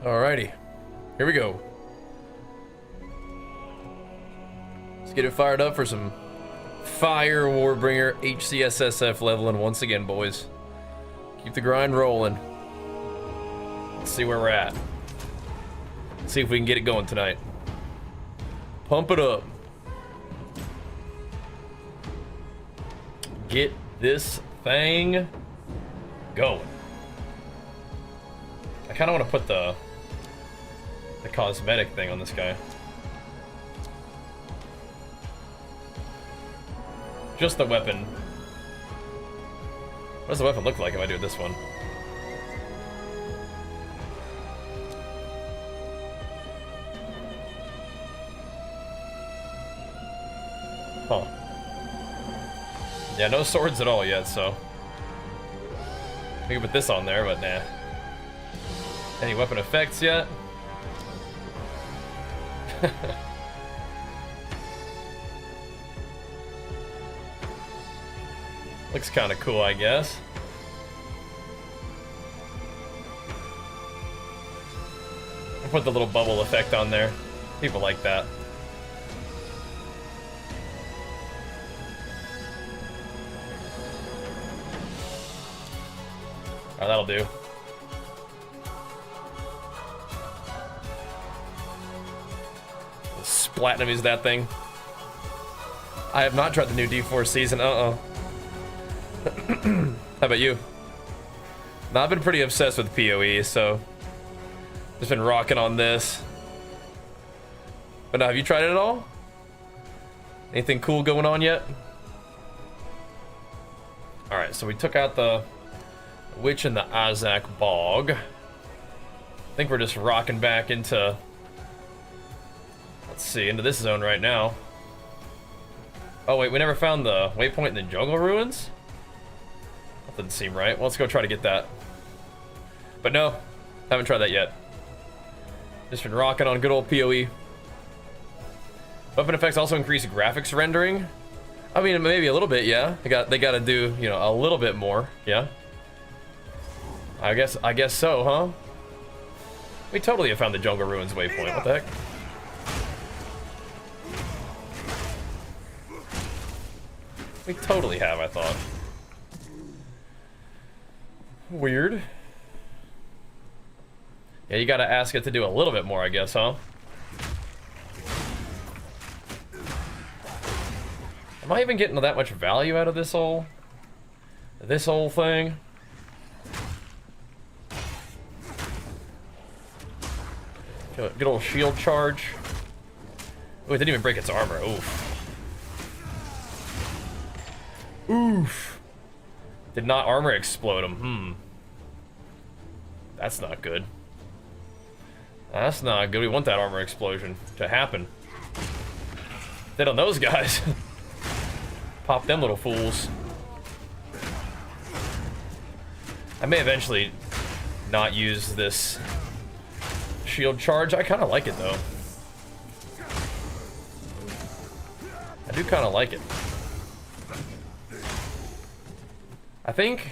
Alrighty, here we go. Let's get it fired up for some fire Warbringer HCSSF leveling once again, boys. Keep the grind rolling. Let's see where we're at. Let's see if we can get it going tonight. Pump it up. Get this thing going. I kind of want to put the cosmetic thing on this guy. Just the weapon. What does the weapon look like if I do this one? Huh. Yeah, no swords at all yet, so we can put this on there, but nah. Any weapon effects yet? Looks kind of cool, I guess. I'll put the little bubble effect on there. People like that. Alright, that'll do. Platinum is that thing. I have not tried the new D4 season. How about you? No, I've been pretty obsessed with PoE, so just been rocking on this. But now, have you tried it at all? Anything cool going on yet? All right, so we took out the witch and the Azak bog. I think we're just rocking back into, let's see, into this zone right now. Oh wait, we never found the waypoint in the jungle ruins? That doesn't seem right. Well, let's go try to get that. But no, haven't tried that yet. Just been rocking on good old PoE. Weapon effects also increase graphics rendering. I mean, maybe a little bit, yeah. They got to do, you know, a little bit more, yeah. I guess so, huh? We totally have found the jungle ruins waypoint. What the heck? We totally have, I thought. Weird. Yeah, you gotta ask it to do a little bit more, I guess, huh? Am I even getting that much value out of this whole thing? Good old shield charge. Oh, it didn't even break its armor. Oof. Oof. Did not armor explode him. That's not good. That's not good. We want that armor explosion to happen. Dead on those guys. Pop them little fools. I may eventually not use this shield charge. I kind of like it though. I do kind of like it. I think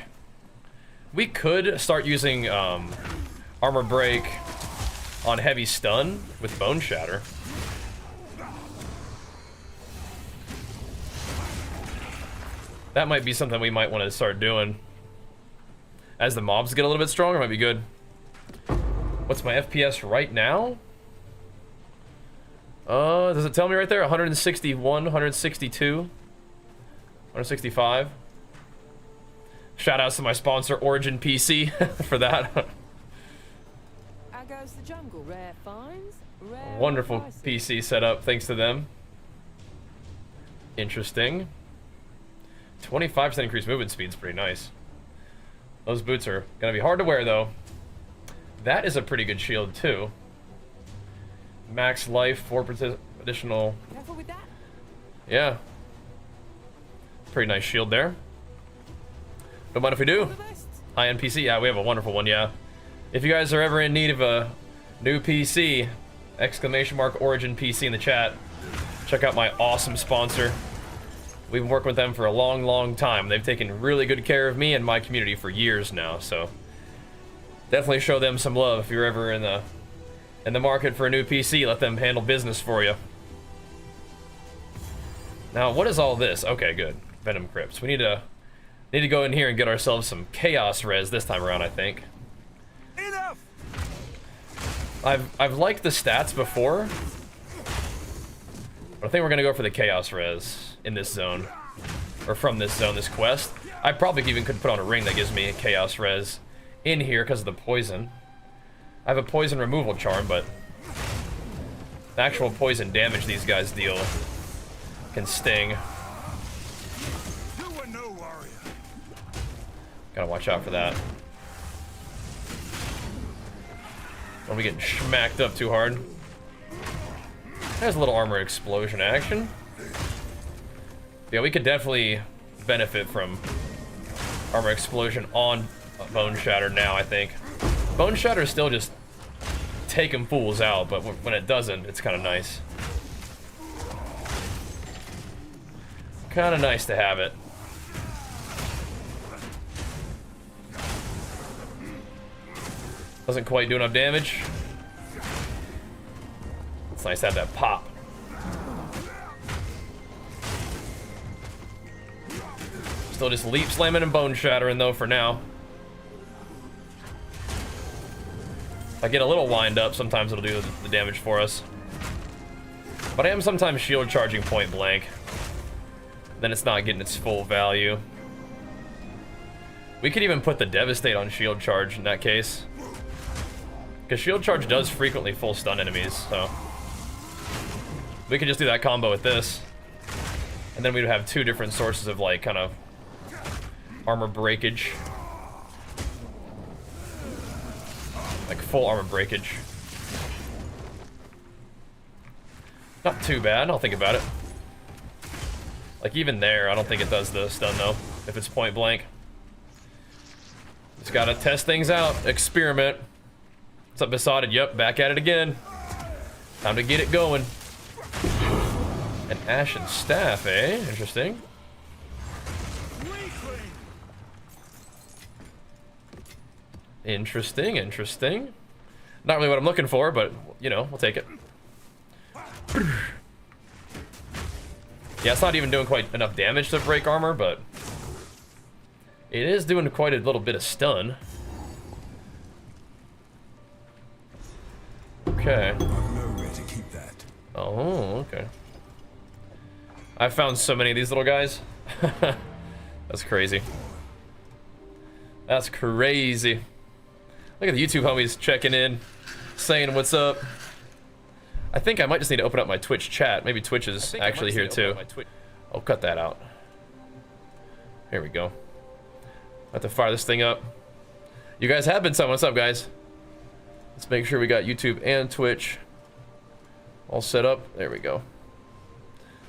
we could start using armor break on heavy stun with bone shatter. That might be something we might want to start doing. As the mobs get a little bit stronger, might be good. What's my FPS right now? Does it tell me right there? 161, 162, 165. Shout outs to my sponsor, Origin PC, for that. Goes the jungle. Rare finds, rare Wonderful prices. PC setup, thanks to them. Interesting. 25% increased movement speed is pretty nice. Those boots are gonna be hard to wear though. That is a pretty good shield too. Max life, 4% additional. Careful with that. Yeah. Pretty nice shield there. Don't mind if we do. High-end PC, yeah, we have a wonderful one, yeah. If you guys are ever in need of a new PC, exclamation mark Origin PC in the chat. Check out my awesome sponsor. We've been working with them for a long, long time. They've taken really good care of me and my community for years now, so definitely show them some love if you're ever in the in the market for a new PC, let them handle business for you. Now, what is all this? Okay, good. Venom crypts. We need to go in here and get ourselves some chaos res this time around, I think. Enough. I've liked the stats before, but I think we're gonna go for the chaos res in this zone, or from this zone, this quest. I probably even could put on a ring that gives me a chaos res in here because of the poison. I have a poison removal charm, but the actual poison damage these guys deal can sting. You are no warrior. Gotta watch out for that. Don't be getting smacked up too hard. There's a little armor explosion action. Yeah, we could definitely benefit from armor explosion on Bone Shatter now, I think. Bone Shatter is still just taking fools out, but when it doesn't, it's kind of nice. Kind of nice to have it. Doesn't quite do enough damage. It's nice to have that pop. Still just leap slamming and bone shattering though for now. If I get a little wind up, sometimes it'll do the damage for us. But I am sometimes shield charging point blank. Then it's not getting its full value. We could even put the Devastate on shield charge in that case. Because shield charge does frequently full stun enemies, so. We could just do that combo with this. And then we'd have two different sources of like kind of armor breakage. Like full armor breakage. Not too bad, I'll think about it. Like even there, I don't think it does the stun though, if it's point blank. Just gotta test things out, experiment. What's up, Besotted? Yep, back at it again. Time to get it going. An Ashen Staff, eh? Interesting. Interesting, interesting. Not really what I'm looking for, but, you know, we'll take it. Yeah, it's not even doing quite enough damage to break armor, but it is doing quite a little bit of stun. Okay. I've nowhere to keep that. Oh, okay. I found so many of these little guys. That's crazy. That's crazy. Look at the YouTube homies checking in, saying what's up. I think I might just need to open up my Twitch chat. Maybe Twitch is actually here too. I'll cut that out. Here we go. I have to fire this thing up. You guys have been saying what's up, guys. Let's make sure we got YouTube and Twitch all set up. There we go.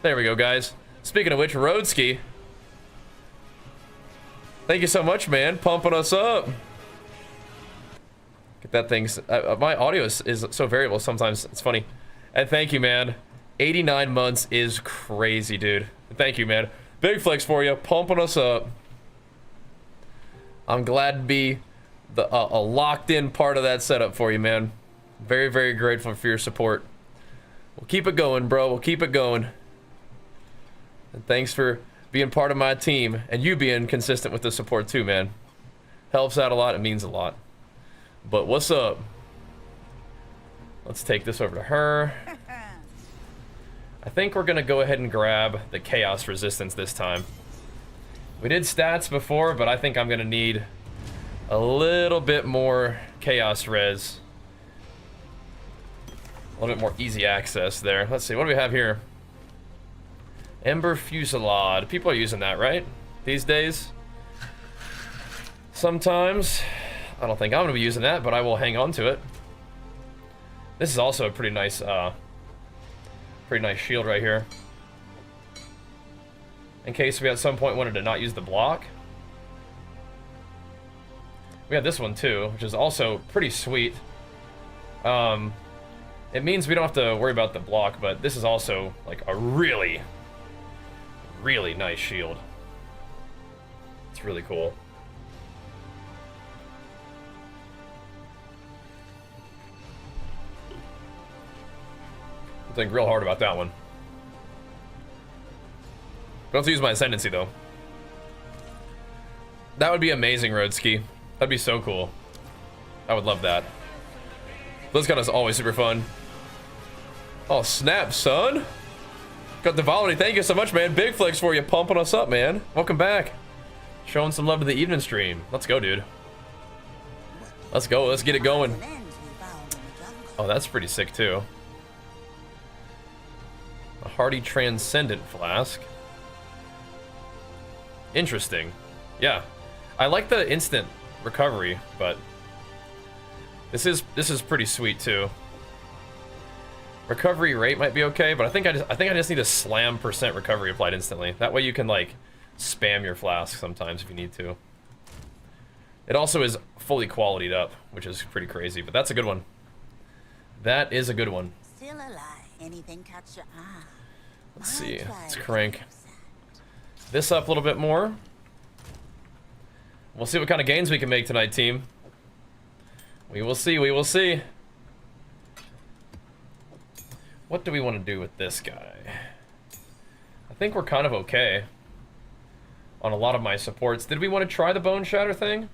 There we go, guys. Speaking of which, Roadski, thank you so much, man. Pumping us up. Get that thing. My audio is so variable sometimes. It's funny. And thank you, man. 89 months is crazy, dude. Thank you, man. Big flex for you. Pumping us up. I'm glad to be a locked-in part of that setup for you, man. Very, very grateful for your support. We'll keep it going, bro. We'll keep it going. And thanks for being part of my team and you being consistent with the support too, man. Helps out a lot. It means a lot. But what's up? Let's take this over to her. I think we're gonna go ahead and grab the chaos resistance this time. We did stats before, but I think I'm gonna need a little bit more chaos res. A little bit more easy access there. Let's see, what do we have here? Ember Fusillade. People are using that, right? These days? Sometimes. I don't think I'm gonna be using that, but I will hang on to it. This is also a pretty nice shield right here. In case we at some point wanted to not use the block. We have this one too, which is also pretty sweet. It means we don't have to worry about the block, but this is also like a really, really nice shield. It's really cool. Think real hard about that one. Don't have to use my ascendancy though. That would be amazing, Roadski. That'd be so cool. I would love that. BlizzCon is always super fun. Oh snap, son! Got the Volley. Thank you so much, man. Big flex for you, pumping us up, man. Welcome back. Showing some love to the evening stream. Let's go, dude. Let's go. Let's get it going. Oh, that's pretty sick too. A Hardy Transcendent Flask. Interesting. Yeah. I like the instant recovery, but this is pretty sweet too. Recovery rate might be okay, but I think I just need a slam % recovery applied instantly. That way you can like spam your flask sometimes if you need to. It also is fully qualityed up, which is pretty crazy, but that's a good one. That is a good one. Still alive. Anything catch your eye? Let's see. Let's crank this up a little bit more. We'll see what kind of gains we can make tonight, team. We will see. We will see. What do we want to do with this guy? I think we're kind of okay on a lot of my supports. Did we want to try the Bone Shatter thing?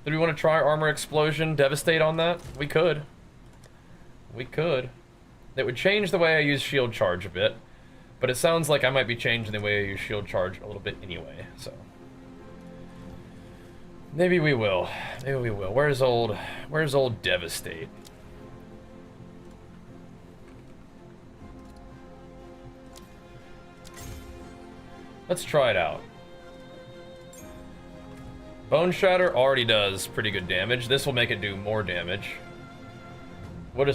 Did we want to try Armor Explosion, Devastate on that? We could. We could. It would change the way I use Shield Charge a bit, but it sounds like I might be changing the way I use Shield Charge a little bit anyway, so. Maybe we will. Maybe we will. Where's old Devastate? Let's try it out. Bone Shatter already does pretty good damage. This will make it do more damage.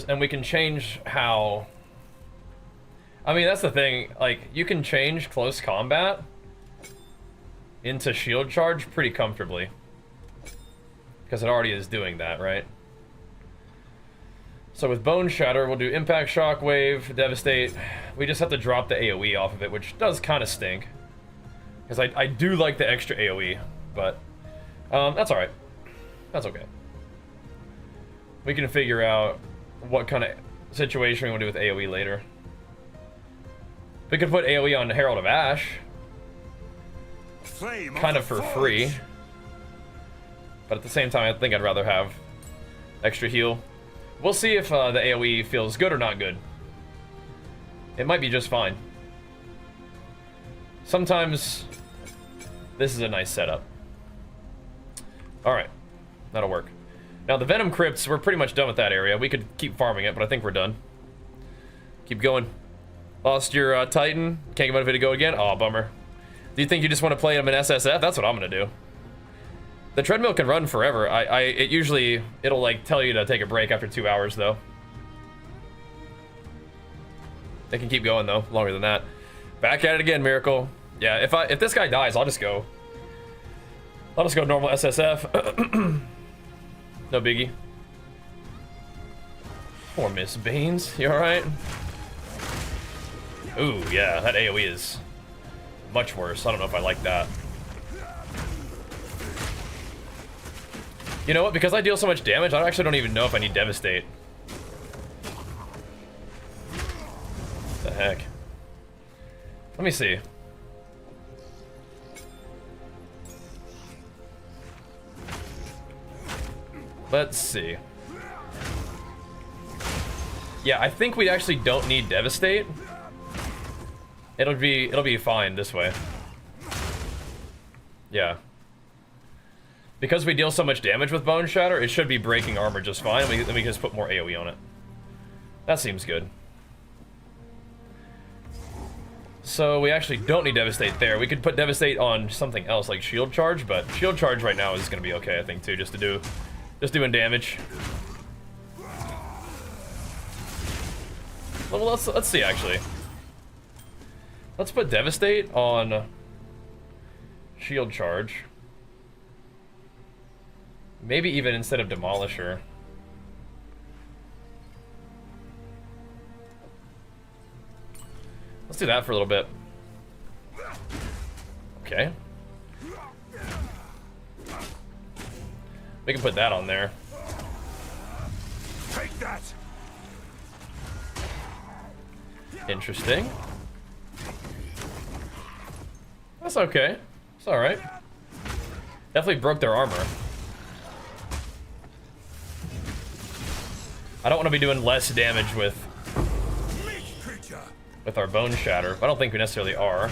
And we can change how... I mean, that's the thing. Like, you can change close combat into shield charge pretty comfortably. Because it already is doing that, right? So with Bone Shatter, we'll do Impact Shockwave, Devastate. We just have to drop the AoE off of it, which does kind of stink. Because I do like the extra AoE, but that's alright. That's okay. We can figure out what kind of situation we want to do with AoE later. We could put AoE on Herald of Ash. Kind of for free. But at the same time, I think I'd rather have extra heal. We'll see if the AoE feels good or not good. It might be just fine. Sometimes this is a nice setup. Alright, that'll work. Now the Venom crypts, we're pretty much done with that area. We could keep farming it, but I think we're done. Keep going. Lost your Titan. Can't get motivated to go again? Aw, bummer. Do you think you just want to play him in SSF? That's what I'm gonna do. The treadmill can run forever. It'll like tell you to take a break after 2 hours though. They can keep going though, longer than that. Back at it again, Miracle. Yeah, if this guy dies, I'll just go normal SSF. No biggie. Poor Miss Beans, you alright? Ooh, yeah, that AoE is much worse. I don't know if I like that. You know what? Because I deal so much damage, I actually don't even know if I need Devastate. What the heck? Let me see. Let's see. Yeah, I think we actually don't need Devastate. It'll be fine this way. Yeah. Because we deal so much damage with Bone Shatter, it should be breaking armor just fine. Then we can just put more AoE on it. That seems good. So we actually don't need Devastate there. We could put Devastate on something else like Shield Charge, but Shield Charge right now is gonna be okay, I think, too, just doing damage. Well, let's see actually. Let's put Devastate on Shield Charge. Maybe even instead of Demolisher. Let's do that for a little bit. Okay. We can put that on there. Take that. Interesting. That's okay. It's alright. Definitely broke their armor. I don't want to be doing less damage with our Bone Shatter. I don't think we necessarily are.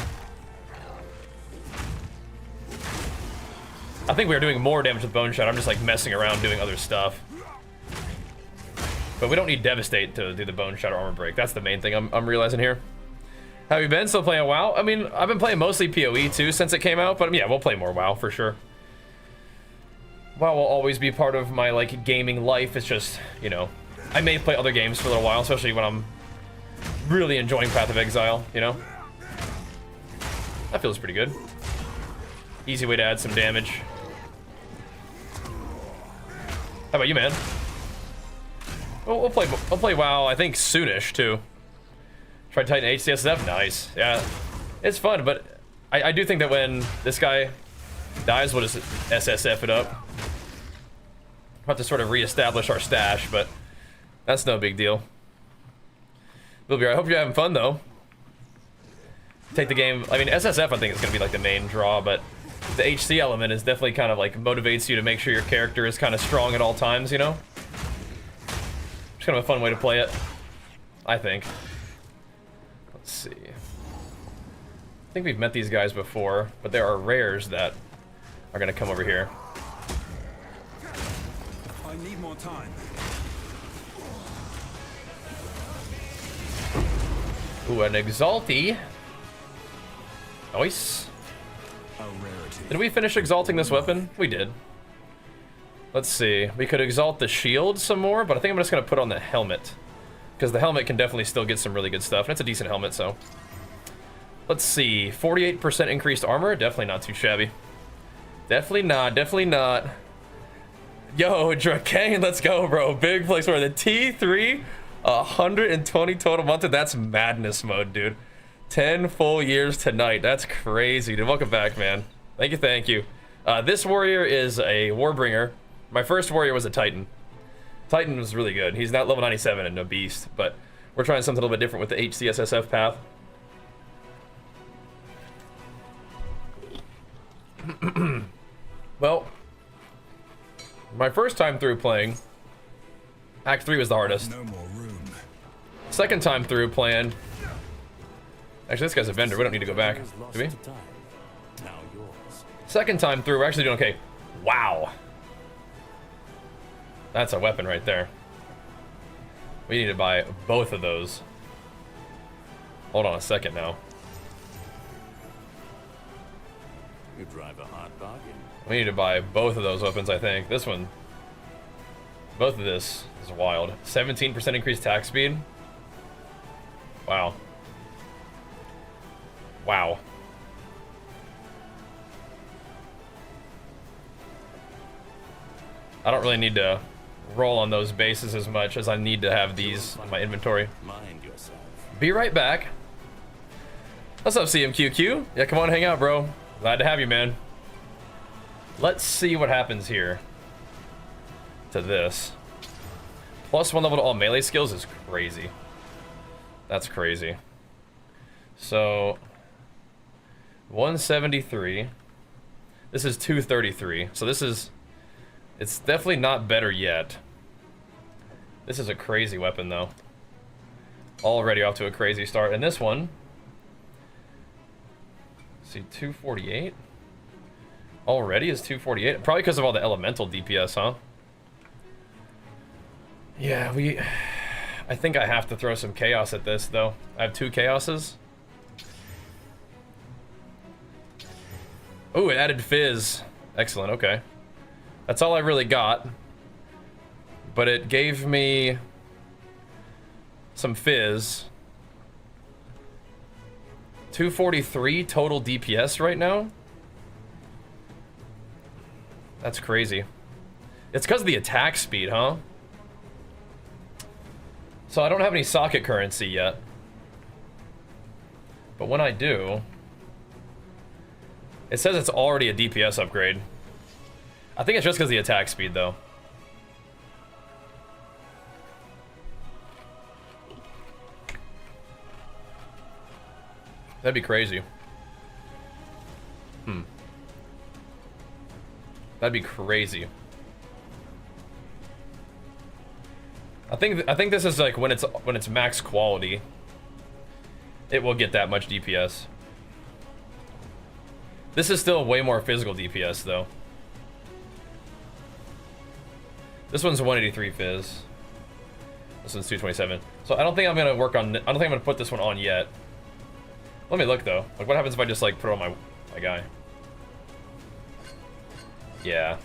I think we are doing more damage with Bone Shatter. I'm just like messing around doing other stuff. But we don't need Devastate to do the Bone Shatter armor break. That's the main thing I'm realizing here. How have you been? Still playing WoW? I mean, I've been playing mostly PoE too since it came out, but yeah, we'll play more WoW for sure. WoW will always be part of my like gaming life. It's just, you know, I may play other games for a little while, especially when I'm really enjoying Path of Exile, you know? That feels pretty good. Easy way to add some damage. How about you, man? Well, we'll play WoW, I think, soonish, too. Try Titan HCSSF, nice. Yeah, it's fun, but I do think that when this guy dies, we'll just SSF it up. We'll have to sort of reestablish our stash, but that's no big deal. We'll be right. I hope you're having fun, though. Take the game. I mean, SSF, I think, is going to be like the main draw, but the HC element is definitely kind of like motivates you to make sure your character is kind of strong at all times, you know? It's kind of a fun way to play it, I think. Let's see. I think we've met these guys before, but there are rares that are going to come over here. I need more time. Ooh, an Exalty. Nice. A rarity. Did we finish exalting this weapon? We did. Let's see. We could exalt the shield some more, but I think I'm just going to put on the helmet. Because the helmet can definitely still get some really good stuff. And it's a decent helmet, so. Let's see. 48% increased armor. Definitely not too shabby. Definitely not. Definitely not. Yo, Drakane, let's go, bro. Big place where the T3, 120 total month. That's madness mode, dude. 10 full years tonight. That's crazy, dude. Welcome back, man. Thank you, thank you. This warrior is a Warbringer. My first warrior was a Titan. Titan was really good. He's not level 97 and a beast, but we're trying something a little bit different with the HCSSF path. Well, my first time through playing, Act 3 was the hardest. No more room. Second time through playing, actually this guy's a vendor, we don't need to go back, do we? Second time through, we're actually doing okay. Wow. That's a weapon right there. We need to buy both of those. Hold on a second now. You drive a hot bargain. We need to buy both of those weapons, I think. This one, both of this is wild. 17% increased attack speed. Wow. Wow. I don't really need to roll on those bases as much as I need to have these in my inventory. Mind yourself. Be right back. What's up, CMQQ? Yeah, come on, hang out, bro. Glad to have you, man. Let's see what happens here to this. +1 level to all melee skills is crazy. That's crazy. So 173. This is 233. So this is, it's definitely not better yet. This is a crazy weapon though. Already off to a crazy start. And this one, see, 248 already is 248. Probably because of all the elemental DPS, huh? Yeah, I think I have to throw some chaos at this though. I have 2 chaoses. Oh, it added fizz. Excellent, okay. That's all I really got. But it gave me some fizz. 243 total DPS right now. That's crazy. It's because of the attack speed, huh? So I don't have any socket currency yet. But when I do, it says it's already a DPS upgrade. I think it's just because of the attack speed, though. That'd be crazy. That'd be crazy. I think this is like when it's max quality, it will get that much DPS. This is still way more physical DPS though. This one's 183 Fizz. This one's 227. So I don't think I'm gonna work on. I don't think I'm gonna put this one on yet. Let me look though. Like, what happens if I just like put it on my guy? Yeah.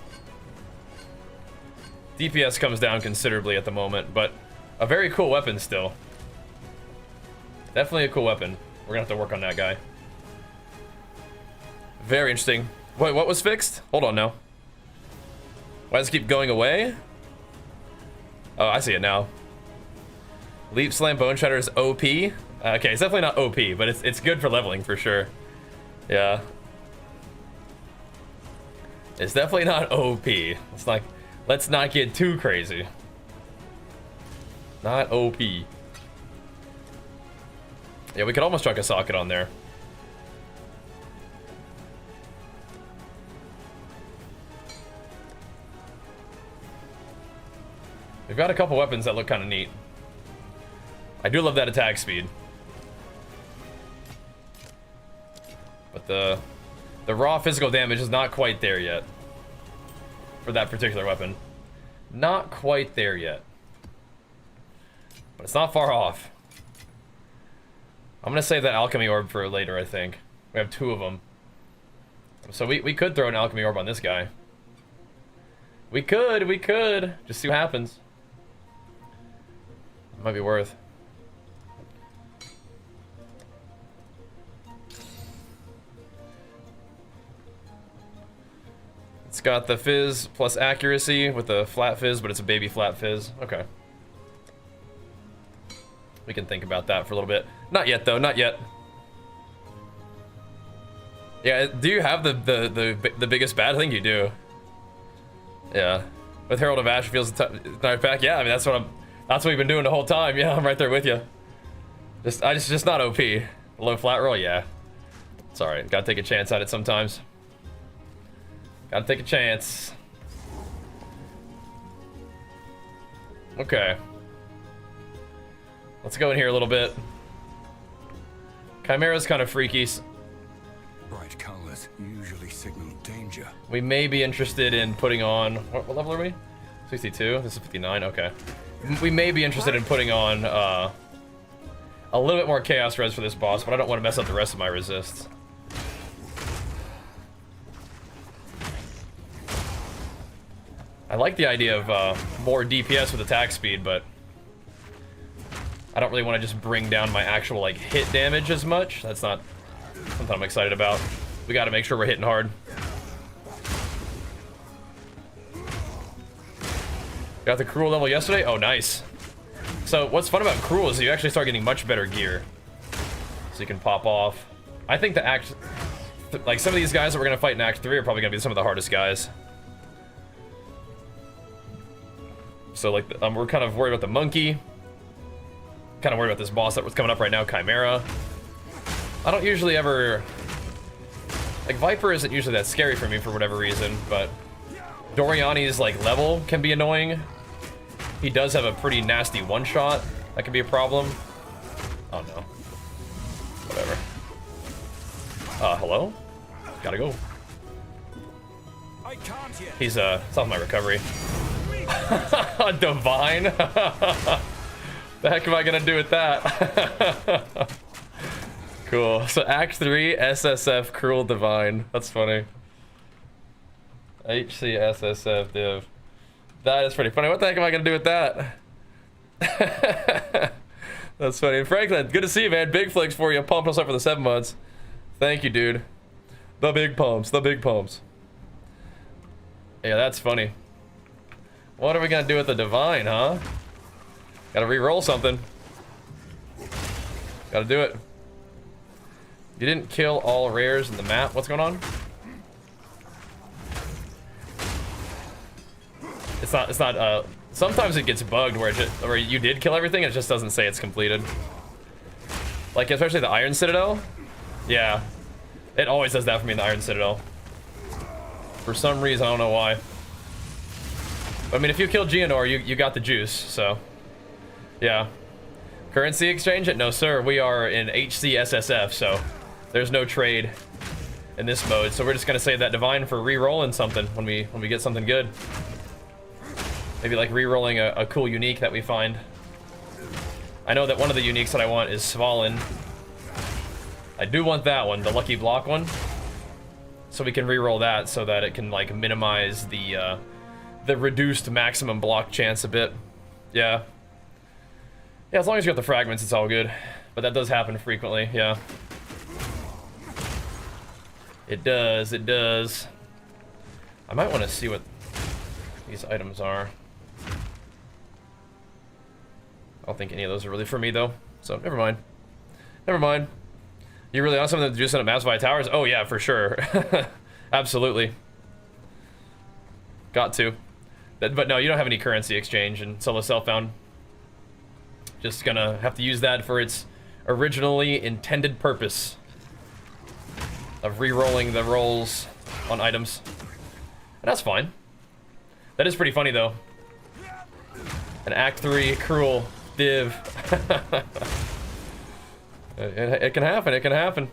DPS comes down considerably at the moment, but a very cool weapon still. Definitely a cool weapon. We're gonna have to work on that guy. Very interesting. Wait, what was fixed? Hold on now. Why does it keep going away? Oh, I see it now. Leap Slam Bone Shredder is OP. Okay, it's definitely not OP, but it's good for leveling for sure. Yeah. It's definitely not OP. It's like, let's not get too crazy. Not OP. Yeah, we could almost chuck a socket on there. We've got a couple weapons that look kind of neat. I do love that attack speed. But the raw physical damage is not quite there yet. For that particular weapon. Not quite there yet. But it's not far off. I'm gonna save that alchemy orb for later, I think. We have 2 of them. So we could throw an alchemy orb on this guy. We could. Just see what happens. Might be worth. It's got the fizz plus accuracy with the flat fizz, but it's a baby flat fizz. Okay. We can think about that for a little bit. Not yet though, not yet. Yeah, do you have the biggest bat? I think you do. Yeah. With Herald of Ash feels knife back. Yeah, I mean that's what we've been doing the whole time. Yeah, I'm right there with you. Just not OP. Low flat roll, yeah. It's alright. Gotta take a chance at it sometimes. Gotta take a chance. Okay. Let's go in here a little bit. Chimera's kind of freaky. Bright colors usually signal danger. We may be interested in putting on... What level are we? 62? This is 59? Okay. We may be interested in putting on a little bit more Chaos Res for this boss, but I don't want to mess up the rest of my resists. I like the idea of more DPS with attack speed, but I don't really want to just bring down my actual like hit damage as much. That's not something I'm excited about. We got to make sure we're hitting hard. Got the Cruel level yesterday? Oh, nice. So what's fun about Cruel is you actually start getting much better gear. So you can pop off. I think the like some of these guys that we're going to fight in Act 3 are probably going to be some of the hardest guys. So like, we're kind of worried about the monkey. Kind of worried about this boss that was coming up right now, Chimera. I don't usually ever... Like, Viper isn't usually that scary for me for whatever reason, but Doriani's, like, level can be annoying. He does have a pretty nasty one-shot. That can be a problem. Oh, no. Whatever. Hello? Gotta go. I can't yet. He's, it's off my recovery. Divine? The heck am I gonna do with that? Cool. So Act 3, SSF, Cruel Divine. That's funny. HCSSF div. That is pretty funny. What the heck am I gonna do with that? That's funny. Franklin, good to see you, man. Big flicks for you. Pumped us up for the 7 months. Thank you, dude. The big pumps. The big pumps. Yeah, that's funny. What are we gonna do with the Divine, huh? Gotta re-roll something. Gotta do it. You didn't kill all rares in the map. What's going on? It's not, sometimes it gets bugged where you did kill everything and it just doesn't say it's completed. Like, especially the Iron Citadel. Yeah. It always does that for me in the Iron Citadel. For some reason, I don't know why. But, I mean, if you kill Geonor, you got the juice, so. Yeah. Currency exchange it? No, sir. We are in HCSSF, so there's no trade in this mode. So we're just gonna save that divine for re-rolling something when we get something good. Maybe like re-rolling a cool unique that we find. I know that one of the uniques that I want is Svalin. I do want that one, the lucky block one. So we can re-roll that so that it can like minimize the reduced maximum block chance a bit. Yeah. Yeah, as long as you got the fragments, it's all good. But that does happen frequently, yeah. It does, it does. I might want to see what these items are. I don't think any of those are really for me, though. So, never mind. Never mind. You really want something to do some Mass Via Towers? Oh, yeah, for sure. Absolutely. Got to. But no, you don't have any currency exchange in Solo Self-Found. Just gonna have to use that for its originally intended purpose of re-rolling the rolls on items. And that's fine. That is pretty funny, though. An Act 3 cruel div. It can happen, it can happen.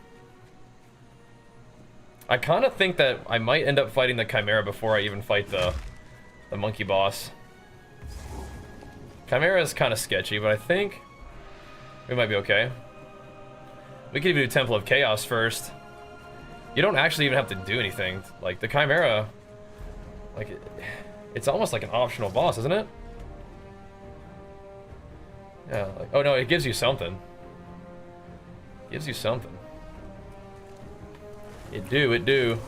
I kind of think that I might end up fighting the Chimera before I even fight the monkey boss. Chimera is kind of sketchy, but I think we might be okay. We could even do Temple of Chaos first. You don't actually even have to do anything. Like, the Chimera, like, it's almost like an optional boss, isn't it? Yeah, like, oh no, it gives you something. It gives you something. It do.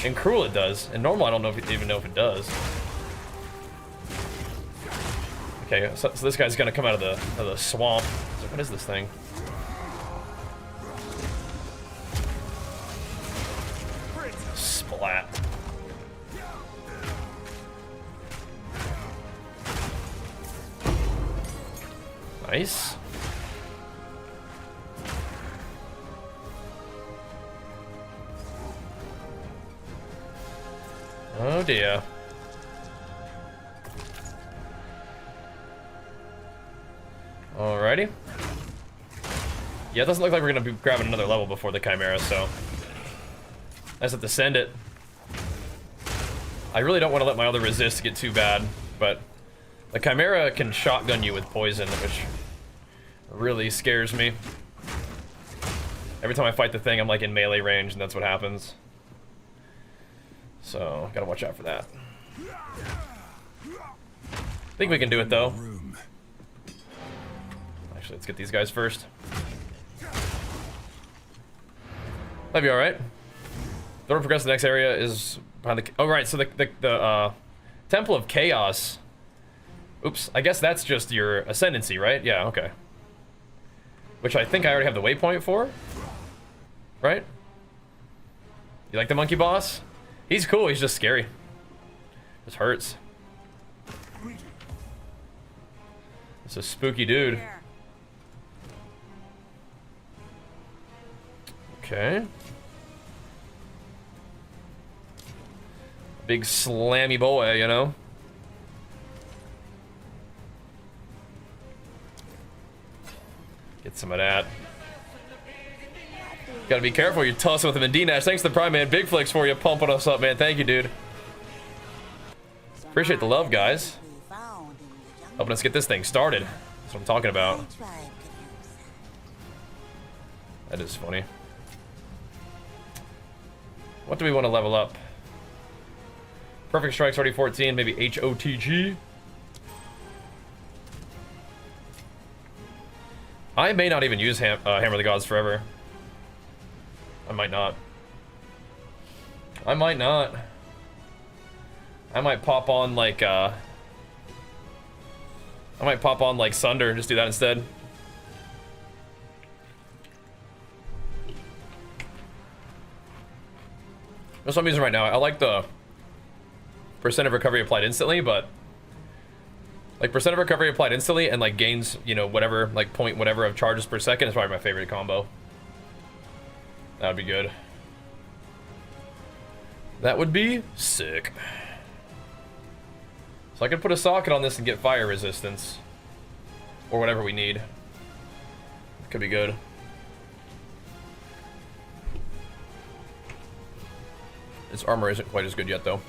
And Cruel it does. And normal I don't know if even know if it does. Okay, so this guy's gonna come out of the swamp. So what is this thing? Splat. Nice. Oh dear. Alrighty. Yeah, it doesn't look like we're gonna be grabbing another level before the Chimera, so I just have to send it. I really don't want to let my other resist get too bad, but the Chimera can shotgun you with poison, which really scares me. Every time I fight the thing, I'm like in melee range, and that's what happens. So, gotta watch out for that. I think we can do it, though. Actually, let's get these guys first. That'd be alright. The order to progress to the next area is behind the... Oh, right, so the Temple of Chaos... Oops, I guess that's just your Ascendancy, right? Yeah, okay. Which I think I already have the waypoint for. Right? You like the monkey boss? He's cool, he's just scary. Just hurts. It's a spooky dude. Okay. Big slammy boy, you know? Get some of that. Gotta be careful, you're tossing with him in D-Nash. Thanks to the Prime, man. Big flicks for you, pumping us up, man. Thank you, dude. Appreciate the love, guys. Helping us get this thing started. That's what I'm talking about. That is funny. What do we want to level up? Perfect Strike's already 14, maybe HOTG. I may not even use Hammer of the Gods forever. I might not. I might not. I might pop on like Sunder and just do that instead. That's what I'm using right now. I like the percent of recovery applied instantly, but like percent of recovery applied instantly and like gains, you know, whatever, like point whatever of charges per second is probably my favorite combo. That'd be good. That would be sick. So I could put a socket on this and get fire resistance. Or whatever we need. Could be good. Its armor isn't quite as good yet, though.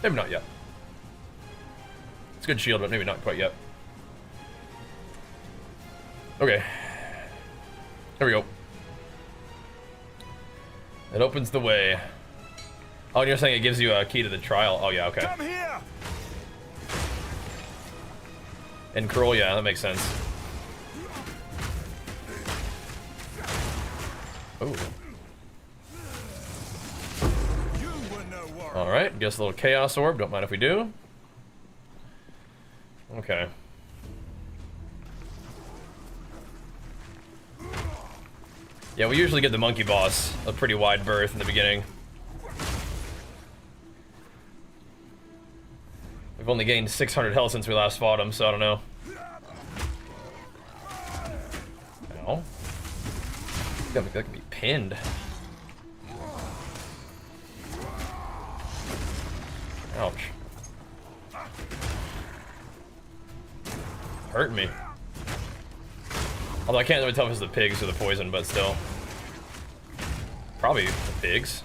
Maybe not yet. It's a good shield, but maybe not quite yet. Okay. There we go. It opens the way. Oh, and you're saying it gives you a key to the trial. Oh, yeah, okay. Come here. And Curl, yeah, that makes sense. Oh. Alright, guess a little Chaos Orb. Don't mind if we do. Okay. Yeah, we usually get the monkey boss a pretty wide berth in the beginning. We've only gained 600 health since we last fought him, so I don't know. Ow. That can be pinned. Ouch. Hurt me. Although I can't really tell if it's the pigs or the poison, but still. Probably the pigs.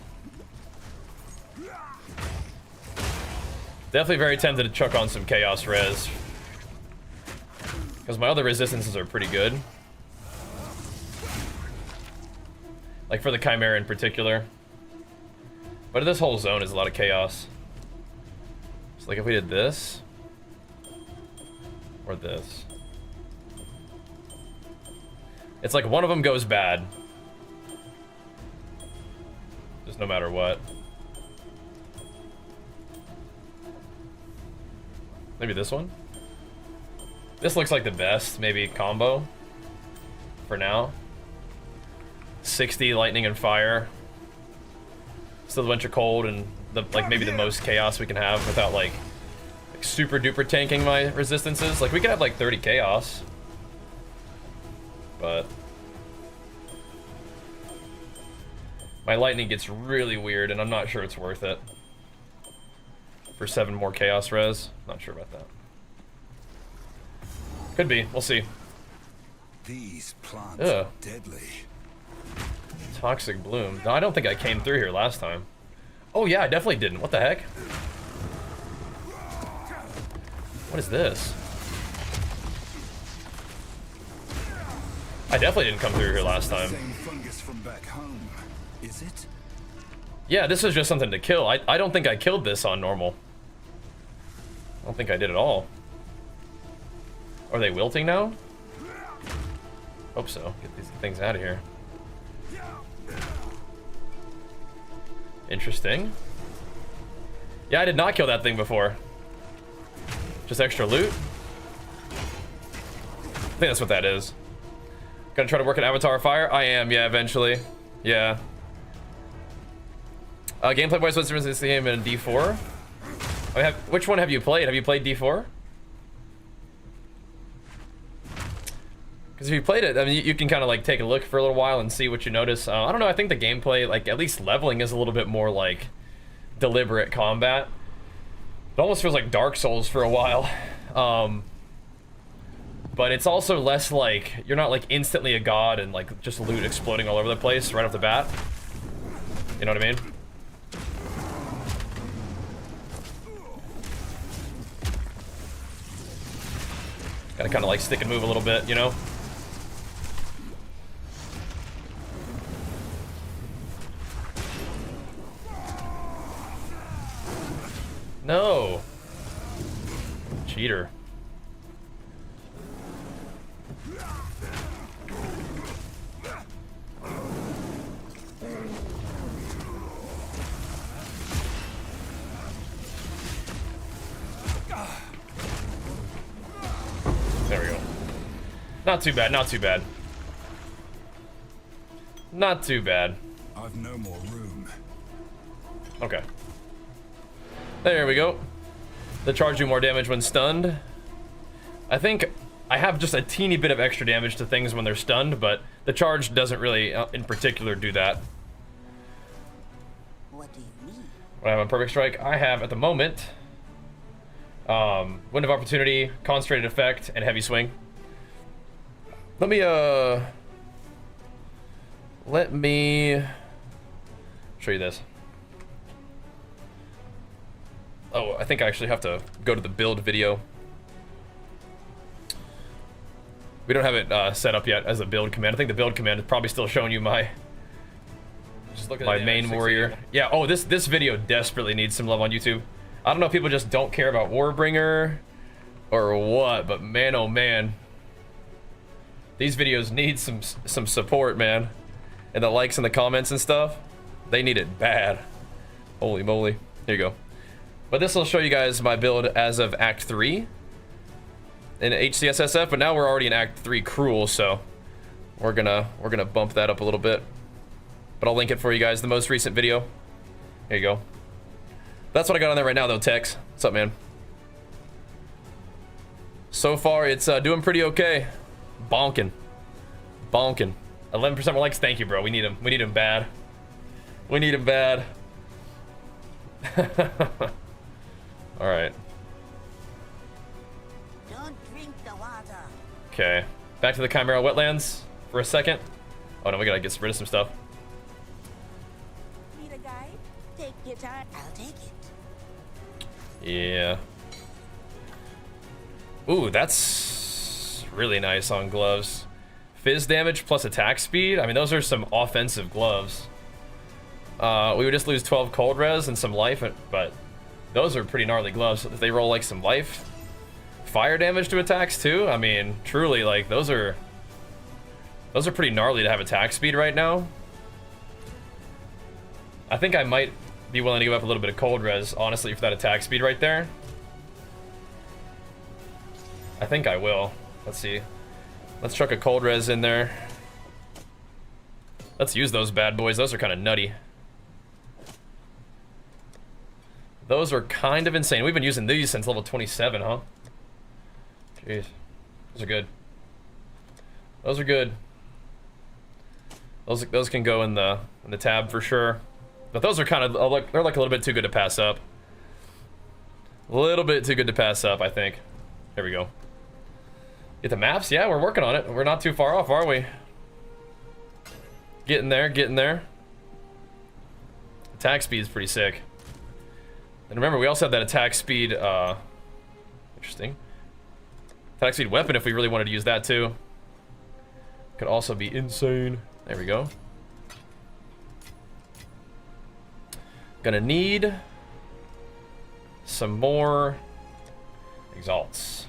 Definitely very tempted to chuck on some Chaos Res. Because my other resistances are pretty good. Like for the Chimera in particular. But this whole zone is a lot of chaos. So like if we did this. Or this. It's like one of them goes bad. Just no matter what. Maybe this one? This looks like the best, maybe combo. For now. 60 lightning and fire. Still a bunch of cold and the like maybe the most chaos we can have without like super duper tanking my resistances. Like we could have like 30 chaos. But my lightning gets really weird and I'm not sure it's worth it. For 7 more chaos res. Not sure about that. Could be, we'll see. These plants are deadly. Toxic bloom. No, I don't think I came through here last time. Oh yeah, I definitely didn't. What the heck? What is this? I definitely didn't come through here last time. Same fungus from back home, is it? Yeah, this is just something to kill. I don't think I killed this on normal. I don't think I did at all. Are they wilting now? Hope so. Get these things out of here. Interesting. Yeah, I did not kill that thing before. Just extra loot? I think that's what that is. Gonna try to work an Avatar of Fire? I am, yeah, eventually. Yeah. Gameplay wise, what's the difference in this game and D4? Which one have you played? Have you played D4? Because if you played it, I mean, you can kind of like take a look for a little while and see what you notice. I don't know, I think the gameplay, like at least leveling is a little bit more like deliberate combat. It almost feels like Dark Souls for a while. But it's also less like, you're not like instantly a god and like just loot exploding all over the place right off the bat. You know what I mean? Gotta kind of like stick and move a little bit, you know? No. Cheater. There we go. Not too bad, not too bad. Not too bad. I've no more room. Okay. There we go. They charge you more damage when stunned. I think I have just a teeny bit of extra damage to things when they're stunned, but the charge doesn't really, in particular, do that. What I have on Perfect Strike? I have, at the moment, Wind of Opportunity, Concentrated Effect, and Heavy Swing. Let me show you this. Oh, I think I actually have to go to the build video. We don't have it set up yet as a build command. I think the build command is probably still showing you my main warrior. Yeah, oh, this video desperately needs some love on YouTube. I don't know if people just don't care about Warbringer or what, but man, oh man. These videos need some support, man. And the likes and the comments and stuff, they need it bad. Holy moly. Here you go. But this will show you guys my build as of Act 3 in HCSSF, but now we're already in Act 3 Cruel, so we're gonna bump that up a little bit. But I'll link it for you guys, the most recent video. Here you go. That's what I got on there right now though, Tex. What's up, man? So far, it's doing pretty okay. Bonking. 11% more likes. Thank you, bro. We need him. We need him bad. We need him bad. All right. Don't drink the water. Okay. Back to the Chimera wetlands for a second. Oh no, we gotta get rid of some stuff. Need a guide? Take your time. I'll take it. Yeah. Ooh, that's really nice on gloves. Fizz damage plus attack speed. I mean, those are some offensive gloves. We would just lose 12 cold res and some life, but those are pretty gnarly gloves. If they roll like some life, fire damage to attacks too. I mean, truly, like those are pretty gnarly to have attack speed right now. I think I might be willing to give up a little bit of cold res, honestly, for that attack speed right there. I think I will. Let's see. Let's chuck a cold res in there. Let's use those bad boys. Those are kind of nutty. Those are kind of insane. We've been using these since level 27, huh? Jeez. Those are good. Those are good. Those can go in the tab for sure. But those are kind of they're like a little bit too good to pass up. A little bit too good to pass up, I think. Here we go. Get the maps? Yeah, we're working on it. We're not too far off, are we? Getting there, getting there. Attack speed is pretty sick. And remember, we also have that attack speed, interesting. Attack speed weapon if we really wanted to use that too. Could also be insane. There we go. Gonna need some more exalts.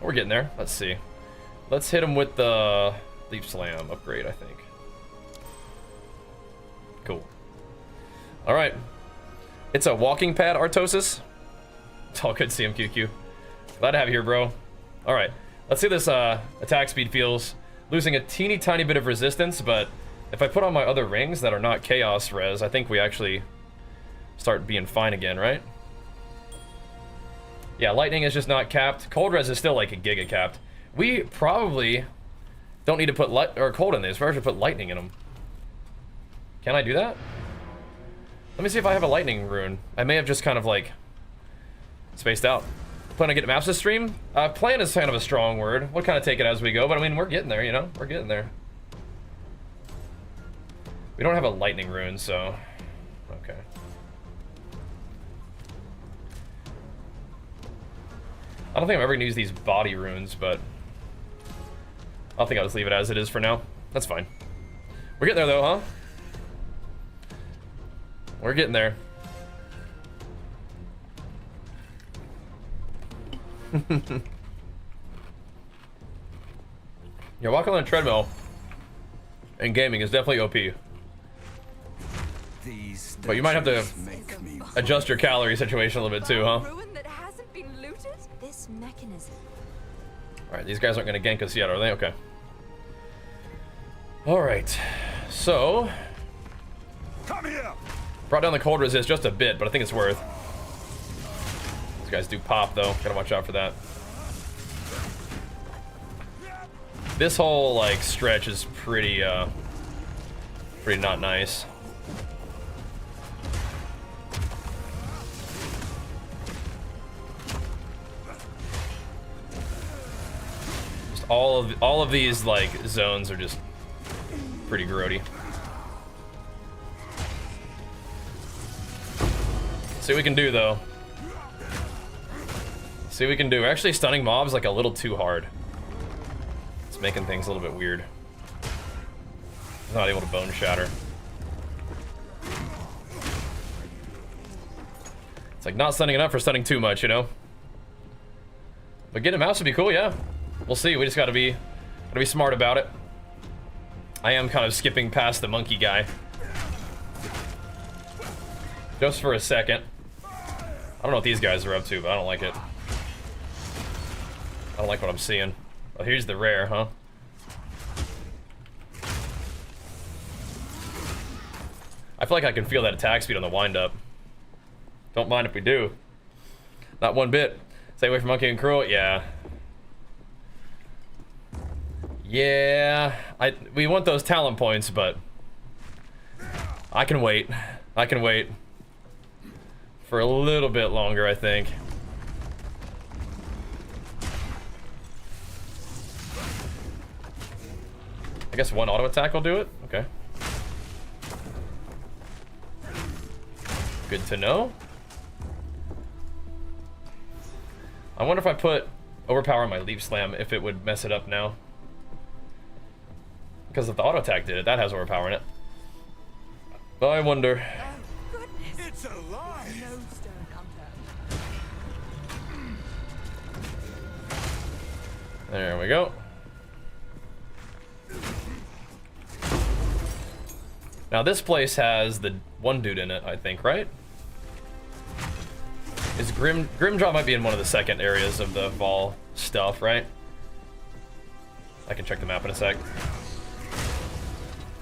We're getting there. Let's see. Let's hit him with the Leap Slam upgrade, I think. Cool. All right. It's a walking pad, Artosis. It's all good, CMQQ. Glad to have you here, bro. All right. Let's see how this attack speed feels. Losing a teeny tiny bit of resistance, but if I put on my other rings that are not chaos res, I think we actually start being fine again, right? Yeah, lightning is just not capped. Cold res is still like a giga capped. We probably don't need to put light or cold in these. We should put lightning in them. Can I do that? Let me see if I have a lightning rune. I may have just kind of like spaced out. Plan on getting maps this stream? Plan is kind of a strong word. We'll kind of take it as we go, but I mean, we're getting there, you know? We're getting there. We don't have a lightning rune, so... Okay. I don't think I'm ever gonna use these body runes, but... I think I'll just leave it as it is for now. That's fine. We're getting there though, huh? We're getting there. Yeah, walking on a treadmill and gaming is definitely OP. But you might have to adjust your calorie situation a little bit too, huh? That hasn't been looted? This mechanism. Alright, these guys aren't gonna gank us yet, are they? Okay. Alright. So Come here. brought down the cold resist just a bit, but I think it's worth. These guys do pop though. Gotta watch out for that. This whole like stretch is pretty pretty not nice. all of these like zones are just pretty grody. See what we can do though. See what we can do. We're actually stunning mobs like a little too hard. It's making things a little bit weird. I'm not able to bone shatter. It's like not stunning enough for stunning too much, you know? But getting a mouse would be cool, yeah. We'll see. We just gotta be smart about it. I am kind of skipping past the monkey guy. Just for a second. I don't know what these guys are up to, but I don't like it. I don't like what I'm seeing. Oh, here's the rare, huh? I feel like I can feel that attack speed on the wind-up. Don't mind if we do. Not one bit. Stay away from Monkey and Cruel? Yeah. Yeah. We want those talent points, but I can wait. I can wait. For a little bit longer, I think. I guess one auto attack will do it? Okay. Good to know. I wonder if I put overpower on my leap slam, if it would mess it up now. Because if the auto attack did it, that has overpower in it. I wonder. Oh, goodness. It's alive! No stone unturned. There we go. Now this place has the one dude in it, I think, right? Is Grimjaw might be in one of the second areas of the Vol stuff, right? I can check the map in a sec.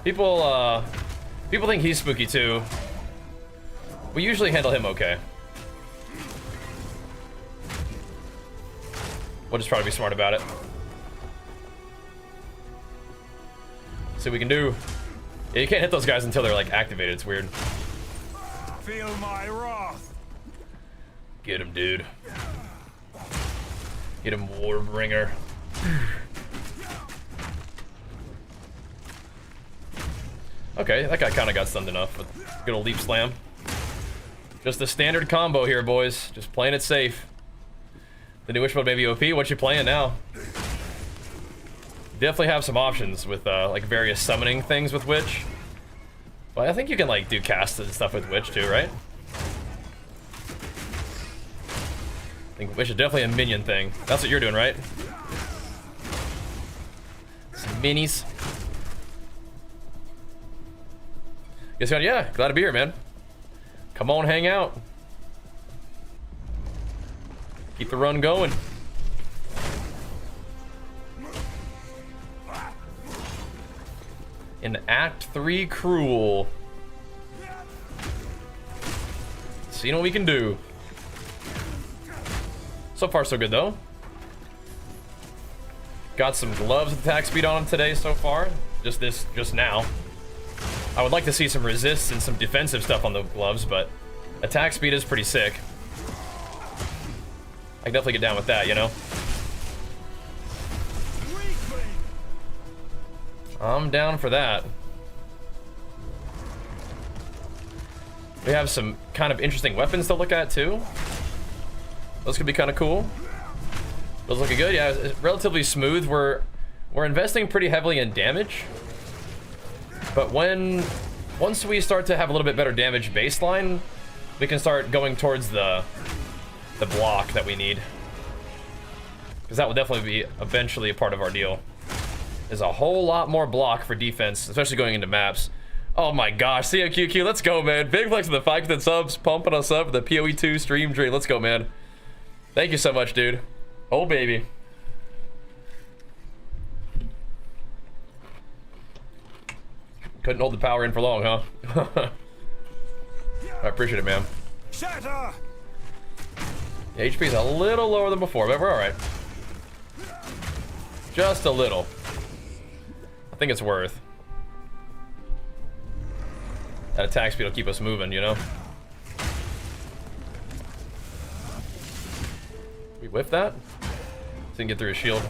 People think he's spooky too. We usually handle him okay. We'll just try to be smart about it. See what we can do. Yeah, you can't hit those guys until they're like activated. It's weird. Feel my wrath. Get him, dude. Get him, Warbringer. Okay, that guy kind of got stunned enough with good old leap slam. Just a standard combo here, boys. Just playing it safe. The new Wishbone Baby OP, what you playing now? Definitely have some options with like various summoning things with Witch. But I think you can like do casts and stuff with Witch too, right? I think Witch is definitely a minion thing. That's what you're doing, right? Some minis. Guess what? Yeah, glad to be here, man. Come on, hang out. Keep the run going. In Act 3 Cruel. Seeing what we can do. So far, so good, though. Got some gloves with attack speed on them today so far. Just now. I would like to see some resist and some defensive stuff on the gloves, but attack speed is pretty sick. I can definitely get down with that, you know? I'm down for that. We have some kind of interesting weapons to look at, too. Those could be kind of cool. Those looking good. Yeah, it's relatively smooth. We're investing pretty heavily in damage. But once we start to have a little bit better damage baseline, we can start going towards the block that we need. Because that will definitely be eventually a part of our deal. There's a whole lot more block for defense, especially going into maps. Oh my gosh, COQQ, let's go, man. Big flex to the 5 subs, pumping us up with the PoE2 stream dream. Let's go, man. Thank you so much, dude. Oh, baby. Couldn't hold the power in for long, huh? I appreciate it, man. Shatter! Yeah, HP is a little lower than before, but we're all right. Just a little. I think it's worth. That attack speed will keep us moving, you know? We whiff that? Didn't get through his shield.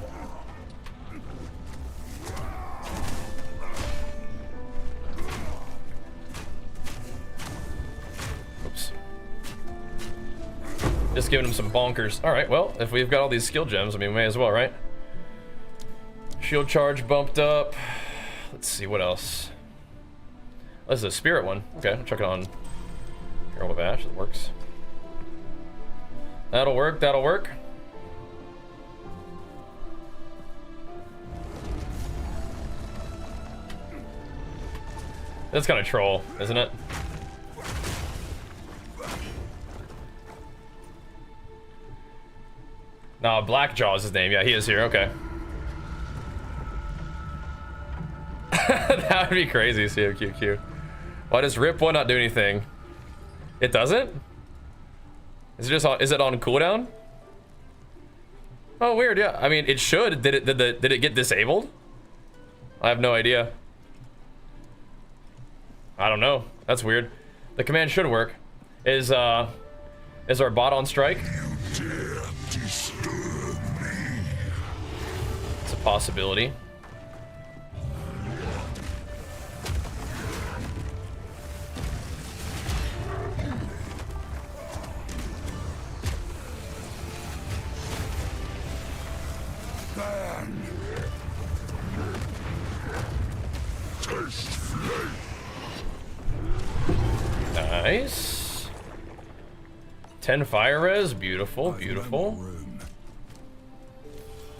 Just giving him some bonkers. All right, well, if we've got all these skill gems, I mean, we may as well, right? Shield charge bumped up. Let's see, what else? Oh, this is a spirit one. Okay, I'll chuck it on Herald of Ash. That works. That'll work, that'll work. That's kind of troll, isn't it? No, Blackjaw is his name. Yeah, he is here. Okay. That would be crazy, COQQ. Why does Rip 1 not do anything? It doesn't? Is it just on, is it on cooldown? Oh, weird, yeah. I mean, it should. Did it get disabled? I have no idea. I don't know. That's weird. The command should work. Is our bot on strike? It's a possibility. Nice. 10 fire res, beautiful, beautiful.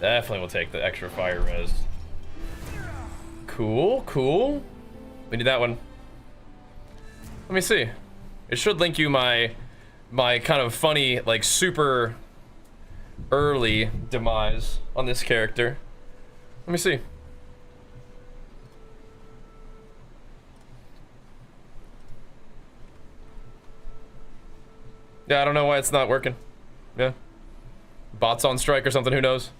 Definitely will take the extra fire res. Cool, cool. We need that one. Let me see. It should link you my kind of funny, like super early demise on this character. Let me see. Yeah, I don't know why it's not working. Yeah. Bots on strike or something, who knows?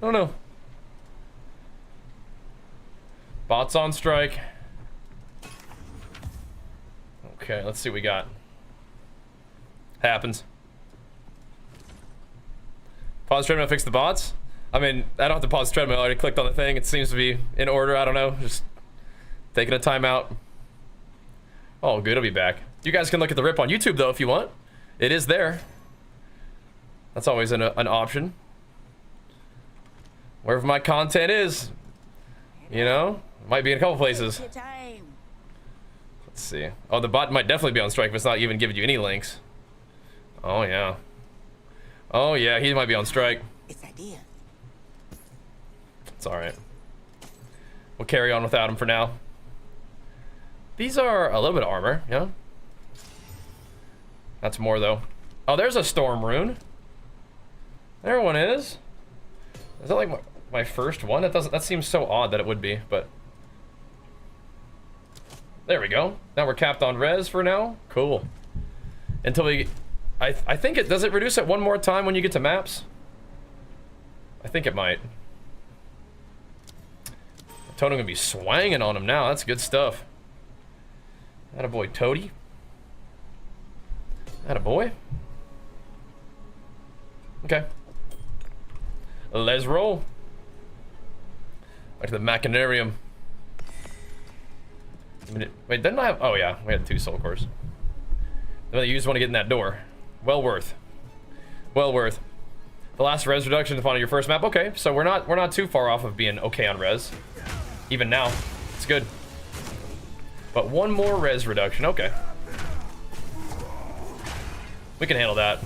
I don't know. Bots on strike. Okay, let's see what we got. Happens. Pause treadmill, fix the bots? I mean, I don't have to pause treadmill. I already clicked on the thing. It seems to be in order. I don't know. Just taking a timeout. Oh, good. I'll be back. You guys can look at the rip on YouTube, though, if you want. It is there. That's always an option. Wherever my content is, you know, might be in a couple places. Let's see. Oh, the bot might definitely be on strike, but it's not even giving you any links. Oh, yeah. Oh, yeah, he might be on strike. It's idea. It's all right. We'll carry on without him for now. These are a little bit of armor, yeah. That's more, though. Oh, there's a storm rune. There one is. Is that like my first one? That seems so odd that it would be, but there we go. Now we're capped on res for now. Cool. Until we, I think does it reduce it one more time when you get to maps? I think it might. Tony gonna be swanging on him now. That's good stuff. Attaboy, Toady. Attaboy. Okay. Let's roll. Back to the Machinarium. Wait, didn't I have... Oh, yeah. We had 2 soul cores. You just want to get in that door. Well worth. Well worth. The last res reduction upon your first map. Okay, so we're not too far off of being okay on res. Even now. It's good. But one more res reduction. Okay. We can handle that.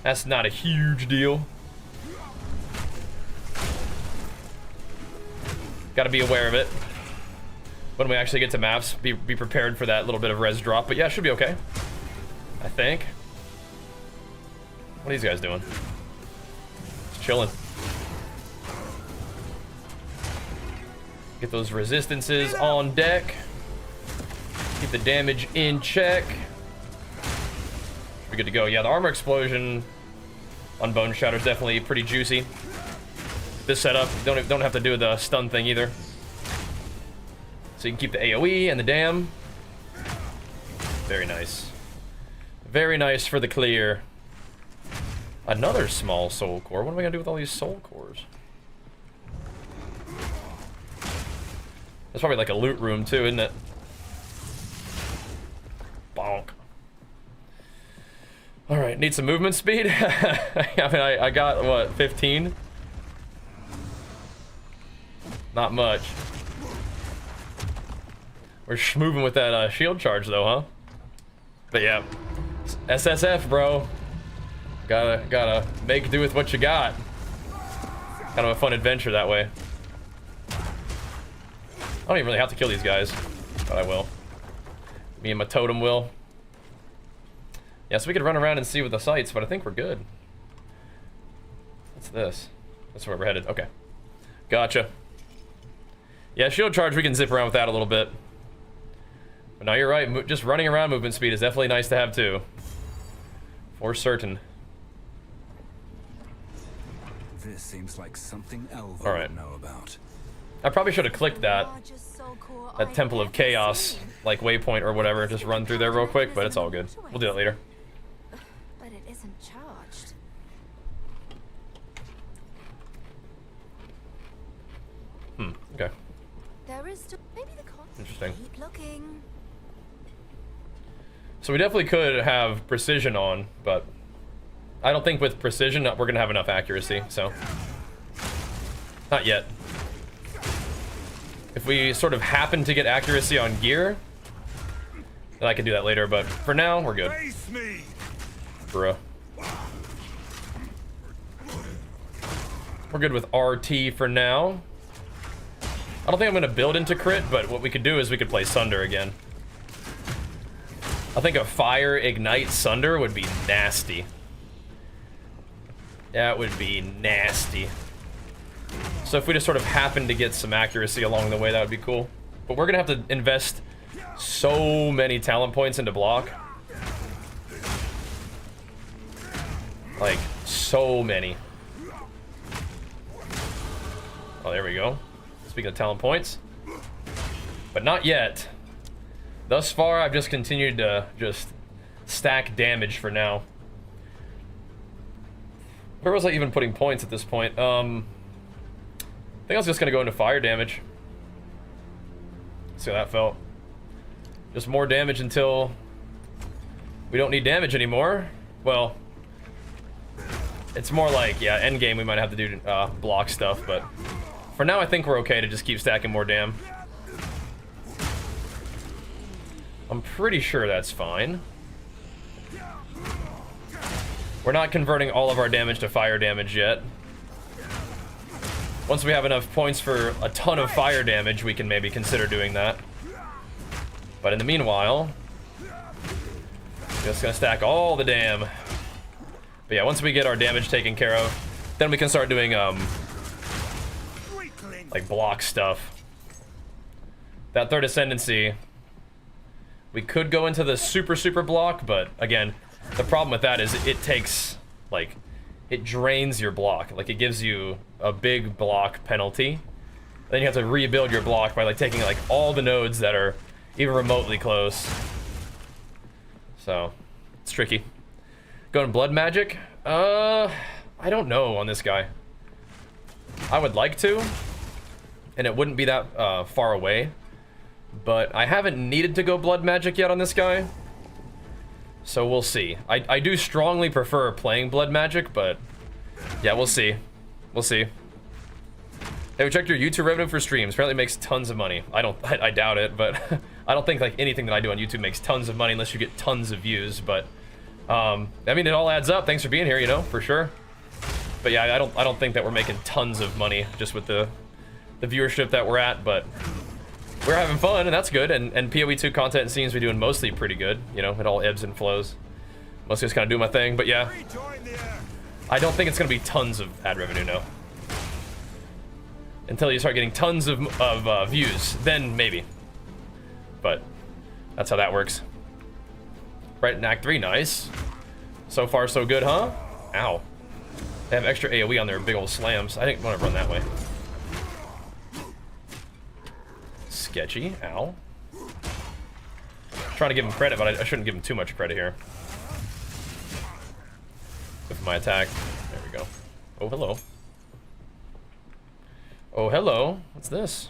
That's not a huge deal. Gotta be aware of it. When we actually get to maps, be prepared for that little bit of res drop. But yeah, it should be okay. I think. What are these guys doing? Just chilling. Get those resistances on deck. Keep the damage in check. We're good to go. Yeah, the armor explosion on Bone Shatter is definitely pretty juicy. This setup, don't have to do the stun thing either. So you can keep the AoE and the dam. Very nice. Very nice for the clear. Another small soul core. What am I gonna do with all these soul cores? There's probably like a loot room too, isn't it? Bonk. All right, need some movement speed. I mean, I got what, 15? Not much. We're moving with that shield charge though, huh? But yeah, SSF, bro. Gotta make do with what you got. Kind of a fun adventure that way. I don't even really have to kill these guys, but I will. Me and my totem will. Yeah, so we could run around and see with the sights, but I think we're good. What's this? That's where we're headed. Okay. Gotcha. Yeah, shield charge, we can zip around with that a little bit. But no, you're right. Just running around movement speed is definitely nice to have too. For certain. This seems like something Elva All right. would know about. I probably should have clicked that Largest soul core that I've Temple of ever Chaos, seen. like waypoint or whatever. Just run through there real quick, but it's all good. We'll do that later. But it isn't charged. Okay. There is still maybe the con. Interesting. Keep looking. So we definitely could have precision on, but I don't think with precision we're gonna have enough accuracy, so. Not yet. If we sort of happen to get accuracy on gear, then I can do that later, but for now, we're good. Face me! Bruh. We're good with RT for now. I don't think I'm gonna build into crit, but what we could do is we could play Sunder again. I think a fire ignite Sunder would be nasty. That would be nasty. So if we just sort of happen to get some accuracy along the way, that would be cool. But we're gonna have to invest so many talent points into block. Like, so many. Oh, there we go. Speaking of talent points. But not yet. Thus far, I've just continued to just stack damage for now. Where was I even putting points at this point? I think I was just gonna go into fire damage. See how that felt. Just more damage until we don't need damage anymore. Well, it's more like, yeah, endgame we might have to do block stuff, but for now I think we're okay to just keep stacking more dam. I'm pretty sure that's fine. We're not converting all of our damage to fire damage yet. Once we have enough points for a ton of fire damage, we can maybe consider doing that. But in the meanwhile, just gonna stack all the dam. But yeah, once we get our damage taken care of, then we can start doing like block stuff. That third ascendancy, we could go into the super block, but again, the problem with that is it takes, like, it drains your block. Like, it gives you a big block penalty. Then you have to rebuild your block by, like, taking, like, all the nodes that are even remotely close. So, it's tricky. Going blood magic? I don't know on this guy. I would like to, and it wouldn't be that far away. But I haven't needed to go blood magic yet on this guy. So we'll see. I do strongly prefer playing blood magic, but yeah, we'll see. We'll see. Hey, we checked your YouTube revenue for streams. Apparently it makes tons of money. I doubt it, but I don't think like anything that I do on YouTube makes tons of money unless you get tons of views. But I mean, it all adds up. Thanks for being here, you know, for sure. But yeah, I don't think that we're making tons of money just with the viewership that we're at, but we're having fun, and that's good, and PoE2 content seems to be doing mostly pretty good. You know, it all ebbs and flows. Mostly just kind of doing my thing, but yeah. I don't think it's going to be tons of ad revenue, no. Until you start getting tons of views, then maybe. But that's how that works. Right in Act 3, nice. So far, so good, huh? Ow. They have extra AoE on their big old slams. I didn't want to run that way. Sketchy. Ow. Trying to give him credit, but I shouldn't give him too much credit here. With my attack. There we go. Oh, hello. Oh, hello. What's this?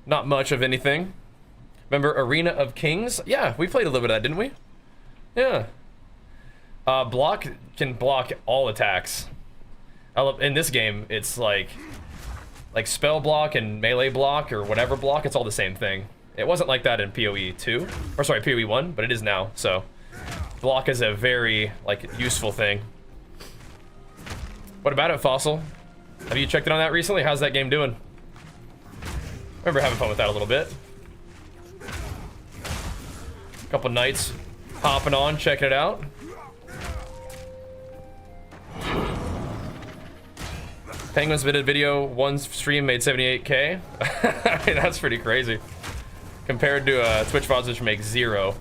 Not much of anything. Remember Arena of Kings? Yeah, we played a little bit of that, didn't we? Yeah. Block can block all attacks. In this game, it's like spell block and melee block or whatever block, it's all the same thing. It wasn't like that in PoE 2, or sorry, PoE 1, but it is now, so. Block is a very, like, useful thing. What about it, Fossil? Have you checked it on that recently? How's that game doing? Remember having fun with that a little bit. Couple nights hopping on, checking it out. Penguins did a video, one stream made 78K. I mean, that's pretty crazy. Compared to Twitch VODs, which make 0.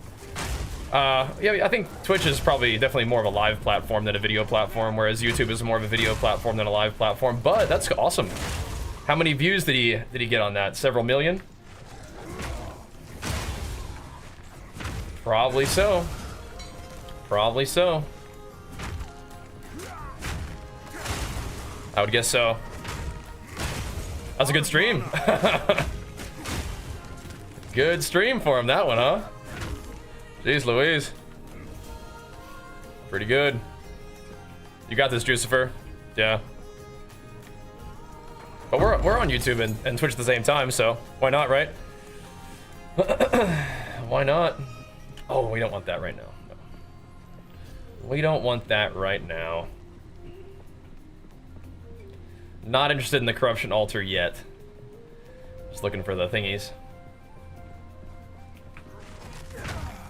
Yeah, I think Twitch is probably definitely more of a live platform than a video platform, whereas YouTube is more of a video platform than a live platform. But that's awesome. How many views did he get on that? Several million? Probably so. Probably so. I would guess so. That's a good stream. Good stream for him, that one, huh? Jeez Louise. Pretty good. You got this, Jucifer. Yeah. But we're on YouTube and Twitch at the same time, so why not, right? Why not? Oh, we don't want that right now. No. We don't want that right now. Not interested in the corruption altar yet. Just looking for the thingies.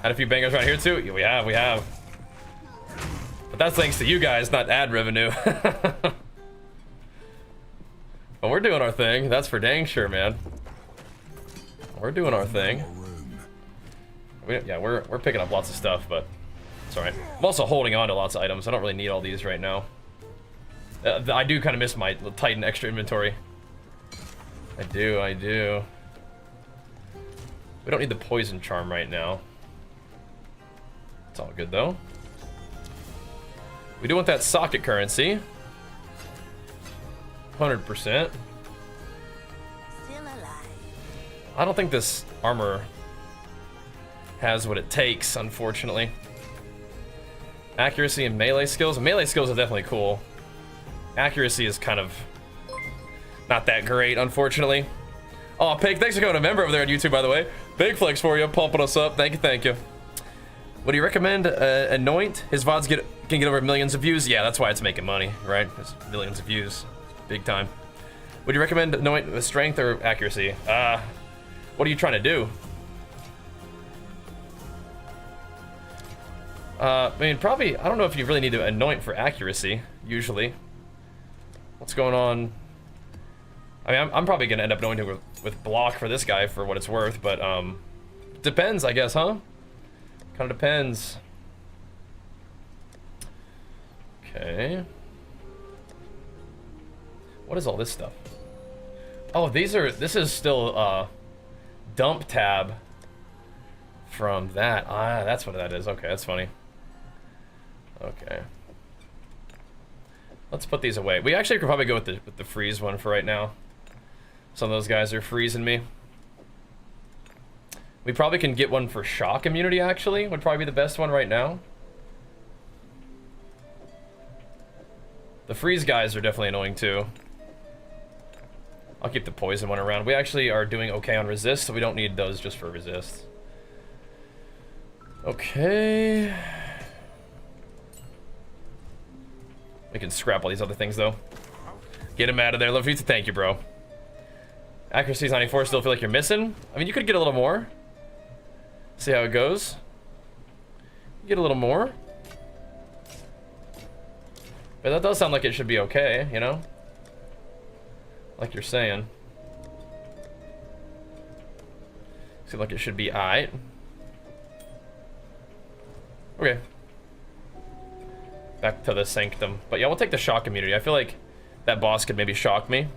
Had a few bangers around here too? Yeah, we have. But that's thanks to you guys, not ad revenue. But we're doing our thing. That's for dang sure, man. We're doing our thing. We're picking up lots of stuff, but it's alright. I'm also holding on to lots of items. I don't really need all these right now. I do kind of miss my Titan extra inventory. I do. We don't need the poison charm right now. It's all good though. We do want that socket currency. 100%. Still alive. I don't think this armor has what it takes, unfortunately. Accuracy and melee skills. Melee skills are definitely cool. Accuracy is kind of not that great, unfortunately. Oh, Pig, thanks for becoming a member over there on YouTube, by the way. Big flex for you, pumping us up. Thank you. Would you recommend Anoint? His VODs can get over millions of views. Yeah, that's why it's making money, right? It's millions of views, big time. Would you recommend Anoint with strength or accuracy? What are you trying to do? I mean, probably, I don't know if you really need to Anoint for accuracy, usually. What's going on? I mean, I'm probably gonna end up anointing with block for this guy for what it's worth, but depends, I guess, huh? Kind of depends. Okay. What is all this stuff? Oh, this is still dump tab from that. Ah, that's what that is. Okay, that's funny. Okay. Let's put these away. We actually could probably go with the freeze one for right now. Some of those guys are freezing me. We probably can get one for shock immunity, actually. Would probably be the best one right now. The freeze guys are definitely annoying too. I'll keep the poison one around. We actually are doing okay on resist, so we don't need those just for resist. Okay. We can scrap all these other things though. Get him out of there. Love you. Thank you, bro. Accuracy is 94. Still feel like you're missing? I mean, you could get a little more. See how it goes. Get a little more. But that does sound like it should be okay, you know? Like you're saying. Seems like it should be aight. Okay. Back to the sanctum. But yeah, we'll take the shock immunity. I feel like that boss could maybe shock me.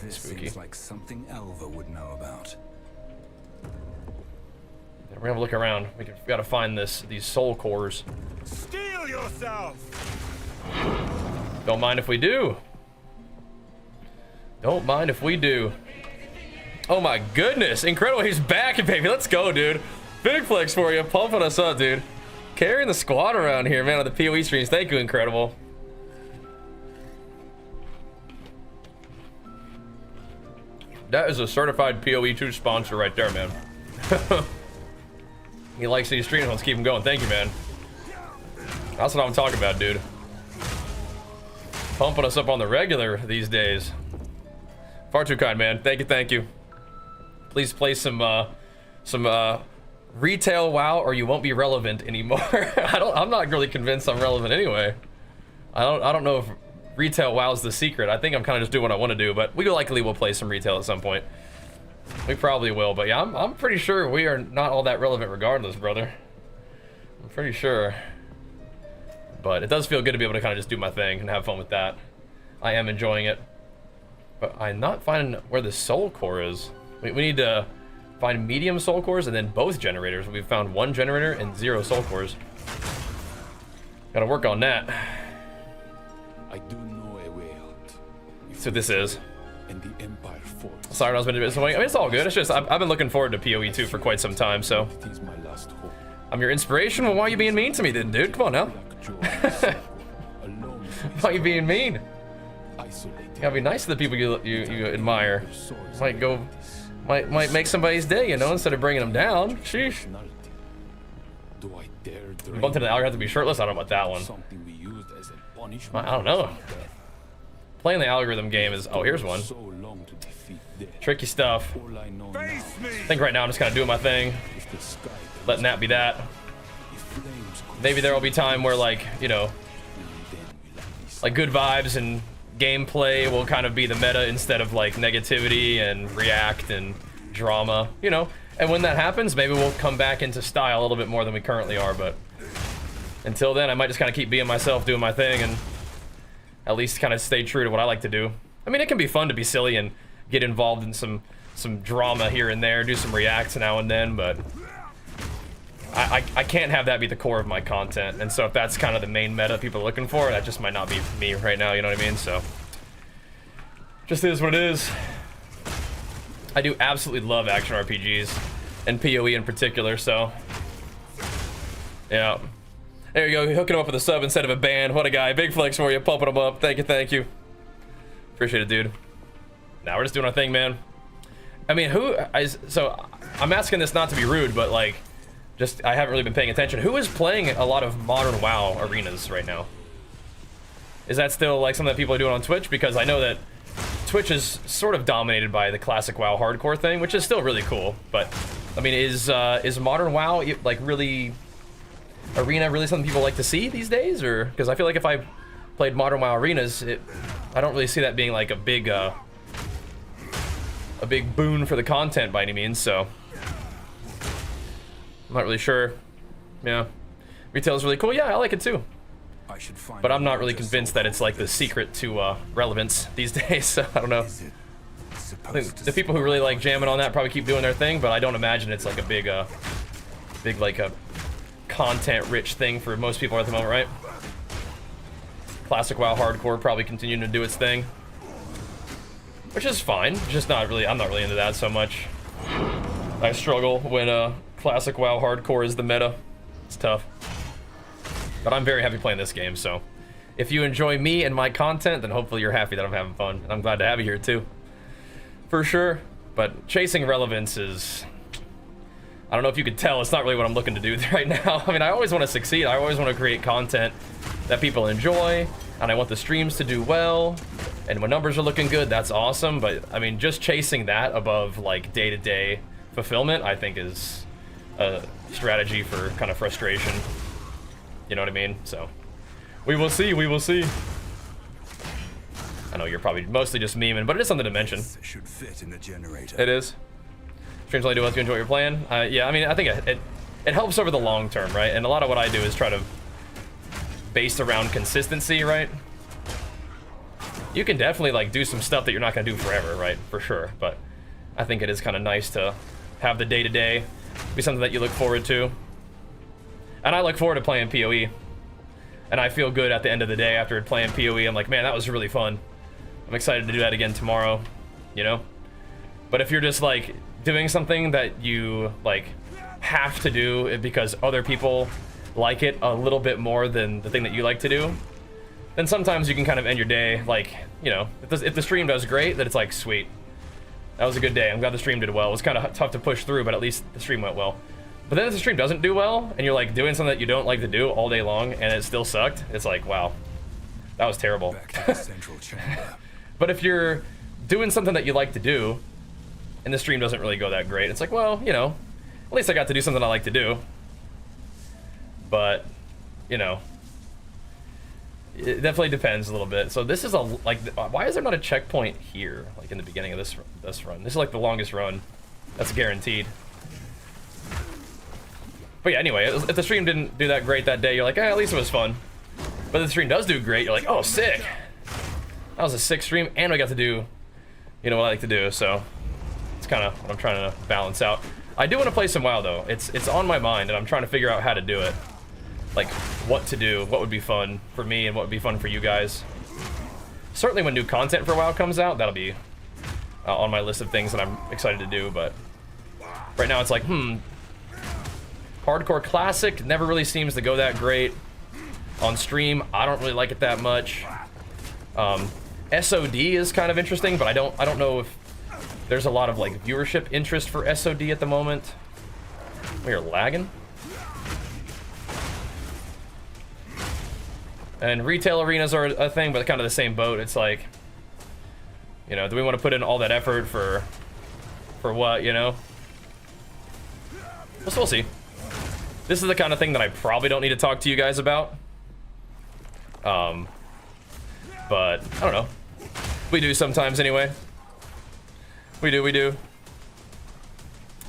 This seems like something Elva would know about. We're gonna have a look around. We gotta find these soul cores. Steel yourself! Don't mind if we do. Don't mind if we do. Oh my goodness, incredible, he's back, baby. Let's go, dude. Big flex for you, pumping us up, dude. Carrying the squad around here, man, on the PoE streams. Thank you, incredible. That is a certified PoE2 sponsor right there, man. He likes these streams, let's keep him going. Thank you, man. That's what I'm talking about, dude. Pumping us up on the regular these days. Far too kind, man. Thank you, thank you. Please play some retail WoW, or you won't be relevant anymore. I'm not really convinced I'm relevant anyway. I don't know if retail WoW is the secret. I think I'm kind of just doing what I want to do, but we likely will play some retail at some point. We probably will, but yeah, I'm pretty sure we are not all that relevant regardless, brother. I'm pretty sure. But it does feel good to be able to kind of just do my thing and have fun with that. I am enjoying it. But I'm not finding where the soul core is. We need to find medium soul cores and then both generators. We've found 1 generator and 0 soul cores. Gotta work on that. I do know a way out. So this is. And the Empire force. Sorry, I was been a bit disappointing. I mean, it's all good. It's just I've been looking forward to PoE2 for quite some time, so. It is my last hope. I'm your inspiration. Well, why are you being mean to me then, dude? Come on now. Why are you being mean? You gotta be nice to the people you admire. Might make somebody's day, you know, instead of bringing them down. Sheesh. Do I dare Bumped into the Algar have to be shirtless. I don't know about that one. something we used as a punishment? I don't know. Playing the algorithm game is. Oh, here's one. So long to defeat death. Tricky stuff. All I know Face now me! I think right now I'm just kind of doing my thing, is the sky that letting that be that. the flames Maybe there will be time where, like, you know, then we let this like good vibes and gameplay will kind of be the meta instead of like negativity and react and drama, you know. And when that happens, maybe we'll come back into style a little bit more than we currently are. But until then, I might just kind of keep being myself, doing my thing, and at least kind of stay true to what I like to do. I mean, it can be fun to be silly and get involved in some drama here and there, do some reacts now and then, but I can't have that be the core of my content. And so if that's kind of the main meta people are looking for, that just might not be me right now, you know what I mean? So just is what it is. I do absolutely love action RPGs and PoE in particular, so yeah. There you go, hooking him up with a sub instead of a ban. What a guy. Big flex for you, pumping him up. Thank you, thank you. Appreciate it, dude. Now we're just doing our thing, man. I mean, so I'm asking this not to be rude, but like, just, I haven't really been paying attention. Who is playing a lot of modern WoW arenas right now? Is that still like something that people are doing on Twitch? Because I know that Twitch is sort of dominated by the classic WoW hardcore thing, which is still really cool. But I mean, is modern WoW like really arena really something people like to see these days? Or because I feel like if I played modern WoW arenas, I don't really see that being like a big boon for the content by any means. So I'm not really sure. Yeah, retail is really cool. Yeah, I like it too. I should find But I'm not really convinced that it's like the secret to relevance these days. So I don't know. I think the people who really like jamming on that probably keep doing their thing, but I don't imagine it's like a big like a content-rich thing for most people at the moment, right? Classic WoW hardcore probably continuing to do its thing, which is fine. Just not really. I'm not really into that so much. I struggle when classic WoW hardcore is the meta. It's tough. But I'm very happy playing this game, so if you enjoy me and my content, then hopefully you're happy that I'm having fun. And I'm glad to have you here too. For sure. But chasing relevance is, I don't know if you could tell, it's not really what I'm looking to do right now. I mean, I always want to succeed. I always want to create content that people enjoy, and I want the streams to do well. And when numbers are looking good, that's awesome. But I mean, just chasing that above like day-to-day fulfillment, I think is a strategy for kind of frustration. You know what I mean? So we will see, we will see. I know you're probably mostly just memeing, but it is something to mention. It should fit in the generator. It is. Streams only do if you enjoy your plan. Yeah, I mean, I think it helps over the long term, right? And a lot of what I do is try to base around consistency, right? You can definitely like do some stuff that you're not gonna do forever, right? For sure. But I think it is kind of nice to have the day-to-day be something that you look forward to. And I look forward to playing PoE. And I feel good at the end of the day after playing PoE. I'm like, man, that was really fun. I'm excited to do that again tomorrow, you know? But if you're just like doing something that you like have to do it because other people like it a little bit more than the thing that you like to do, then sometimes you can kind of end your day like, you know, if the stream does great, then it's like, sweet, that was a good day. I'm glad the stream did well. It was kind of tough to push through, but at least the stream went well. But then if the stream doesn't do well, and you're like doing something that you don't like to do all day long, and it still sucked, it's like, wow, that was terrible. Back to the central chamber. But if you're doing something that you like to do, and the stream doesn't really go that great, it's like, well, you know, at least I got to do something I like to do. But, you know, it definitely depends a little bit. So this is a, like, why is there not a checkpoint here, like in the beginning of this run? This is like the longest run. That's guaranteed. But yeah, anyway, if the stream didn't do that great that day, you're like, at least it was fun. But if the stream does do great, you're like, oh, sick. That was a sick stream, and we got to do, you know, what I like to do. So it's kind of what I'm trying to balance out. I do want to play some WoW though. It's on my mind, and I'm trying to figure out how to do it. Like what to do, what would be fun for me, and what would be fun for you guys. Certainly when new content for WoW comes out, that'll be on my list of things that I'm excited to do. But right now it's like, Hardcore Classic never really seems to go that great on stream. I don't really like it that much. SOD is kind of interesting, but I don't know if there's a lot of like viewership interest for SOD at the moment. We are lagging. And retail arenas are a thing, but kind of the same boat. It's like, you know, do we want to put in all that effort for what, you know? We'll see. This is the kind of thing that I probably don't need to talk to you guys about. But I don't know. We do sometimes anyway. We do.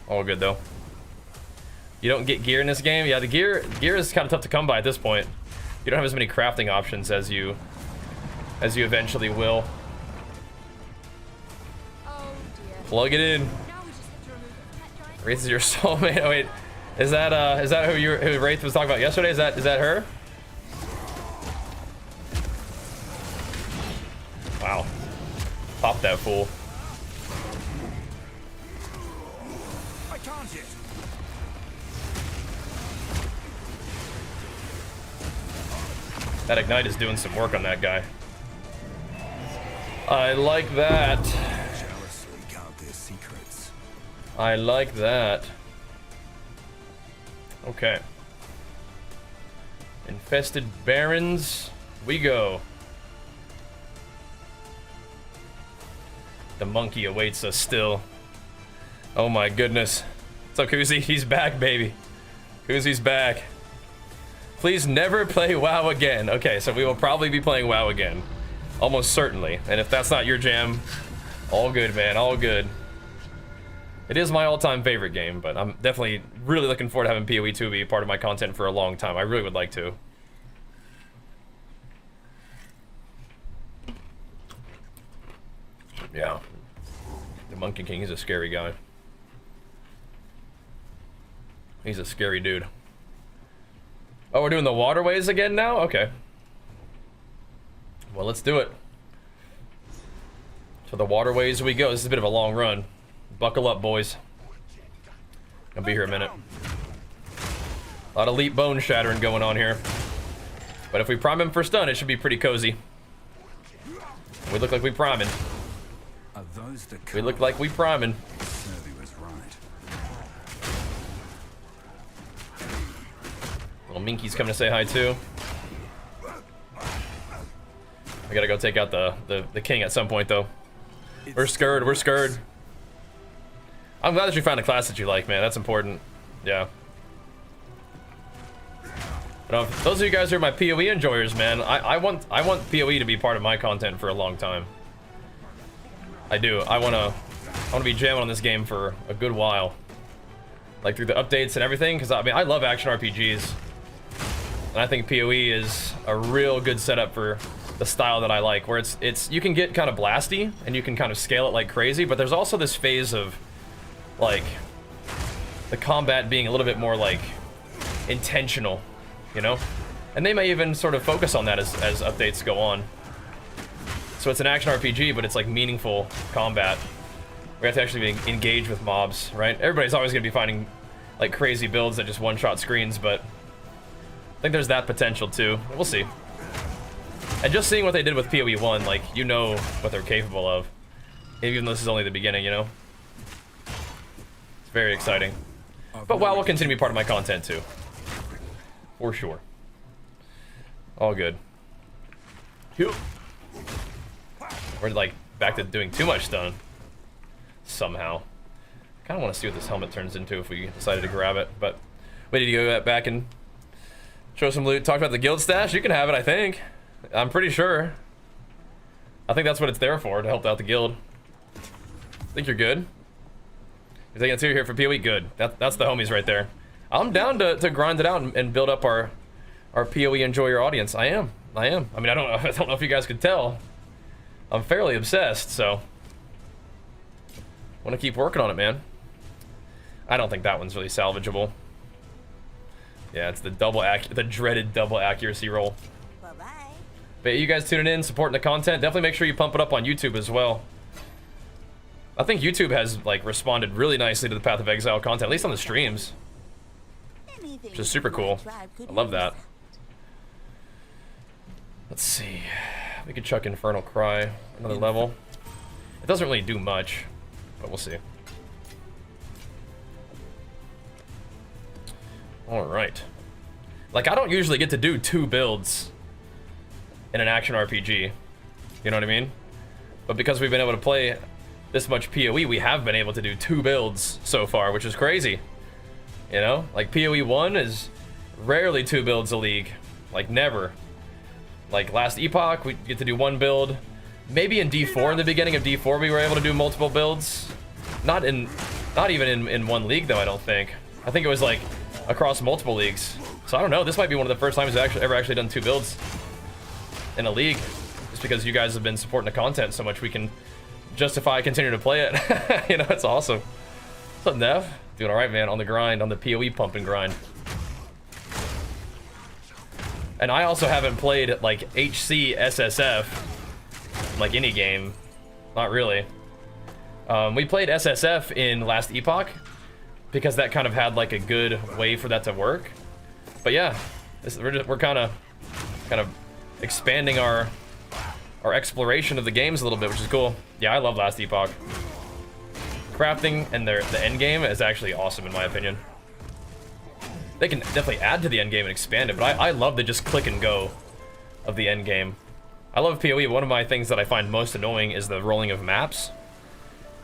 All good though. You don't get gear in this game? Yeah, the gear is kind of tough to come by at this point. You don't have as many crafting options as you eventually will. Oh dear. Plug it in. Now we just have to remove it from that giant. Wraith is your soulmate. Oh wait, is that who Wraith was talking about yesterday? Is that her? Wow. Pop that fool. I can't yet. That Ignite is doing some work on that guy. I like that. Jealously guard their secrets. I like that. Okay. Infested Barrens, we go. The monkey awaits us still. Oh my goodness. What's up, Kuzi? He's back, baby. Kuzi's back. Please never play WoW again. Okay, so we will probably be playing WoW again. Almost certainly. And if that's not your jam, all good, man, all good. It is my all-time favorite game, but I'm definitely really looking forward to having PoE 2 be part of my content for a long time. I really would like to. Yeah. The Monkey King, he's a scary guy. He's a scary dude. Oh, we're doing the waterways again now? Okay. Well, let's do it. To the waterways we go. This is a bit of a long run. Buckle up, boys. I'll be here a minute. A lot of leap bone shattering going on here. But if we prime him for stun, it should be pretty cozy. We look like we priming. We look like we priming. Little Minky's coming to say hi too. I gotta go take out the king at some point though. We're scared, we're scared. I'm glad that you found a class that you like, man. That's important. Yeah. But those of you guys who are my PoE enjoyers, man, I want PoE to be part of my content for a long time. I do. I wanna be jamming on this game for a good while. Like through the updates and everything, because I mean I love action RPGs. And I think PoE is a real good setup for the style that I like, where it's you can get kind of blasty and you can kind of scale it like crazy, but there's also this phase of like the combat being a little bit more like intentional, you know? And they may even sort of focus on that as updates go on. So it's an action RPG, but it's like meaningful combat. We have to actually engage with mobs, right? Everybody's always gonna be finding like crazy builds that just one-shot screens, but I think there's that potential too. We'll see. And just seeing what they did with PoE 1, like, you know what they're capable of. Even though this is only the beginning, you know? It's very exciting. But WoW will continue to be part of my content too. For sure. All good. We're like back to doing too much stun. Somehow. I kind of want to see what this helmet turns into if we decided to grab it, but we need to go back and show some loot. Talk about the guild stash. You can have it, I think. I'm pretty sure. I think that's what it's there for, to help out the guild. Think you're good? You think it's here for PoE? Good. That's the homies right there. I'm down to grind it out and build up our PoE enjoyer audience. I am. I mean, I don't know if you guys could tell. I'm fairly obsessed, so want to keep working on it, man. I don't think that one's really salvageable. Yeah, it's the dreaded double accuracy roll. Bye-bye. But you guys tuning in, supporting the content, definitely make sure you pump it up on YouTube as well. I think YouTube has like responded really nicely to the Path of Exile content, at least on the streams, which is super cool. I love that. Let's see. We could chuck Infernal Cry, another level. It doesn't really do much, but we'll see. Alright. Like, I don't usually get to do 2 builds in an action RPG. You know what I mean? But because we've been able to play this much PoE, we have been able to do 2 builds so far, which is crazy. You know? Like, PoE 1 is rarely 2 builds a league. Like, never. Like, last Epoch, we get to do 1 build. Maybe in D4, in the beginning of D4, we were able to do multiple builds. Not even in 1 league, though, I don't think. I think it was, like, across multiple leagues. So, I don't know. This might be one of the first times we've ever actually done 2 builds in a league. Just because you guys have been supporting the content so much, we can justify continuing to play it. You know, it's awesome. What's up, Nev? Doing alright, man. On the grind, on the PoE pump and grind. And I also haven't played, like, HCSSF, like, any game. Not really. We played SSF in last Epoch, because that kind of had, like, a good way for that to work. But yeah, we're kind of expanding our exploration of the games a little bit, which is cool. Yeah, I love last Epoch. Crafting and the endgame is actually awesome, in my opinion. They can definitely add to the endgame and expand it, but I love the just click and go of the endgame. I love PoE. One of my things that I find most annoying is the rolling of maps.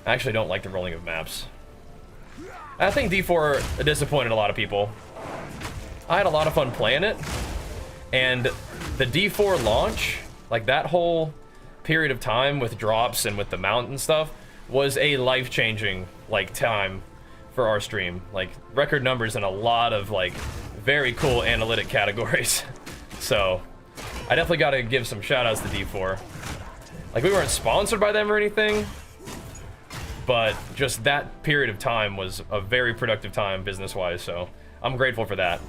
I actually don't like the rolling of maps. I think D4 disappointed a lot of people. I had a lot of fun playing it, and the D4 launch, like that whole period of time with drops and with the mount and stuff, was a life-changing, like, time for our stream. Like, record numbers in a lot of, like, very cool analytic categories. So I definitely got to give some shout outs to D4. Like, we weren't sponsored by them or anything, but just that period of time was a very productive time business wise, so I'm grateful for that.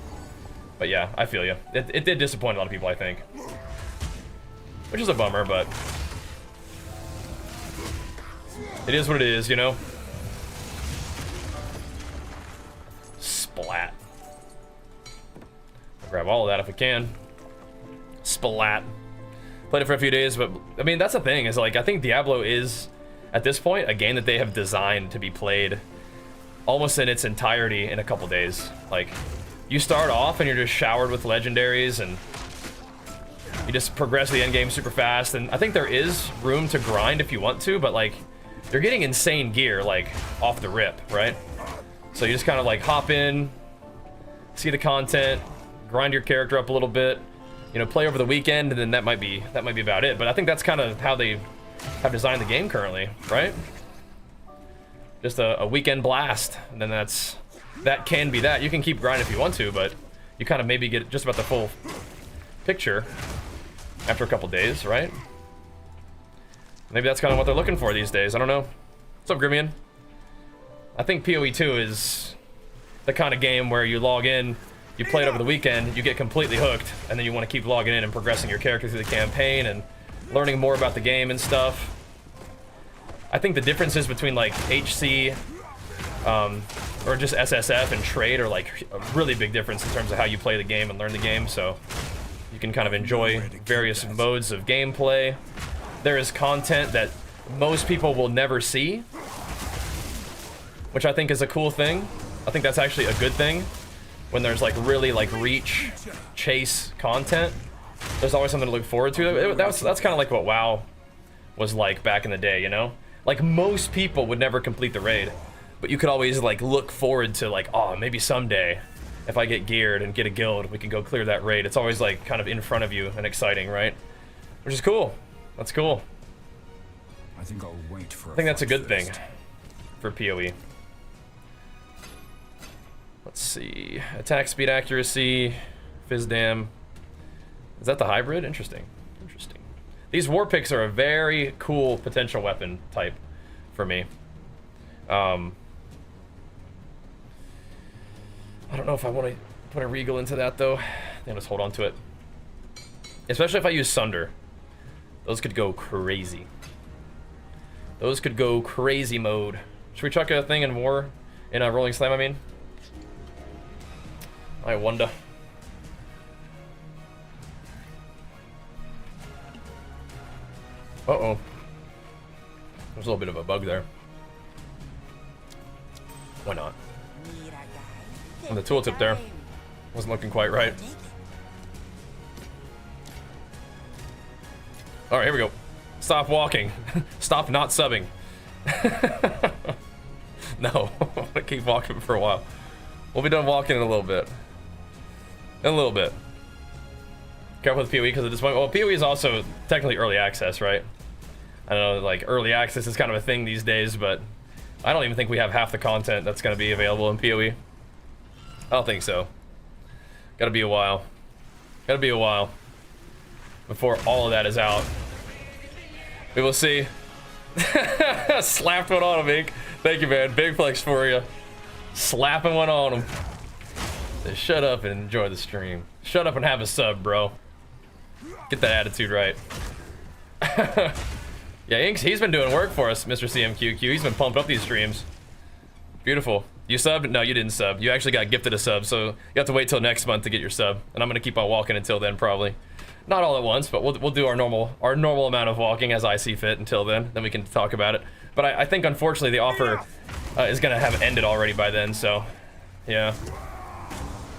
But yeah, I feel you. It did disappoint a lot of people, I think, which is a bummer, but it is what it is, you know. Splat. I'll grab all of that if I can. Splat. Played it for a few days, but I mean, that's the thing, is like, I think Diablo is, at this point, a game that they have designed to be played almost in its entirety in a couple days. Like, you start off and you're just showered with legendaries, and you just progress the end game super fast, and I think there is room to grind if you want to, but like, you're getting insane gear, like, off the rip, right? So you just kind of like hop in, see the content, grind your character up a little bit, you know, play over the weekend, and then that might be about it. But I think that's kind of how they have designed the game currently, right? Just a weekend blast, and then that can be that. You can keep grinding if you want to, but you kind of maybe get just about the full picture after a couple days, right? Maybe that's kind of what they're looking for these days. I don't know. What's up, Grimian? I think PoE 2 is the kind of game where you log in, you play it over the weekend, you get completely hooked, and then you want to keep logging in and progressing your character through the campaign and learning more about the game and stuff. I think the differences between like HC or just SSF and trade are like a really big difference in terms of how you play the game and learn the game. So you can kind of enjoy various modes of gameplay. There is content that most people will never see, which I think is a cool thing. I think that's actually a good thing when there's like really like reach, chase content. There's always something to look forward to. That's kind of like what WoW was like back in the day, you know? Like most people would never complete the raid, but you could always like look forward to like, oh, maybe someday if I get geared and get a guild, we can go clear that raid. It's always like kind of in front of you and exciting, right? Which is cool. That's cool. I think I'll wait for. I think that's a good thing for PoE. Let's see. Attack speed, accuracy, Fizdam. Is that the hybrid? Interesting. Interesting. These war picks are a very cool potential weapon type for me. I don't know if I want to put a Regal into that though. Then let's hold on to it. Especially if I use Sunder. Those could go crazy. Those could go crazy mode. Should we chuck a thing in war? In a Rolling Slam, I mean? I wonder. Uh-oh. There's a little bit of a bug there. Why not? And the tooltip there wasn't looking quite right. All right, here we go. Stop walking. Stop not subbing. No, I'm gonna keep walking for a while. We'll be done walking in a little bit. In a little bit. Careful with PoE because at this point, well, PoE is also technically early access, right? I don't know, like early access is kind of a thing these days, but I don't even think we have half the content that's gonna be available in PoE. I don't think so. Gotta be a while. Gotta be a while before all of that is out. We will see. Slapped one on him, Ink. Thank you, man. Big flex for you. Slapping one on him. Just shut up and enjoy the stream. Shut up and have a sub, bro. Get that attitude right. Yeah, Ink's, he's been doing work for us, Mr. CMQQ. He's been pumping up these streams. Beautiful. You subbed? No, you didn't sub. You actually got gifted a sub, so you have to wait till next month to get your sub. And I'm gonna keep on walking until then, probably. Not all at once, but we'll do our normal amount of walking as I see fit until then. Then we can talk about it. But I think unfortunately the offer is gonna have ended already by then. So, yeah,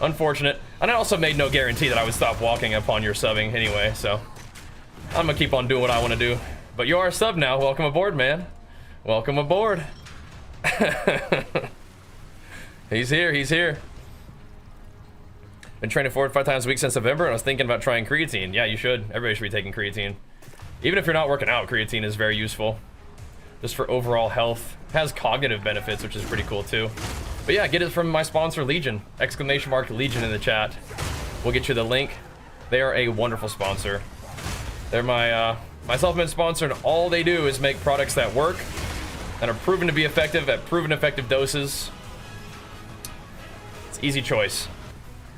unfortunate. And I also made no guarantee that I would stop walking upon your subbing anyway. So I'm gonna keep on doing what I want to do. But you are a sub now. Welcome aboard, man. Welcome aboard. He's here. He's here. Been training 4 to 5 times a week since November, and I was thinking about trying creatine. Yeah, you should. Everybody should be taking creatine. Even if you're not working out, creatine is very useful. Just for overall health. It has cognitive benefits, which is pretty cool too. But yeah, get it from my sponsor, Legion. Exclamation mark Legion in the chat. We'll get you the link. They are a wonderful sponsor. They're my self-made sponsor, and all they do is make products that work and are proven to be effective at proven effective doses. It's easy choice.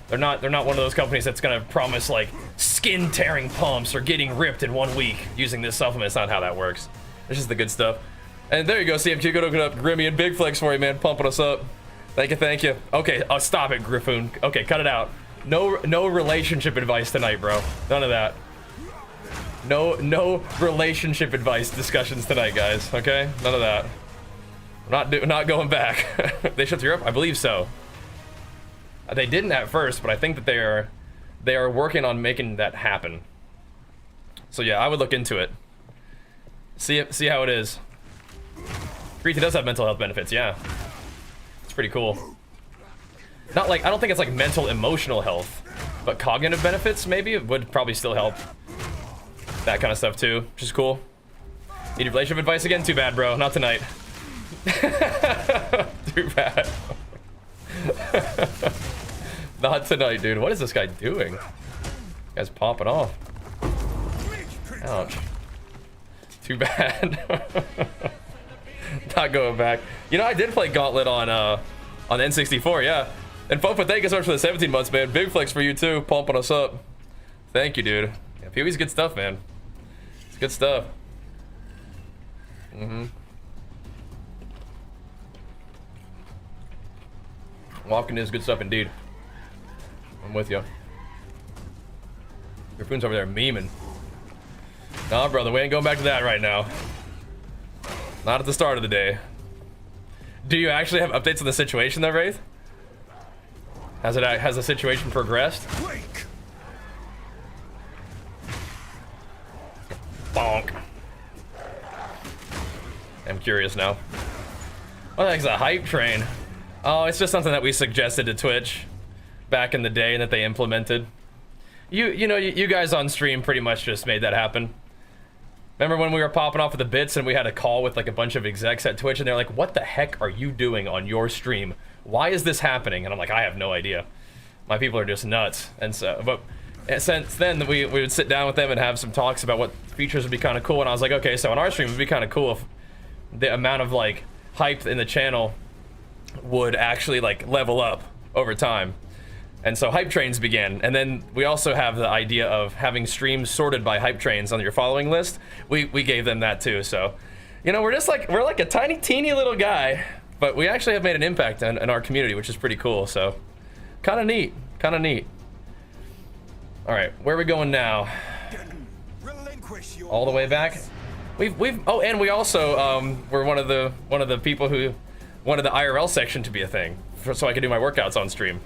They're not one of those companies that's gonna promise like skin tearing pumps or getting ripped in 1 week using this supplement. It's not how that works. It's just the good stuff. And there you go, CMQ, go look it up. Grimmy and Big Flex for you, man, pumping us up. Thank you, thank you. Okay, stop it, Griffoon. Okay, cut it out. No relationship advice tonight, bro. None of that. No relationship advice discussions tonight, guys. Okay, none of that. Not going back. They shut Europe? I believe so. They didn't at first, but I think that they are working on making that happen. So yeah, I would look into it. See how it is. Creatine does have mental health benefits, yeah. It's pretty cool. Not like, I don't think it's like mental emotional health, but cognitive benefits maybe would probably still help. That kind of stuff too, which is cool. Need relationship advice again? Too bad, bro. Not tonight. Too bad. Not tonight, dude. What is this guy doing? This guy's popping off. Ouch. Too bad. Not going back. You know, I did play Gauntlet on N64, yeah. And Fofa, thank you so much for the 17 months, man. Big flex for you too, pumping us up. Thank you, dude. Yeah, PoE's good stuff, man. It's good stuff. Walking is good stuff indeed. I'm with you. Your phone's over there memeing. Nah, brother, we ain't going back to that right now. Not at the start of the day. Do you actually have updates on the situation though, Wraith? Has the situation progressed? Bonk. I'm curious now. What the heck's a hype train? Oh, it's just something that we suggested to Twitch back in the day and that they implemented. You know, you guys on stream pretty much just made that happen. Remember when we were popping off of the bits and we had a call with like a bunch of execs at Twitch and they're like, what the heck are you doing on your stream? Why is this happening? And I'm like, I have no idea. My people are just nuts. And so, but since then we would sit down with them and have some talks about what features would be kind of cool. And I was like, okay, so on our stream it would be kind of cool if the amount of like hype in the channel would actually like level up over time. And so hype trains began, and then we also have the idea of having streams sorted by hype trains on your following list. We gave them that too. So, you know, we're like a tiny, teeny little guy, but we actually have made an impact in our community, which is pretty cool. So, kind of neat, kind of neat. All right, where are we going now? All the way back. Oh, and we also were one of the people who wanted the IRL section to be a thing, so I could do my workouts on stream.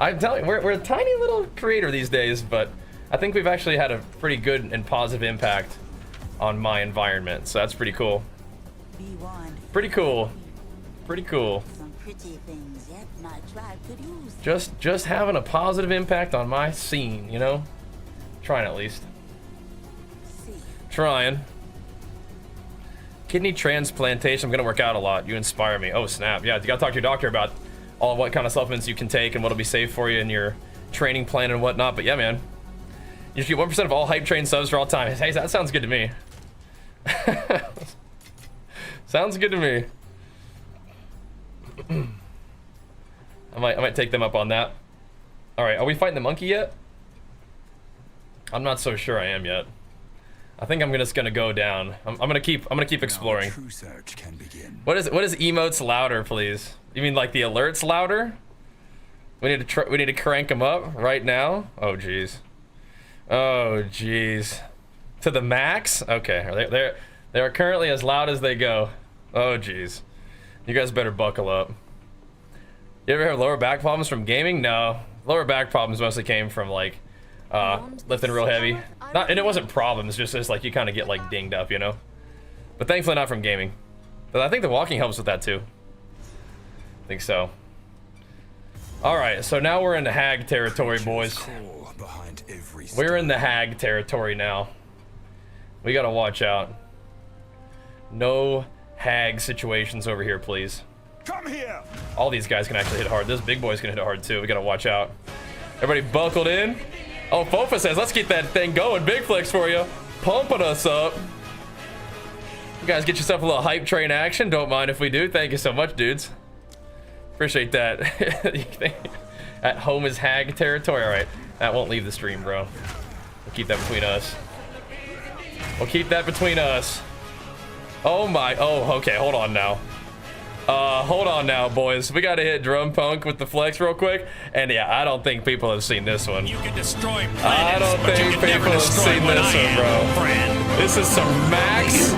I'm telling you, we're a tiny little creator these days, but I think we've actually had a pretty good and positive impact on my environment, so that's pretty cool. Pretty cool. Pretty cool. Some pretty things yet my tribe could use. Just having a positive impact on my scene, you know? Trying at least. Trying. Kidney transplantation, I'm gonna work out a lot. You inspire me. Oh snap, yeah, you gotta talk to your doctor about all what kind of supplements you can take and what'll be safe for you in your training plan and whatnot. But yeah, man, you should get 1% of all hype train subs for all time. Hey, that sounds good to me. Sounds good to me. I might take them up on that. All right, are we fighting the monkey yet? I'm not so sure I am yet. I think I'm just gonna go down. I'm gonna keep exploring. True search can begin. What is emotes louder, please? You mean like the alerts louder? We need to crank them up right now. Oh jeez. Oh jeez. To the max? Okay. They're currently as loud as they go. Oh jeez. You guys better buckle up. You ever have lower back problems from gaming? No. Lower back problems mostly came from like lifting real heavy. And it wasn't problems, just like you kind of get like dinged up, you know. But thankfully not from gaming. But I think the walking helps with that too. I think so. All right, so now we're in the hag territory, boys. We're in the hag territory now. We gotta watch out. No hag situations over here, please. Come here. All these guys can actually hit hard. This big boy's gonna hit hard too. We gotta watch out. Everybody buckled in. Oh, Fofa says, let's get that thing going. Big flex for you. Pumping us up. You guys get yourself a little hype train action. Don't mind if we do. Thank you so much, dudes. Appreciate that. At home is hag territory. All right, that won't leave the stream, bro. We'll keep that between us. We'll keep that between us. Oh my, oh, okay, hold on now. Hold on now, boys. We gotta hit Drum Punk with the flex real quick. And yeah, I don't think people have seen this one. You can destroy planets, I don't think people have seen this one, bro. Friend. This is some max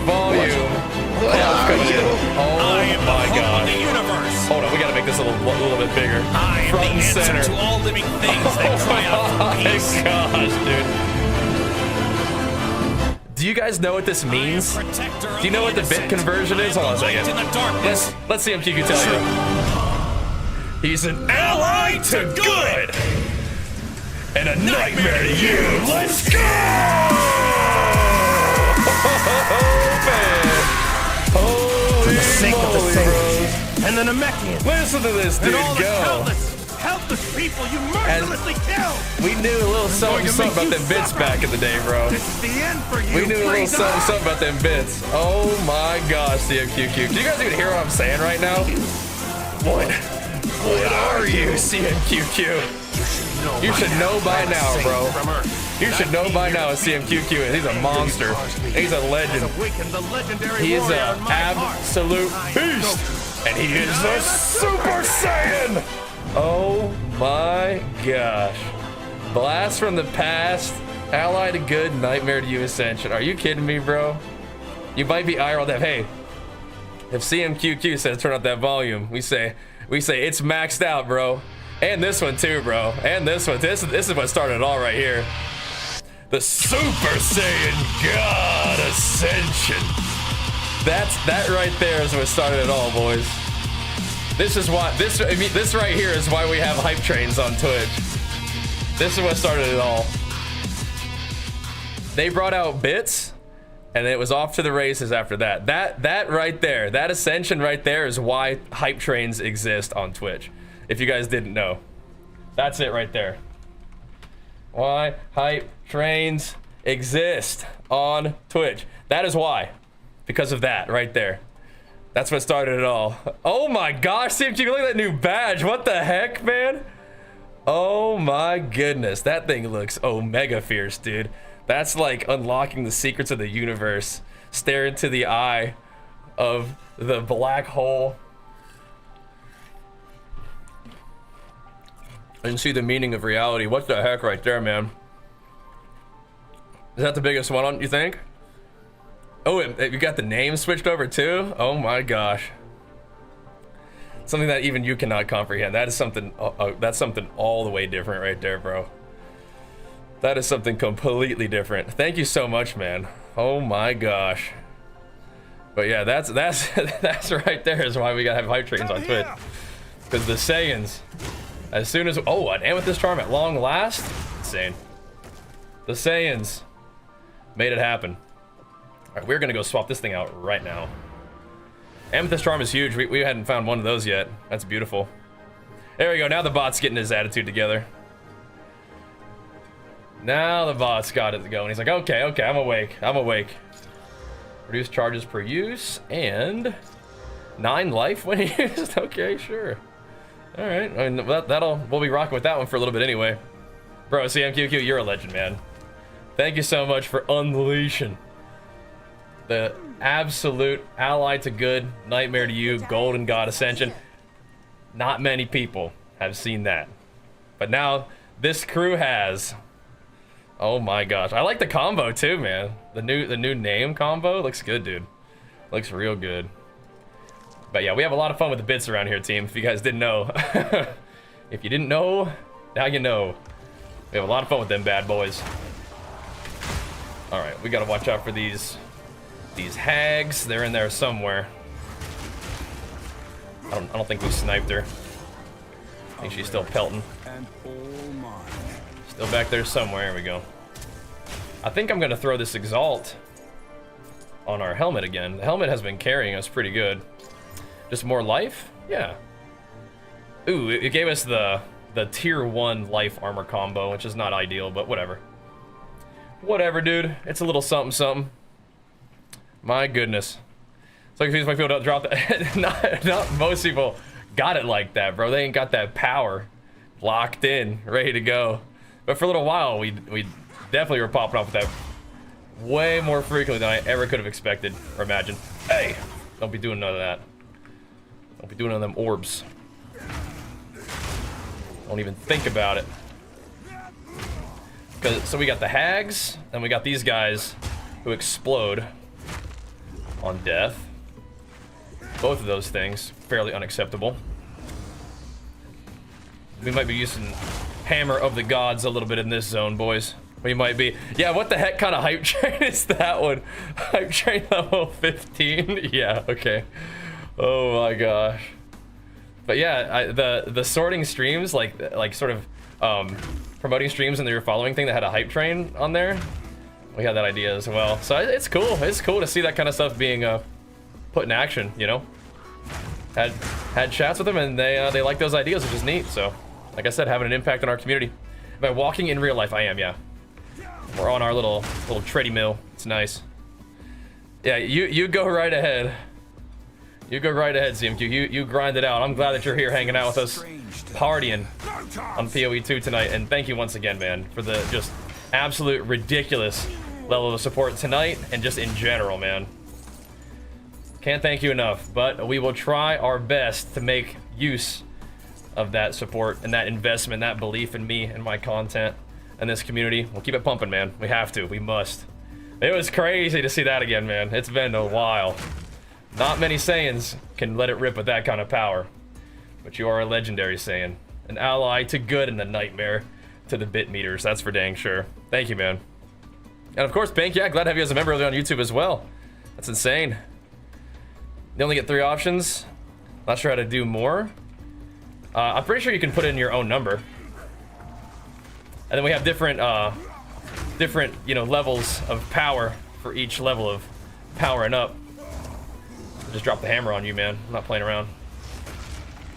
volume. What are you? Oh my god. The universe. Hold on, we gotta make this a little bit bigger. I am Front the and answer center. to all living things that cry out Oh for my peace. gosh, dude. Do you guys know what this means? Do you know what the bit conversion is? Hold on a second. Let's see MQQ tell you. He's an ally to good and a nightmare to you. Let's go! Oh man! Holy moly, bros! And the Namekians. Listen to this dude And all the go. helpless people you mercilessly killed. We knew a little something about them bits back in the day, bro. This is the end for you. We knew a little something about them bits. Oh my gosh, CMQQ. Do you guys even hear what I'm saying right now? What are you, CMQQ? You should know by now, bro. You should know by now what CMQQ is. He's a monster. He's a legend. He is an absolute beast. And he is a Super Saiyan! Oh my gosh. Blast from the past, ally to good, nightmare to you, Ascension. Are you kidding me, bro? You might be IRL dev. Hey, if CMQQ says turn up that volume, we say it's maxed out, bro. And this one too, bro. And this one. This is what started it all right here. The Super Saiyan God Ascension. That right there is what started it all, boys. This is why this right here is why we have hype trains on Twitch. This is what started it all. They brought out bits, and it was off to the races after that. That right there, that Ascension right there is why hype trains exist on Twitch. If you guys didn't know, that's it right there. Why hype trains exist on Twitch. That is why, because of that right there. That's what started it all. Oh my gosh, CMG, look at that new badge. What the heck, man? Oh my goodness, that thing looks omega fierce, dude. That's like unlocking the secrets of the universe. Stare into the eye of the black hole. And see the meaning of reality. What the heck right there, man? Is that the biggest one, you think? Oh, you got the name switched over too? Oh my gosh. Something that even you cannot comprehend. That is something, that's something all the way different right there, bro. That is something completely different. Thank you so much, man. Oh my gosh. But yeah, that's that's right there is why we gotta have hype trains on Twitch. Because the Saiyans, as soon as, oh, an Amethyst Charm at long last? Insane. The Saiyans made it happen. All right, we're gonna go swap this thing out right now. Amethyst Charm is huge. We hadn't found one of those yet. That's beautiful. There we go. Now the bot's getting his attitude together. Now the bot's got it going. He's like, okay, I'm awake. I'm awake. Reduce charges per use and 9 life when used. Okay, sure. All right. I mean, we'll be rocking with that one for a little bit anyway. Bro, CMQQ, you're a legend, man. Thank you so much for unleashing the absolute ally to good, nightmare to you, golden god Ascension. Not many people have seen that, but now this crew has. Oh my gosh, I like the combo too, man. The new name combo looks good, dude. Looks real good. But yeah, we have a lot of fun with the bits around here, team. If you guys didn't know, if you didn't know, now you know. We have a lot of fun with them bad boys. All right, we gotta watch out for these hags. They're in there somewhere. I don't think we sniped her. I think she's still pelting. Still back there somewhere. Here we go. I think I'm gonna throw this Exalt on our helmet again. The helmet has been carrying us pretty good. Just more life? Yeah. Ooh, it gave us the tier 1 life armor combo, which is not ideal, but whatever. Whatever, dude. It's a little something something. My goodness. So confused my people don't drop that. not most people got it like that, bro. They ain't got that power locked in, ready to go. But for a little while, we definitely were popping off with that way more frequently than I ever could have expected or imagined. Hey, don't be doing none of that. Don't be doing none of them orbs. Don't even think about it. So we got the hags, and we got these guys who explode on death. Both of those things, fairly unacceptable. We might be using Hammer of the Gods a little bit in this zone, boys. We might be. Yeah, what the heck kind of hype train is that one? Hype train level 15? Yeah, okay. Oh my gosh. But yeah, the sorting streams, like sort of promoting streams in your following thing that had a hype train on there. We had that idea as well. So it's cool. It's cool to see that kind of stuff being put in action, you know? Had chats with them and they like those ideas, which is neat. So, like I said, having an impact on our community. By walking in real life, I am, yeah. We're on our little treadmill. It's nice. Yeah, you go right ahead. You go right ahead, CMQ. You grind it out. I'm glad that you're here hanging out with us, partying on PoE2 tonight. And thank you once again, man, for the just absolute ridiculous level of support tonight and just in general, man. Can't thank you enough, but we will try our best to make use of that support and that investment, that belief in me and my content and this community. We'll keep it pumping, man. We have to. We must. It was crazy to see that again, man. It's been a while. Not many Saiyans can let it rip with that kind of power. But you are a legendary Saiyan. An ally to good and a nightmare to the bit meters. That's for dang sure. Thank you, man. And of course, Bank, yeah, glad to have you as a member on YouTube as well. That's insane. You only get 3 options. Not sure how to do more. I'm pretty sure you can put in your own number. And then we have different, you know, levels of power for each level of powering up. I'll just drop the hammer on you, man. I'm not playing around.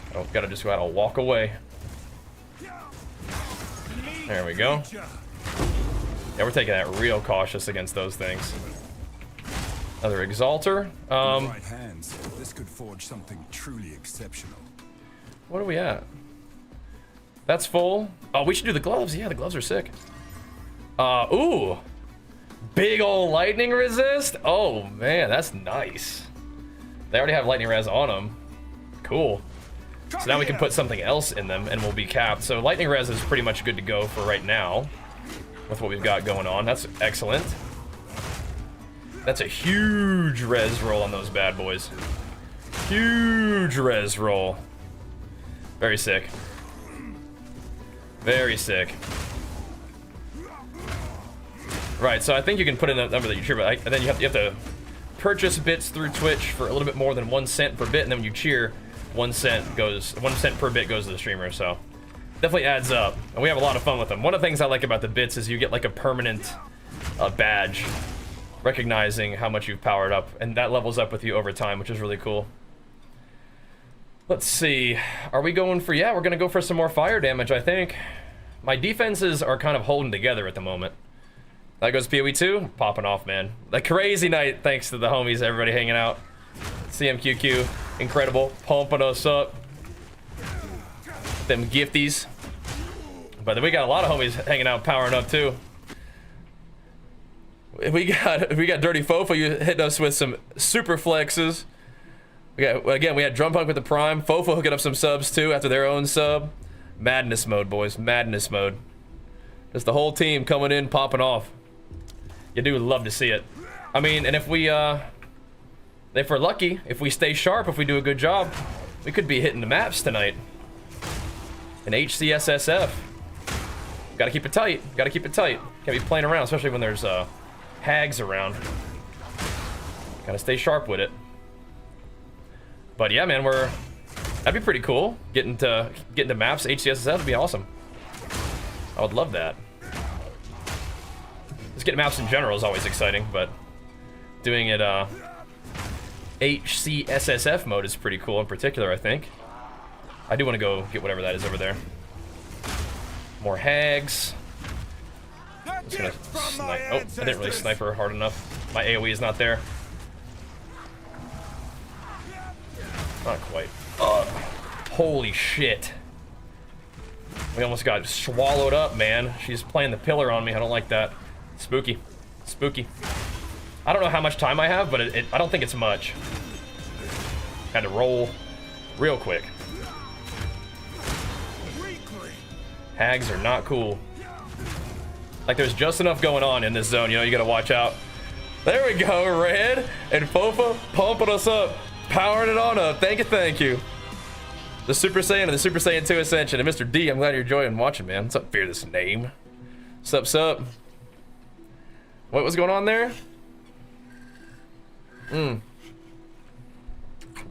I don't gotta just go out and walk away. There we go. Yeah, we're taking that real cautious against those things. Another Exalter. Right hands. This could forge something truly exceptional. What are we at? That's full. Oh, we should do the gloves. Yeah, the gloves are sick. Ooh. Big old lightning resist. Oh, man, that's nice. They already have lightning res on them. Cool. So now we can put something else in them and we'll be capped. So lightning res is pretty much good to go for right now with what we've got going on. That's excellent. That's a huge res roll on those bad boys. Huge res roll. Very sick. Very sick. Right, so I think you can put in a number that you cheer, but then you have to purchase bits through Twitch for a little bit more than 1 cent per bit, and then when you cheer, 1 cent per bit goes to the streamer. So definitely adds up, and we have a lot of fun with them. One of the things I like about the bits is you get like a permanent badge recognizing how much you've powered up, and that levels up with you over time, which is really cool. Let's see, are we going for, yeah, we're gonna go for some more fire damage, I think. My defenses are kind of holding together at the moment. That goes PoE 2, popping off, man. A crazy night, thanks to the homies, everybody hanging out. CMQQ, incredible, pumping us up. Them gifties. But then we got a lot of homies hanging out, powering up too. We got Dirty Fofo, you hitting us with some super flexes. We had Drum Punk with the Prime. Fofo hooking up some subs too after their own sub. Madness mode, boys. Madness mode. Just the whole team coming in, popping off. You do love to see it. I mean, and if we're lucky, if we stay sharp, if we do a good job, we could be hitting the maps tonight. An HCSSF. Gotta keep it tight. Gotta keep it tight. Can't be playing around, especially when there's hags around. Gotta stay sharp with it. But yeah, man, that'd be pretty cool. Getting to maps, HCSSF would be awesome. I would love that. Just getting maps in general is always exciting, but doing it HCSSF mode is pretty cool in particular, I think. I do want to go get whatever that is over there. More hags. I'm just gonna snipe. Oh, I didn't really snipe her hard enough. My AoE is not there. Not quite. Holy shit. We almost got swallowed up, man. She's playing the pillar on me. I don't like that. Spooky. Spooky. I don't know how much time I have, but I don't think it's much. Had to roll real quick. Hags are not cool. Like, there's just enough going on in this zone, you know, you gotta watch out. There we go, Red and Fofa pumping us up, powering it on up. Thank you. The Super Saiyan and the Super Saiyan 2 Ascension. And Mr. D, I'm glad you're enjoying watching, man. What's up, fearless name? Sup? What was going on there?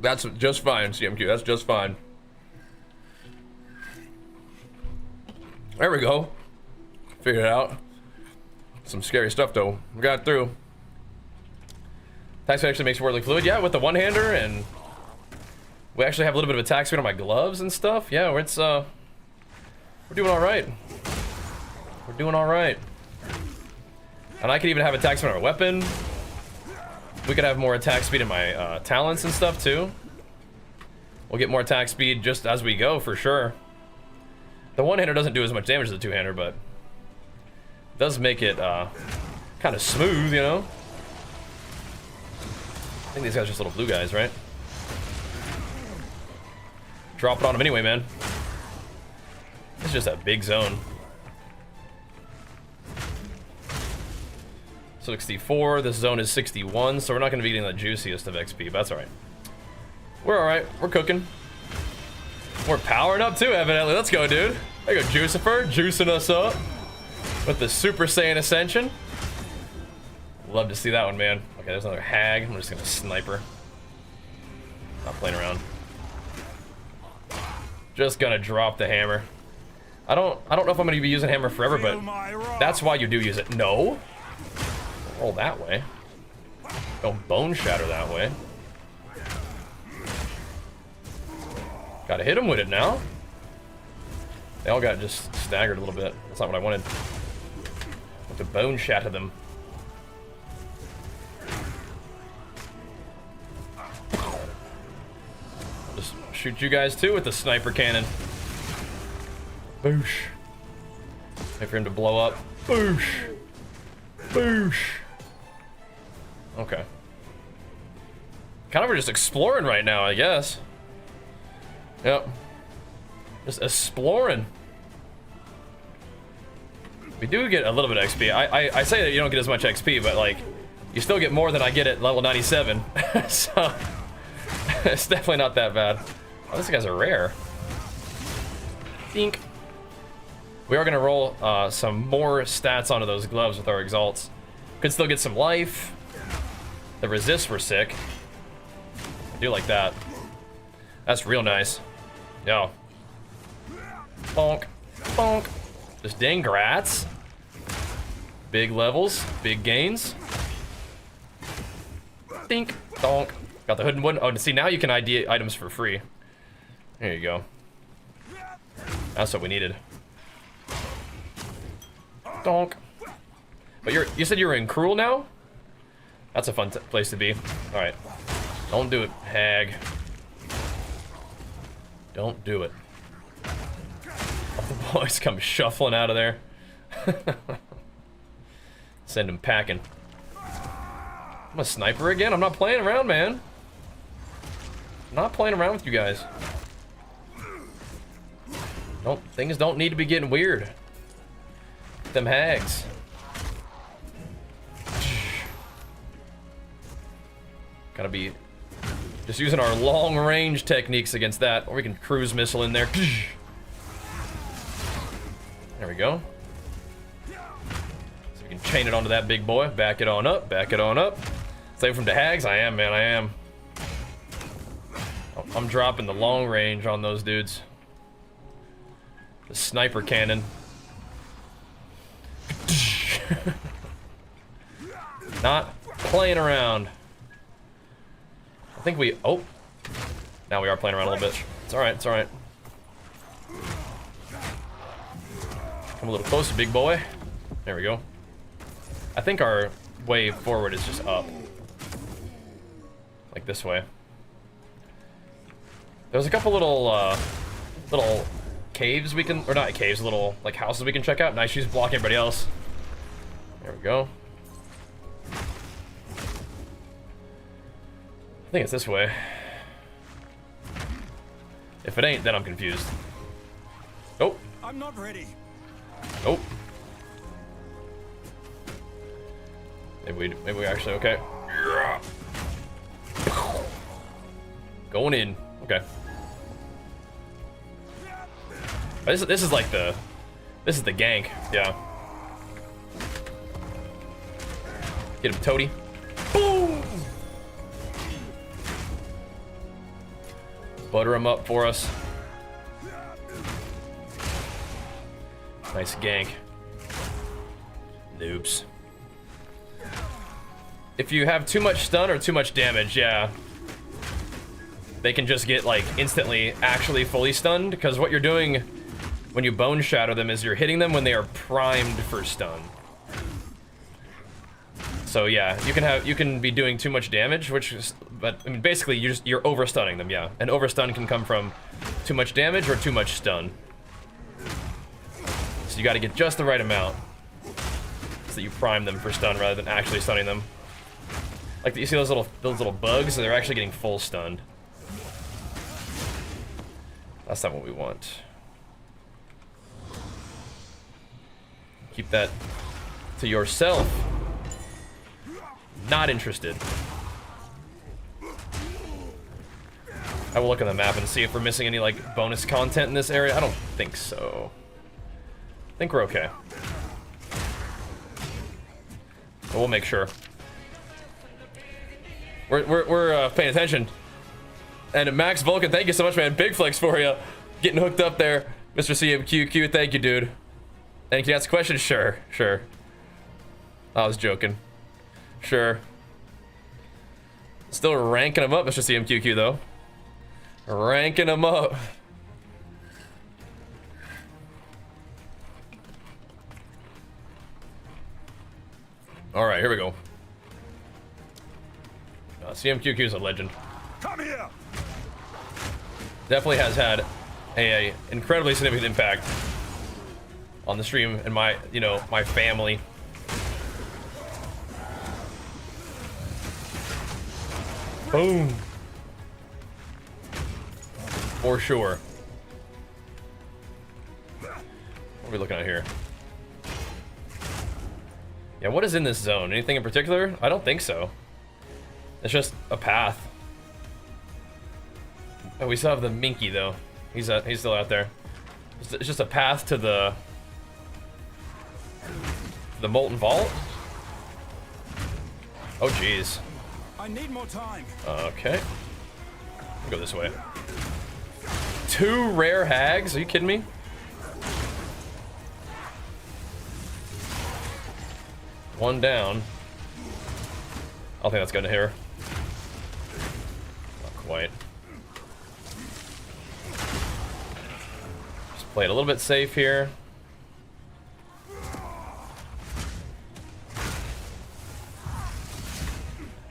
That's just fine, CMQ. That's just fine. There we go. Figured it out. Some scary stuff, though. We got through. Attack speed actually makes Wordly fluid. Yeah, with the one-hander, and we actually have a little bit of attack speed on my gloves and stuff. Yeah, we're doing all right. We're doing all right. And I could even have attack speed on our weapon. We could have more attack speed in my talents and stuff too. We'll get more attack speed just as we go, for sure. The one-hander doesn't do as much damage as the two-hander, but it does make it kind of smooth, you know? I think these guys are just little blue guys, right? Drop it on them anyway, man. is just a big zone. 64. This zone is 61, so we're not going to be getting the juiciest of XP, but that's all right. We're all right. We're cooking. We're powering up too, evidently. Let's go, dude. There you go, Jucifer, juicing us up with the Super Saiyan Ascension. Love to see that one, man. Okay, there's another hag. I'm just gonna sniper. Not playing around. Just gonna drop the hammer. I don't know if I'm gonna be using hammer forever, but that's why you do use it. No. Roll that way. Don't bone shatter that way. Gotta hit him with it now. They all got just staggered a little bit. That's not what I wanted. I want to bone shatter them. I'll just shoot you guys too with the sniper cannon. Boosh. Wait for him to blow up. Boosh. Boosh. Okay. Kind of we're just exploring right now, I guess. Yep. Just exploring. We do get a little bit of XP. I say that you don't get as much XP, but like, you still get more than I get at level 97. So, it's definitely not that bad. Oh, these guys are rare. Think. We are gonna roll some more stats onto those gloves with our exalts. Could still get some life. The resists were sick. I do like that. That's real nice. Yo. Bonk. Bonk. Just dang grats. Big levels. Big gains. Dink. Donk. Got the hood and wood. Oh, see, now you can ID items for free. There you go. That's what we needed. Donk. But you said you were in Cruel now? That's a fun place to be. Alright. Don't do it, hag. Don't do it. All the boys come shuffling out of there. Send them packing. I'm a sniper again? I'm not playing around, man. I'm not playing around with you guys. Things don't need to be getting weird. Them hags. Gotta be just using our long range techniques against that, or we can cruise missile in there. There we go. So we can chain it onto that big boy, back it on up, back it on up. Save from the hags. I am, man, I am. I'm dropping the long range on those dudes. The sniper cannon. Not playing around. I think we, oh, now we are playing around a little bit. It's all right, it's all right. Come a little closer, big boy. There we go. I think our way forward is just up. Like this way. There's a couple little, little caves we can, or not caves, little, like, houses we can check out. Nice, she's blocking everybody else. There we go. I think it's this way. If it ain't, then I'm confused. Nope. I'm not ready. Nope. Maybe we actually okay. Going in. Okay. This is like the gank. Yeah. Get him, Toady. Boom. Butter him up for us. Nice gank. Noobs. If you have too much stun or too much damage, yeah, they can just get like instantly actually fully stunned, because what you're doing when you bone shatter them is you're hitting them when they are primed for stun. So yeah, you can be doing too much damage, which is, but I mean basically you're over stunning them, yeah. And over stun can come from too much damage or too much stun. So you got to get just the right amount so that you prime them for stun rather than actually stunning them. Like you see those little bugs, they're actually getting full stunned. That's not what we want. Keep that to yourself. Not interested. I will look at the map and see if we're missing any like bonus content in this area. I don't think so. I think we're okay. But we'll make sure. We're paying attention. And Max Vulcan, thank you so much, man. Big flex for you. Getting hooked up there. Mr. CMQQ, thank you, dude. Thank you. That's a question? Sure, sure. I was joking. Sure. Still ranking them up, Mr. CMQQ, though. Ranking them up. All right, here we go. CMQQ is a legend. Come here. Definitely has had a incredibly significant impact on the stream and my, you know, my family. Boom. For sure. What are we looking at here? Yeah, what is in this zone? Anything in particular? I don't think so. It's just a path. Oh, we still have the Minky though. He's still out there. It's just a path to the Molten Vault. Oh jeez. I need more time. Okay. Go this way. 2 rare hags? Are you kidding me? One down. I don't think that's gonna hit her. Not quite. Just play it a little bit safe here.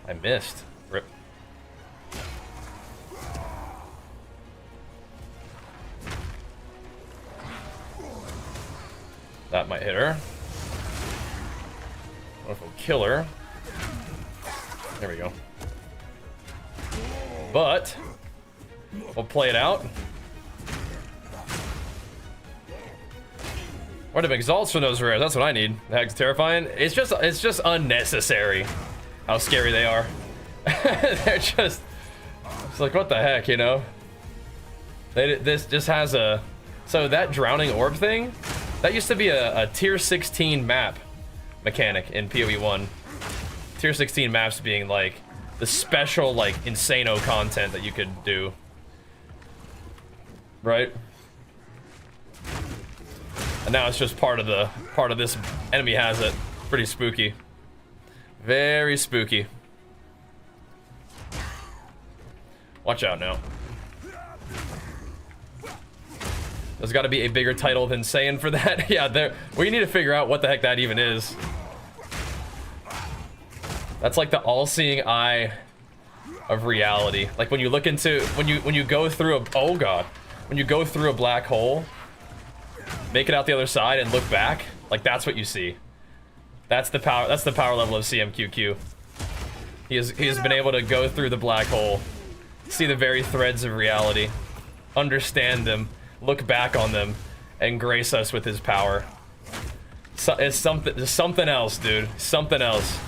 I missed. Rip. That might hit her. What if we'll kill her? There we go. But we'll play it out. What if exalts from those rares? That's what I need. The hag's terrifying. It's just unnecessary how scary they are. They're just, it's like, what the heck, you know? This just has a, so that drowning orb thing, that used to be a tier 16 map mechanic in PoE 1. Tier 16 maps being like the special, like, insano content that you could do. Right? And now it's just part of this enemy has it. Pretty spooky. Very spooky. Watch out now. There's got to be a bigger title than Saiyan for that. Yeah, we need to figure out what the heck that even is. That's like the all-seeing eye of reality. Like when you look into, when you go through a, oh god, when you go through a black hole, make it out the other side and look back, like that's what you see. That's the power level of CMQQ. He has been able to go through the black hole, see the very threads of reality, understand them, look back on them, and grace us with his power. So, it's something else, dude. Something else.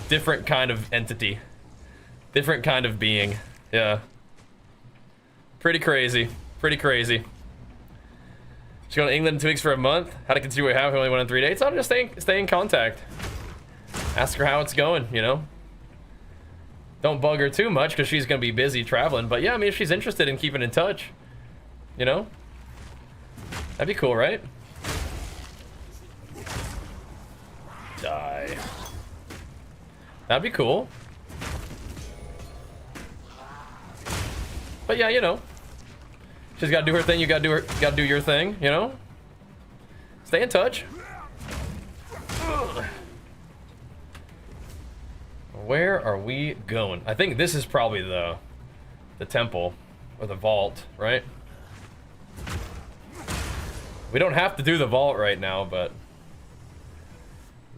Different kind of entity. Different kind of being. Yeah. Pretty crazy. Pretty crazy. She's going to England in 2 weeks for a month. How to continue what we have, only 1 in 3 dates. I'll just stay in contact. Ask her how it's going, you know? Don't bug her too much because she's going to be busy traveling. But yeah, I mean, if she's interested in keeping in touch, you know? That'd be cool, right? Die. That'd be cool. But yeah, you know. She's got to do her thing, you got to do your thing, you know? Stay in touch. Where are we going? I think this is probably the temple or the vault, right? We don't have to do the vault right now, but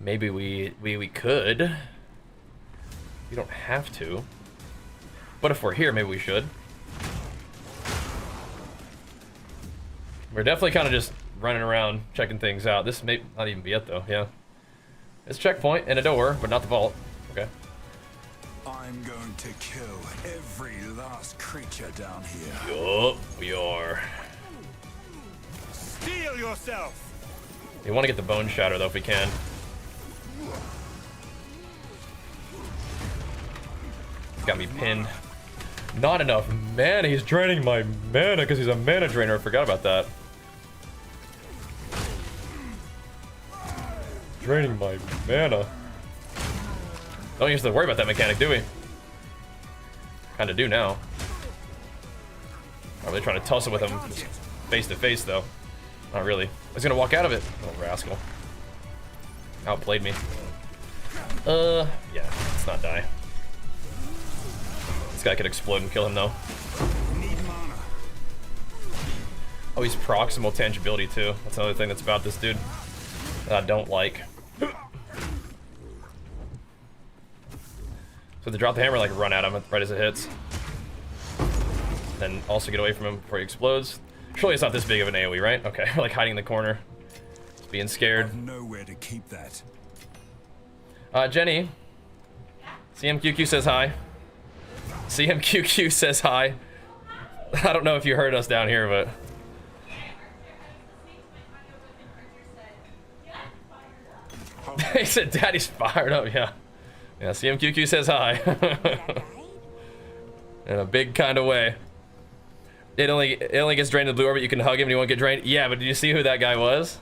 maybe we could. We don't have to. But if we're here, maybe we should. We're definitely kind of just running around checking things out. This may not even be it though. Yeah, it's a checkpoint and a door, but not the vault. Okay. I'm going to kill every last creature down here. Yup, we are. Steel yourself. We want to get the bone shatter though if we can. Got me pinned. Not enough mana. He's draining my mana because he's a mana drainer. I forgot about that. Draining my mana. Don't used to worry about that mechanic, do we? Kinda do now. Not really trying to tussle with him face to face though. Not really. He's gonna walk out of it. Oh, rascal. Outplayed me. Yeah, let's not die. This guy could explode and kill him though. Oh, he's proximal tangibility too. That's another thing that's about this dude that I don't like. So to drop the hammer, like run at him right as it hits. Then also get away from him before he explodes. Surely it's not this big of an AoE, right? Okay, we're like hiding in the corner. Just being scared. I've nowhere to keep that. Jenny. CMQQ says hi. CMQQ says hi. I don't know if you heard us down here, but... He said daddy's fired up, yeah. Yeah, CMQQ says hi. In a big kind of way. It only gets drained in the blue orbit. You can hug him and he won't get drained. Yeah, but did you see who that guy was?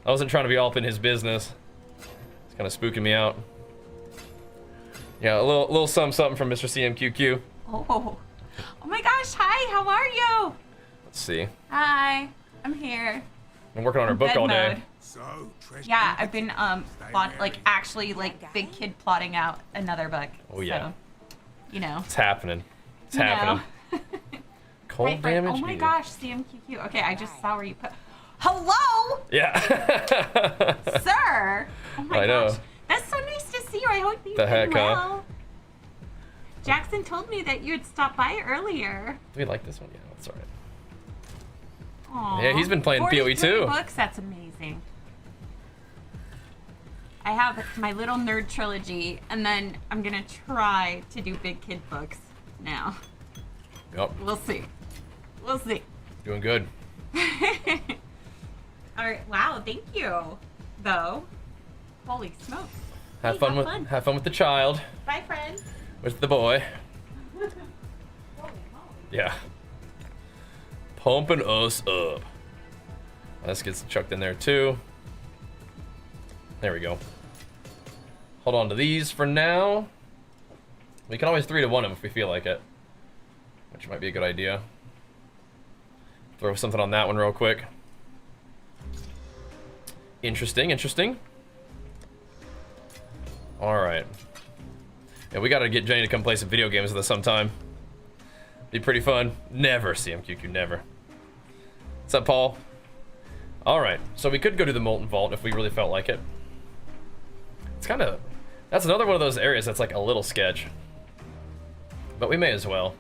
I wasn't trying to be all up in his business. It's kind of spooking me out. Yeah, a little something from Mr. CMQQ. Oh my gosh, hi, how are you? Let's see. Hi, I'm here. I'm working on our book all day. Yeah, I've been actually big kid plotting out another book. Oh yeah. So, you know. It's happening. It's happening. Cold Hi, friend. damage. Oh my gosh, CMQQ. Okay, I just saw where you put. Hello. Yeah. Sir. Oh my I know. gosh. That's so nice to see you. I hope you're The heck, doing huh? well. Jackson told me that you had stopped by earlier. Do we like this one? Yeah, that's alright. Aww. Yeah, he's been playing PoE 43 too. books, that's amazing. I have my little nerd trilogy, and then I'm gonna try to do big kid books now. Yep. We'll see. We'll see. Doing good. All right. Wow. Thank you. Though. Holy smokes. Have Hey, fun with the child. Bye, friend. With the boy. Yeah. Pumping us up. This gets chucked in there too. There we go. Hold on to these for now. We can always 3-to-1 them if we feel like it, which might be a good idea. Throw something on that one real quick. Interesting, interesting. All right. Yeah, we gotta get Jenny to come play some video games with us sometime. Be pretty fun. Never, CMQQ, never. What's up, Paul? All right, so we could go to the Molten Vault if we really felt like it. It's kind of, that's another one of those areas that's like a little sketch. But we may as well.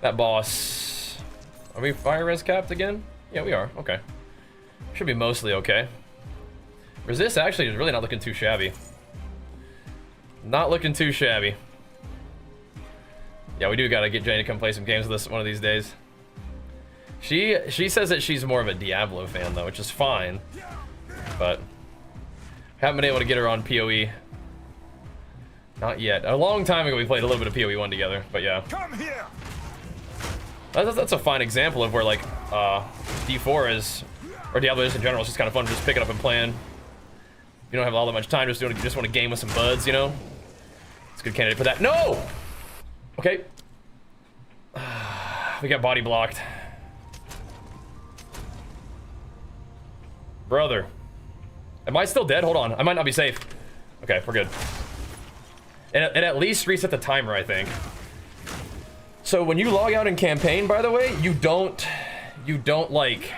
That boss, are we fire res capped again? Yeah, we are, okay. Should be mostly okay. Resist actually is really not looking too shabby. Not looking too shabby. Yeah, we do gotta get Jane to come play some games with us one of these days. She says that she's more of a Diablo fan though, which is fine. But haven't been able to get her on PoE. Not yet. A long time ago we played a little bit of PoE 1 together, but yeah. Come here. That's a fine example of where like D4 is, or Diablo is in general. It's just kind of fun to just pick it up and playing. You don't have all that much time, just want to game with some buds, you know? It's a good candidate for that. No! Okay. We got body blocked. Brother. Am I still dead? Hold on. I might not be safe. Okay, we're good. And at least reset the timer, I think. So when you log out in campaign, by the way, you don't like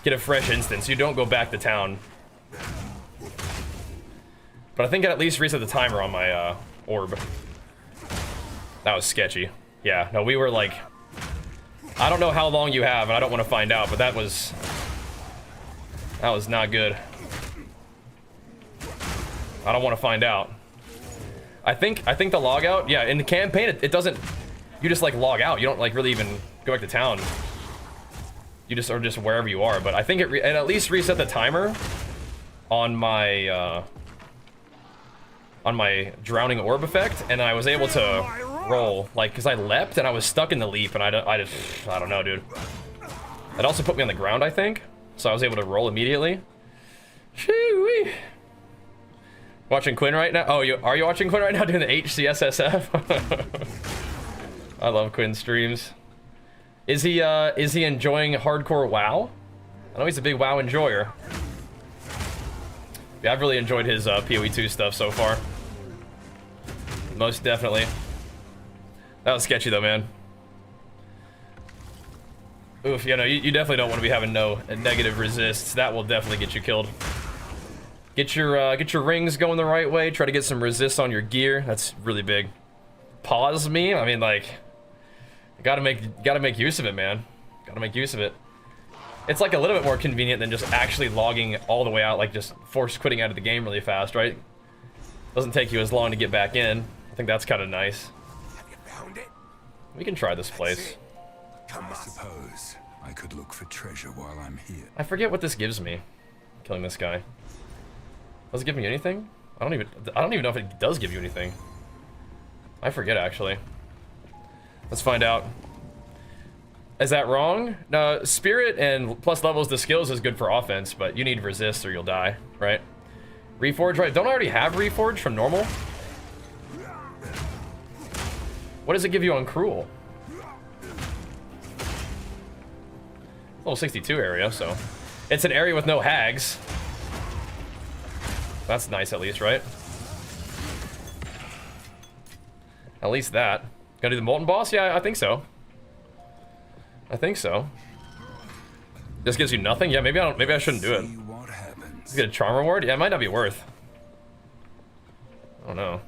get a fresh instance. You don't go back to town. But I think it at least reset the timer on my orb. That was sketchy. Yeah, no, we were like I don't know how long you have, and I don't want to find out, but that was not good. I don't want to find out. I think the log out, yeah, in the campaign it doesn't, you just like log out. You don't like really even go back to town. You just are just wherever you are, but I think it at least reset the timer on my drowning orb effect, and I was able to roll, like, because I leapt and I was stuck in the leap, and I don't know, dude. It also put me on the ground, I think, so I was able to roll immediately. Shoo-wee. Watching Quinn right now? Oh, are you watching Quinn right now doing the HCSSF? I love Quinn's streams. Is he enjoying hardcore WoW? I know he's a big WoW enjoyer. Yeah, I've really enjoyed his PoE2 stuff so far. Most definitely. That was sketchy though, man. Oof, you know, you definitely don't want to be having no negative resists. That will definitely get you killed. Get your rings going the right way. Try to get some resist on your gear. That's really big. Pause me. I mean, like, gotta make use of it, man. Gotta make use of it. It's like a little bit more convenient than just actually logging all the way out, like just force quitting out of the game really fast, right? Doesn't take you as long to get back in. I think that's kind of nice. Have you found it? We can try this place. I suppose I could look for treasure while I'm here. I forget what this gives me. Killing this guy. Does it give me anything? I don't even know if it does give you anything. I forget actually. Let's find out. Is that wrong? No, spirit and plus levels to skills is good for offense, but you need resist or you'll die, right? Reforge, right? Don't I already have Reforge from normal? What does it give you on Cruel? Level 62 area, so it's an area with no hags. That's nice at least, right? At least that. Gonna do the Molten Boss? Yeah, I think so. I think so. This gives you nothing? Yeah, maybe I shouldn't do it. Let's get a charm reward? Yeah, it might not be worth. I don't know.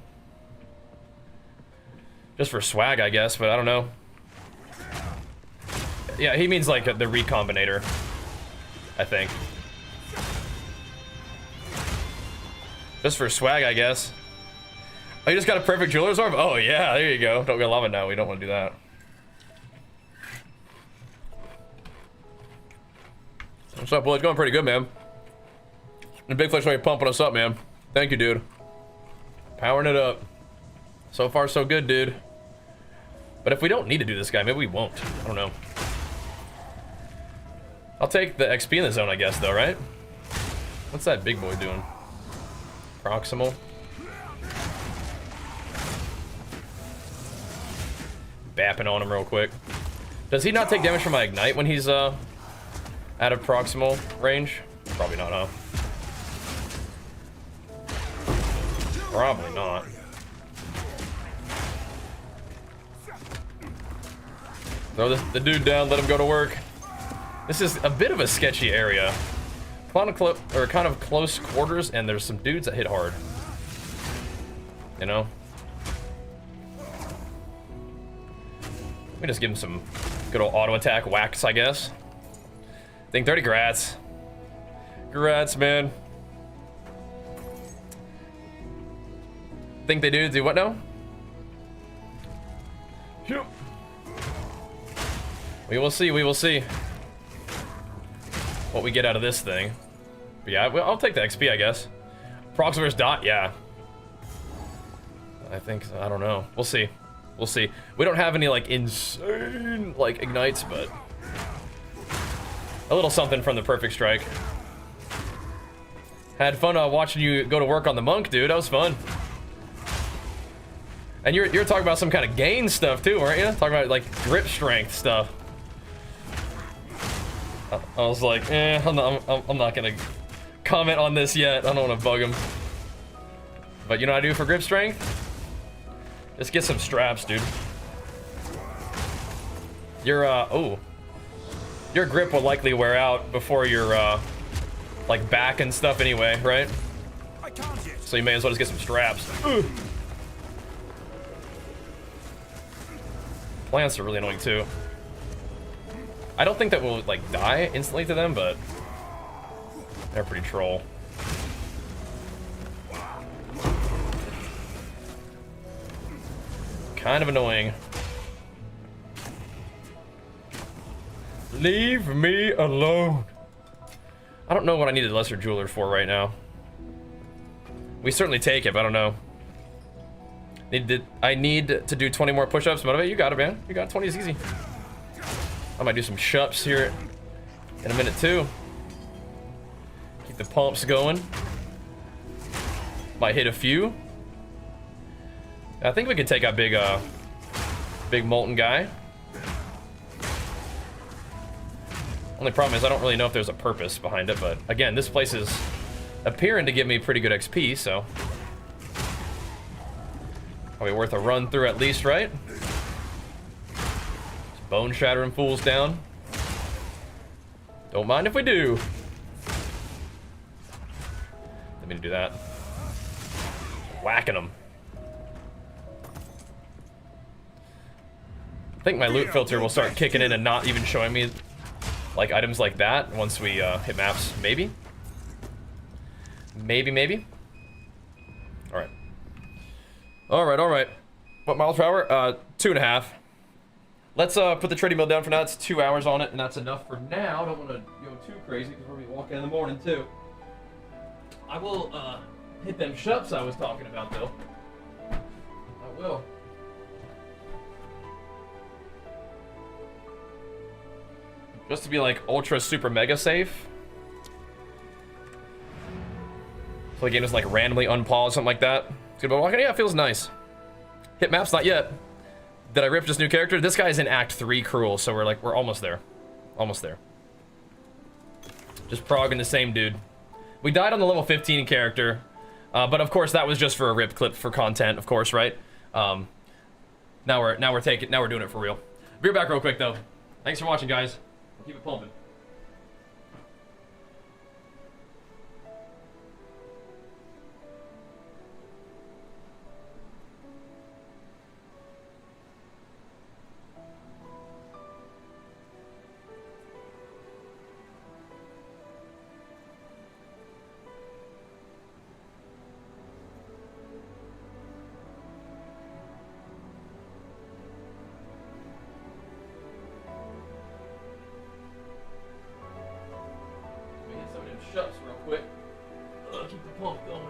Just for swag, I guess, but I don't know. Yeah, he means like the recombinator, I think. Just for swag, I guess. Oh, you just got a perfect jeweler's orb? Oh yeah, there you go. Don't go love it now. We don't want to do that. What's up, Will? It's going pretty good, man. And Big Flex, you pumping us up, man. Thank you, dude. Powering it up. So far, so good, dude. But if we don't need to do this guy, maybe we won't. I don't know. I'll take the XP in the zone, I guess, though, right? What's that big boy doing? Proximal. Bapping on him real quick. Does he not take damage from my ignite when he's out of proximal range? Probably not, huh? Probably not. Throw the dude down, let him go to work. This is a bit of a sketchy area. Kind of close quarters, and there's some dudes that hit hard. You know? Let me just give him some good old auto attack whacks, I guess. Think 30 grats. Grats, man. Think they do what now? We will see, we will see what we get out of this thing. But yeah, I'll take the XP, I guess. Prox versus Dot, yeah. I think, I don't know. We'll see. We'll see. We don't have any, like, insane, like, ignites, but a little something from the Perfect Strike. Had fun watching you go to work on the monk, dude. That was fun. And you're talking about some kind of gain stuff, too, weren't you? Talking about, like, grip strength stuff. I was like, I'm not gonna comment on this yet. I don't want to bug him. But you know what I do for grip strength? Just get some straps, dude. Your grip will likely wear out before your like back and stuff anyway, right? So you may as well just get some straps. Plants are really annoying too. I don't think that we'll like die instantly to them, but they're pretty troll. Kind of annoying. Leave me alone. I don't know what I needed Lesser Jeweler for right now. We certainly take it, but I don't know. I need to do 20 more push-ups. Motivate, you got it, man. You got it. 20 is easy. I might do some shups here in a minute too. Keep the pumps going. Might hit a few. I think we could take out big molten guy. Only problem is I don't really know if there's a purpose behind it, but again, this place is appearing to give me pretty good XP, so probably worth a run through at least, right? Bone shattering fools down. Don't mind if we do. Let me do that. Whacking them. I think my loot filter will start kicking in and not even showing me like items like that once we hit maps. Maybe. Maybe. All right. What miles per hour? 2.5. Let's put the treadmill down for now. It's 2 hours on it, and that's enough for now. Don't want to go too crazy because we're gonna be walking in the morning too. I will hit them shups I was talking about though. I will. Just to be like ultra super mega safe. So the game is like randomly unpaused, something like that. It's good, but walking, yeah, it feels nice. Hit maps, not yet. Did I rip this new character? This guy's in Act 3 Cruel, so we're almost there. Almost there. Just progging the same dude. We died on the level 15 character, but of course that was just for a rip clip for content, of course, right? Now we're doing it for real. Be right back real quick though. Thanks for watching, guys. Keep it pumping. Shuts real quick. Keep the pump going.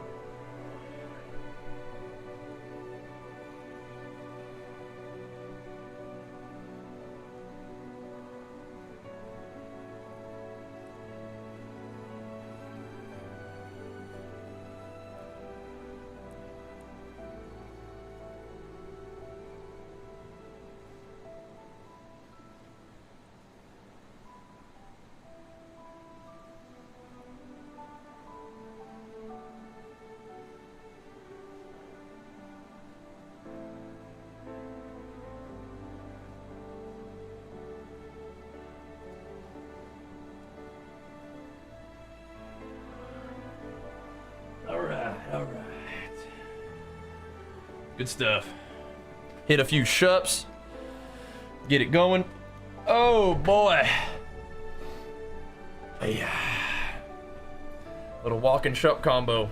All right. Good stuff. Hit a few shups. Get it going. Oh boy. Yeah. Little walk and shup combo.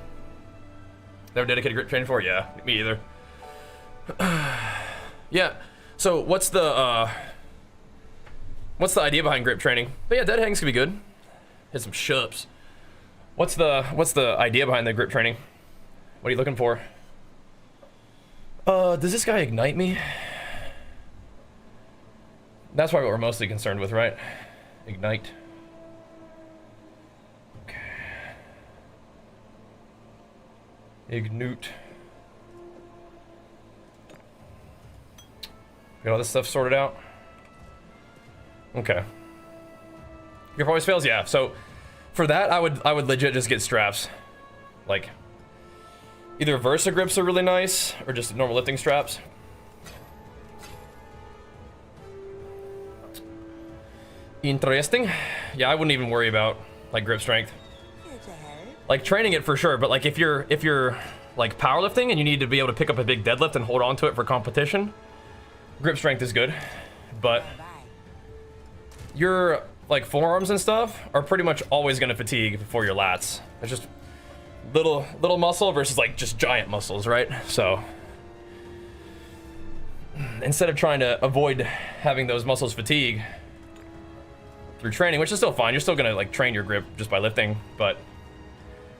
Never dedicated grip training for? Yeah, me either. Yeah. So what's the idea behind grip training? But yeah, dead hangs can be good. Hit some shups. What's the idea behind the grip training? What are you looking for? Does this guy ignite me? That's probably what we're mostly concerned with, right? Ignite. Okay. Ignite. Got all this stuff sorted out? Okay. Grip always fails? Yeah, so for that, I would legit just get straps. Like, either Versa grips are really nice, or just normal lifting straps. Interesting. Yeah, I wouldn't even worry about, like, grip strength. Like, training it for sure, but, like, if you're like, powerlifting and you need to be able to pick up a big deadlift and hold on to it for competition, grip strength is good. But your like forearms and stuff are pretty much always gonna fatigue before your lats. It's just little muscle versus like just giant muscles, right? So instead of trying to avoid having those muscles fatigue through training, which is still fine, you're still gonna like train your grip just by lifting, but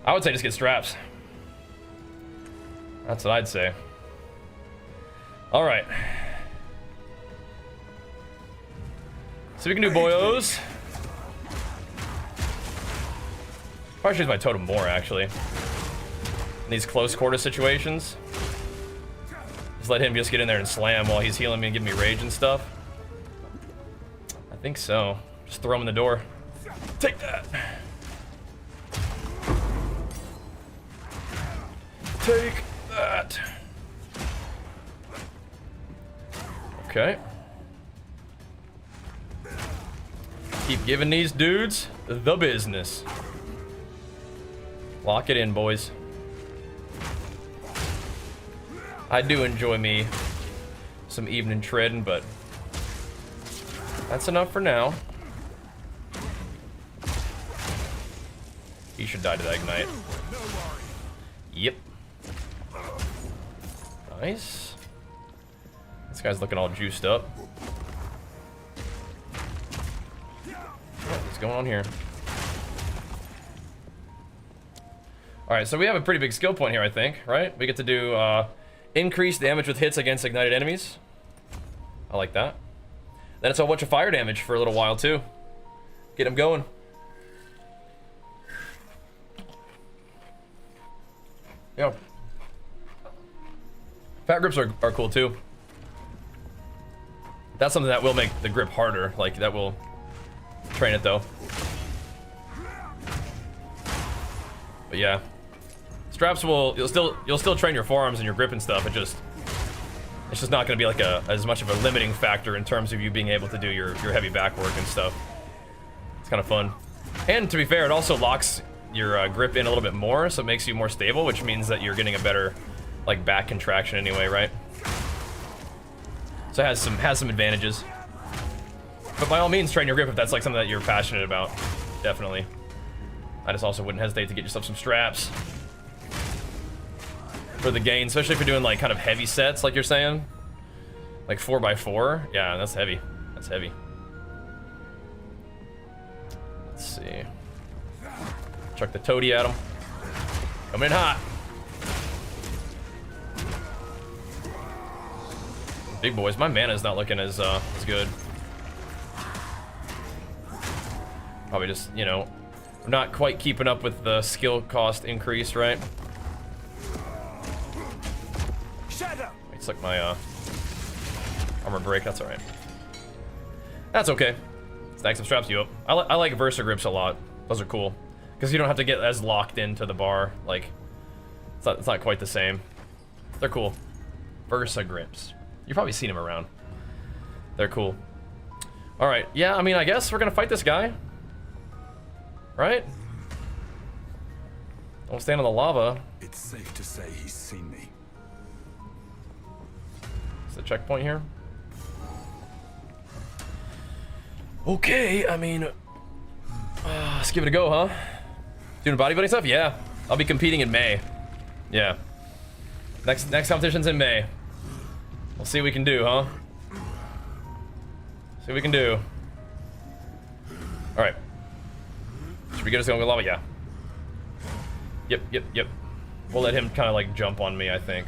I would say just get straps. That's what I'd say. All right. So we can do boyos. Probably should use my totem more, actually. In these close quarter situations. Just let him just get in there and slam while he's healing me and giving me rage and stuff. I think so. Just throw him in the door. Take that. Take that. Okay. Keep giving these dudes the business. Lock it in, boys. I do enjoy me some evening treading, but that's enough for now. He should die to that ignite. Yep. Nice. This guy's looking all juiced up. What's going on here? Alright, so we have a pretty big skill point here, I think, right? We get to do increased damage with hits against ignited enemies. I like that. Then it's a bunch of fire damage for a little while, too. Get him going. Yeah. Fat grips are cool, too. That's something that will make the grip harder. Like, that will train it, though. But yeah. Straps will, you'll still train your forearms and your grip and stuff. It's just not gonna be like as much of a limiting factor in terms of you being able to do your heavy back work and stuff. It's kind of fun. And to be fair, it also locks your grip in a little bit more, so it makes you more stable, which means that you're getting a better like back contraction anyway, right? So it has some advantages. But by all means, train your grip if that's like something that you're passionate about. Definitely. I just also wouldn't hesitate to get yourself some straps for the gain, especially if you're doing like kind of heavy sets, like you're saying, like 4x4. Yeah, that's heavy. That's heavy. Let's see. Chuck the toady at him. Coming in hot. Big boys. My mana's not looking as good. Probably just, you know, I'm not quite keeping up with the skill cost increase, right? Wait, suck my armor break. That's all right. That's okay. Stack some straps you up. I like Versa grips a lot. Those are cool because you don't have to get as locked into the bar. Like it's not quite the same. They're cool. Versa grips. You've probably seen them around. They're cool. All right. Yeah. I mean, I guess we're gonna fight this guy. Right? Don't stand on the lava. It's safe to say he's seen me. Is the checkpoint here? Okay, I mean, let's give it a go, huh? Doing bodybuilding stuff? Yeah. I'll be competing in May. Yeah. Next competition's in May. We'll see what we can do, huh? See what we can do. All right. Should we get us going with lava? Yeah. Yep. We'll let him kind of like jump on me, I think.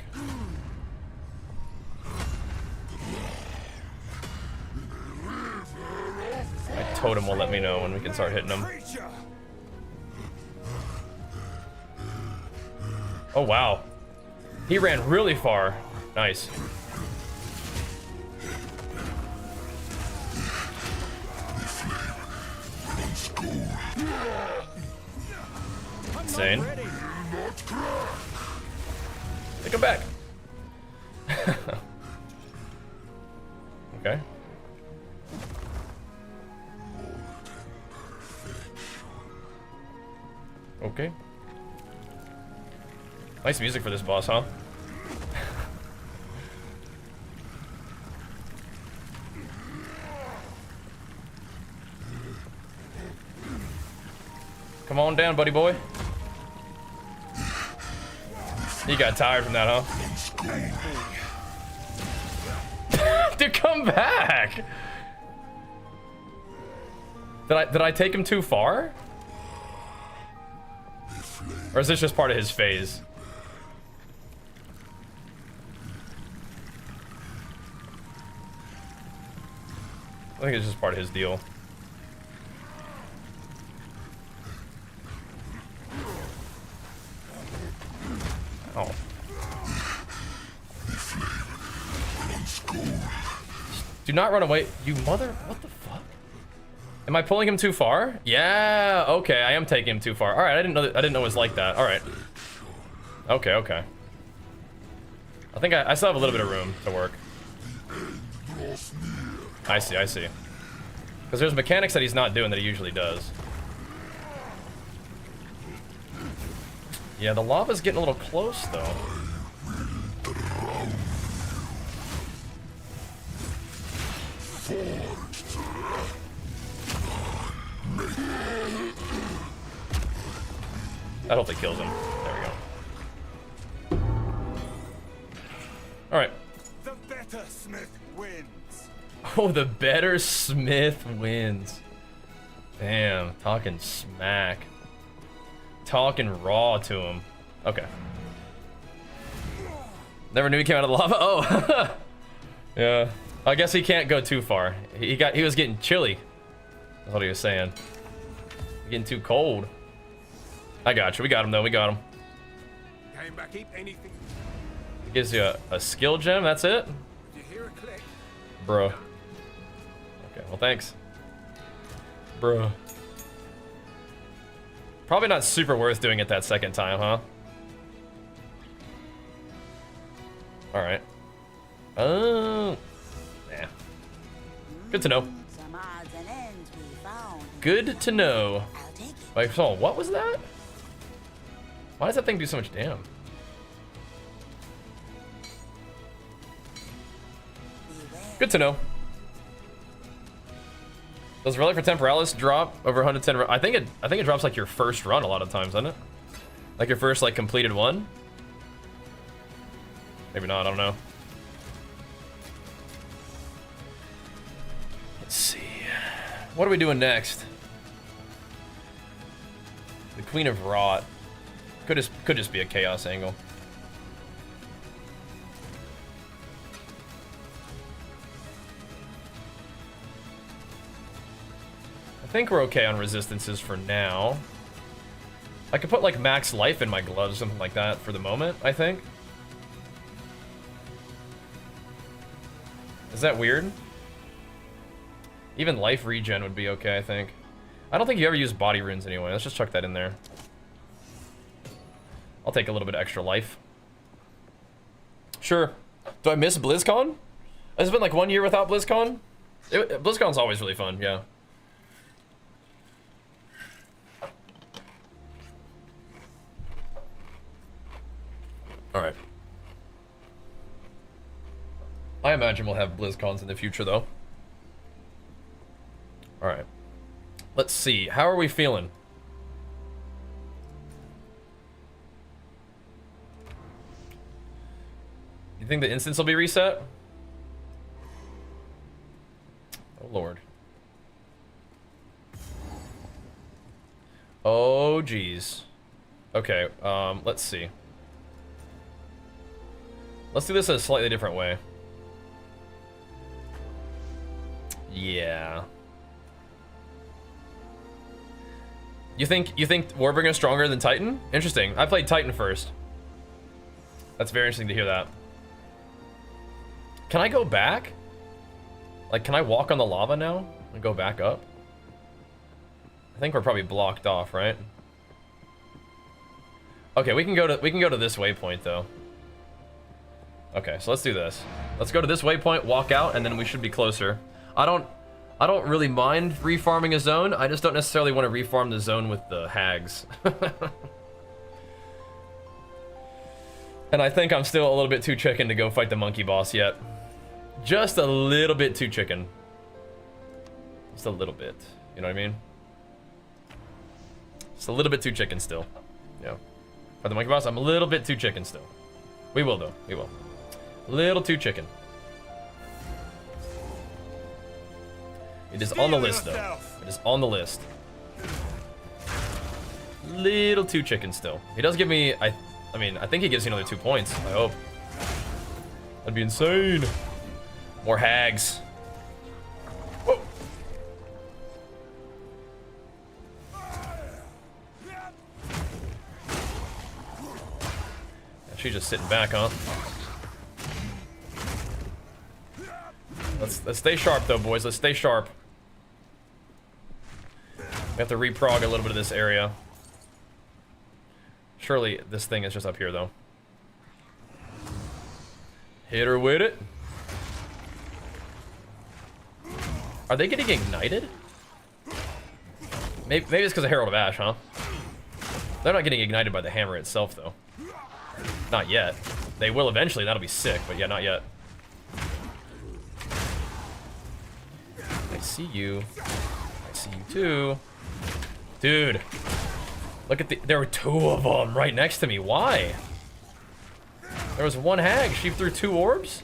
My totem will let me know when we can start hitting him. Oh, wow. He ran really far. Nice. Insane. Take him back. Okay. Okay. Nice music for this boss, huh? Come on down, buddy boy. You got tired from that, huh? Dude, come back! Did I take him too far? Or is this just part of his phase? I think it's just part of his deal. Oh. Do not run away, you mother. What the fuck? Am I pulling him too far? Yeah. Okay, I am taking him too far. All right, I didn't know it was like that. All right. Okay. Okay. I think I still have a little bit of room to work. I see. I see. Because there's mechanics that he's not doing that he usually does. Yeah, the lava's getting a little close, though. That hopefully kills him. There we go. Alright. The better smith wins. Oh, the better smith wins. Damn, talking smack. Talking raw to him. Okay. Never knew he came out of the lava. Oh. Yeah. I guess he can't go too far. He was getting chilly. That's what he was saying. Getting too cold. I got you. We got him though. We got him. Came back, keep anything. It gives you a skill gem. That's it. You hear a click? Bro. Okay, well thanks. Bro. Probably not super worth doing it that second time, huh? Alright. Nah. Good to know. Some odds and ends we found. Good to know. I'll take it. Wait, so what was that? Why does that thing do so much damage? Good to know. Does Relic for Temporalis drop over 110? I think it drops like your first run a lot of times, doesn't it? Like your first like completed one. Maybe not. I don't know. Let's see. What are we doing next? The Queen of Rot. Could just be a chaos angle. I think we're okay on resistances for now. I could put like max life in my gloves, something like that for the moment, I think. Is that weird? Even life regen would be okay, I think. I don't think you ever use body runes anyway. Let's just chuck that in there. I'll take a little bit of extra life. Sure. Do I miss BlizzCon? It's been like 1 year without BlizzCon. BlizzCon's always really fun, yeah. Alright. I imagine we'll have BlizzCons in the future, though. Alright. Let's see. How are we feeling? You think the instance will be reset? Oh, Lord. Oh, geez. Okay, let's see. Let's do this a slightly different way. Yeah. You think Warbringer is stronger than Titan? Interesting. I played Titan first. That's very interesting to hear that. Can I go back? Like, can I walk on the lava now and go back up? I think we're probably blocked off, right? Okay, we can go to this waypoint though. Okay, so let's do this. Let's go to this waypoint, walk out, and then we should be closer. I don't really mind refarming a zone. I just don't necessarily want to refarm the zone with the hags. And I think I'm still a little bit too chicken to go fight the monkey boss yet. Just a little bit too chicken. Just a little bit. You know what I mean? Just a little bit too chicken still. Yeah. For the monkey boss, I'm a little bit too chicken still. We will though. We will. Little too chicken. It is on the list though. It is on the list. Little too chicken still. He does give me. I mean, I think he gives you another 2 points. I hope. That'd be insane. More hags. Whoa. She's just sitting back, huh? Let's stay sharp though, boys. Let's stay sharp. We have to reprog a little bit of this area. Surely this thing is just up here though. Hit her with it. Are they getting ignited? Maybe it's because of Herald of Ash, huh? They're not getting ignited by the hammer itself though. Not yet. They will eventually, that'll be sick, but yeah, not yet. I see you. I see you too. Dude. Look at there were 2 of them right next to me. Why? There was 1 hag. She threw 2 orbs?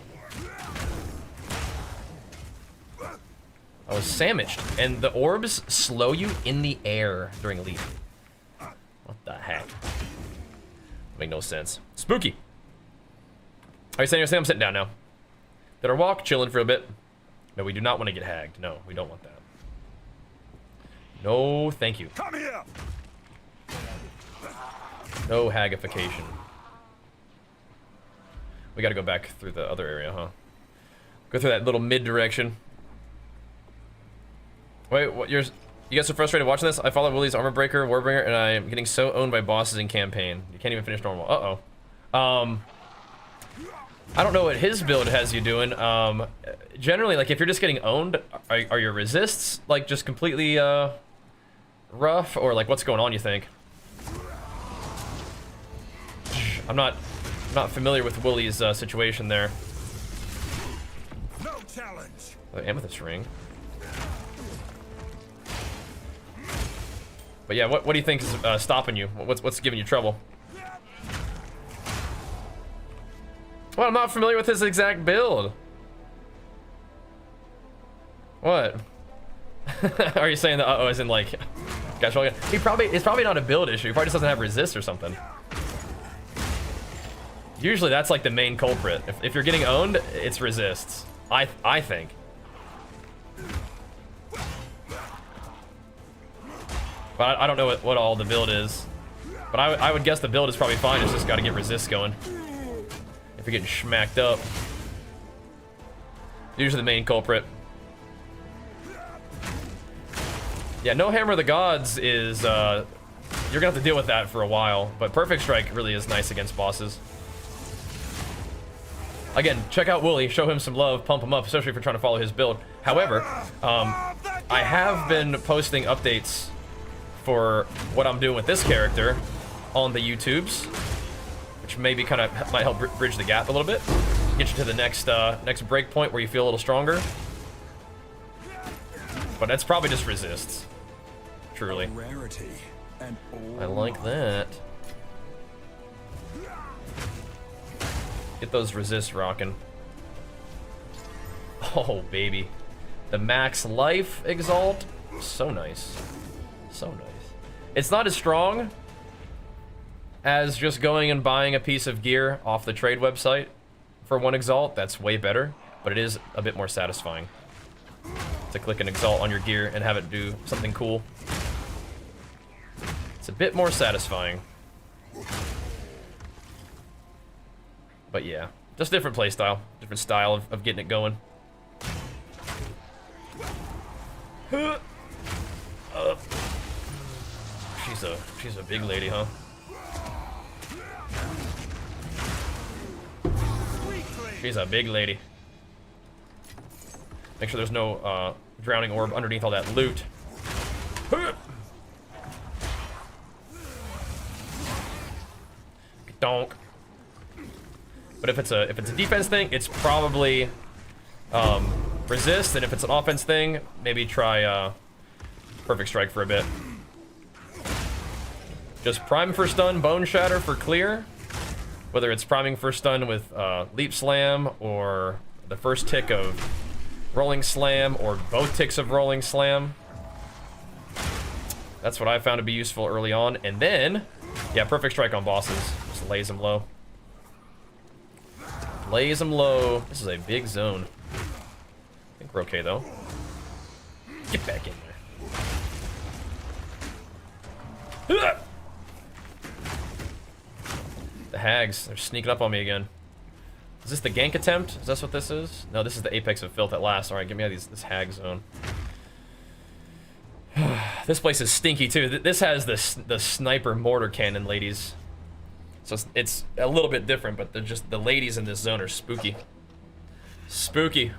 I was sandwiched. And the orbs slow you in the air during a leap. What the heck? Make no sense. Spooky. Alright, so I'm sitting down now. Did our walk, chilling for a bit. No, we do not want to get hagged. No, we don't want that. No, thank you. Come here. No hagification. We gotta go back through the other area, huh? Go through that little mid direction. Wait, what? You guys are frustrated watching this? I follow Willie's Armor Breaker, Warbringer, and I am getting so owned by bosses in campaign. You can't even finish normal. Uh-oh. I don't know what his build has you doing. Generally, like, if you're just getting owned, are your resists, like, just completely, rough? Or, like, what's going on, you think? I'm not familiar with Willie's, situation there. No challenge. The amethyst ring. But yeah, what do you think is stopping you? What's giving you trouble? Well, I'm not familiar with his exact build. What? Are you saying that uh-oh as in like gosh, it's probably not a build issue. He probably just doesn't have resist or something. Usually that's like the main culprit. If you're getting owned, it's resists. I think. But I don't know what all the build is. But I would guess the build is probably fine. It's just got to get resist going. If you're getting schmacked up. Usually the main culprit. Yeah, no Hammer of the Gods is, you're gonna have to deal with that for a while. But Perfect Strike really is nice against bosses. Again, check out Wooly, show him some love, pump him up, especially if you're trying to follow his build. However, I have been posting updates for what I'm doing with this character on the YouTubes, which maybe kind of might help bridge the gap a little bit, get you to the next break point where you feel a little stronger. But that's probably just resists, truly. Rarity and I like that. Get those resists rocking. Oh baby, the max life exalt, so nice, so nice. It's not as strong as just going and buying a piece of gear off the trade website for 1 exalt. That's way better, but it is a bit more satisfying to click an exalt on your gear and have it do something cool. It's a bit more satisfying. But yeah, just different playstyle, different style of getting it going. She's a big lady, huh? She's a big lady. Make sure there's no drowning orb underneath all that loot. Donk. But if it's a defense thing, it's probably resist, and if it's an offense thing, maybe try Perfect Strike for a bit. just prime for stun, bone shatter for clear. Whether it's priming for stun with leap slam or the first tick of rolling slam or both ticks of rolling slam. That's what I found to be useful early on. And then, yeah, perfect strike on bosses. Just lays them low. Lays them low. This is a big zone. I think we're okay though. Get back in there. The hags, they're sneaking up on me again. Is this the gank attempt? Is this what this is? No, this is the apex of filth at last. All right, get me out of this hag zone. This place is stinky too. This has the sniper mortar cannon, ladies. So it's a little bit different, but the ladies in this zone are spooky. Spooky.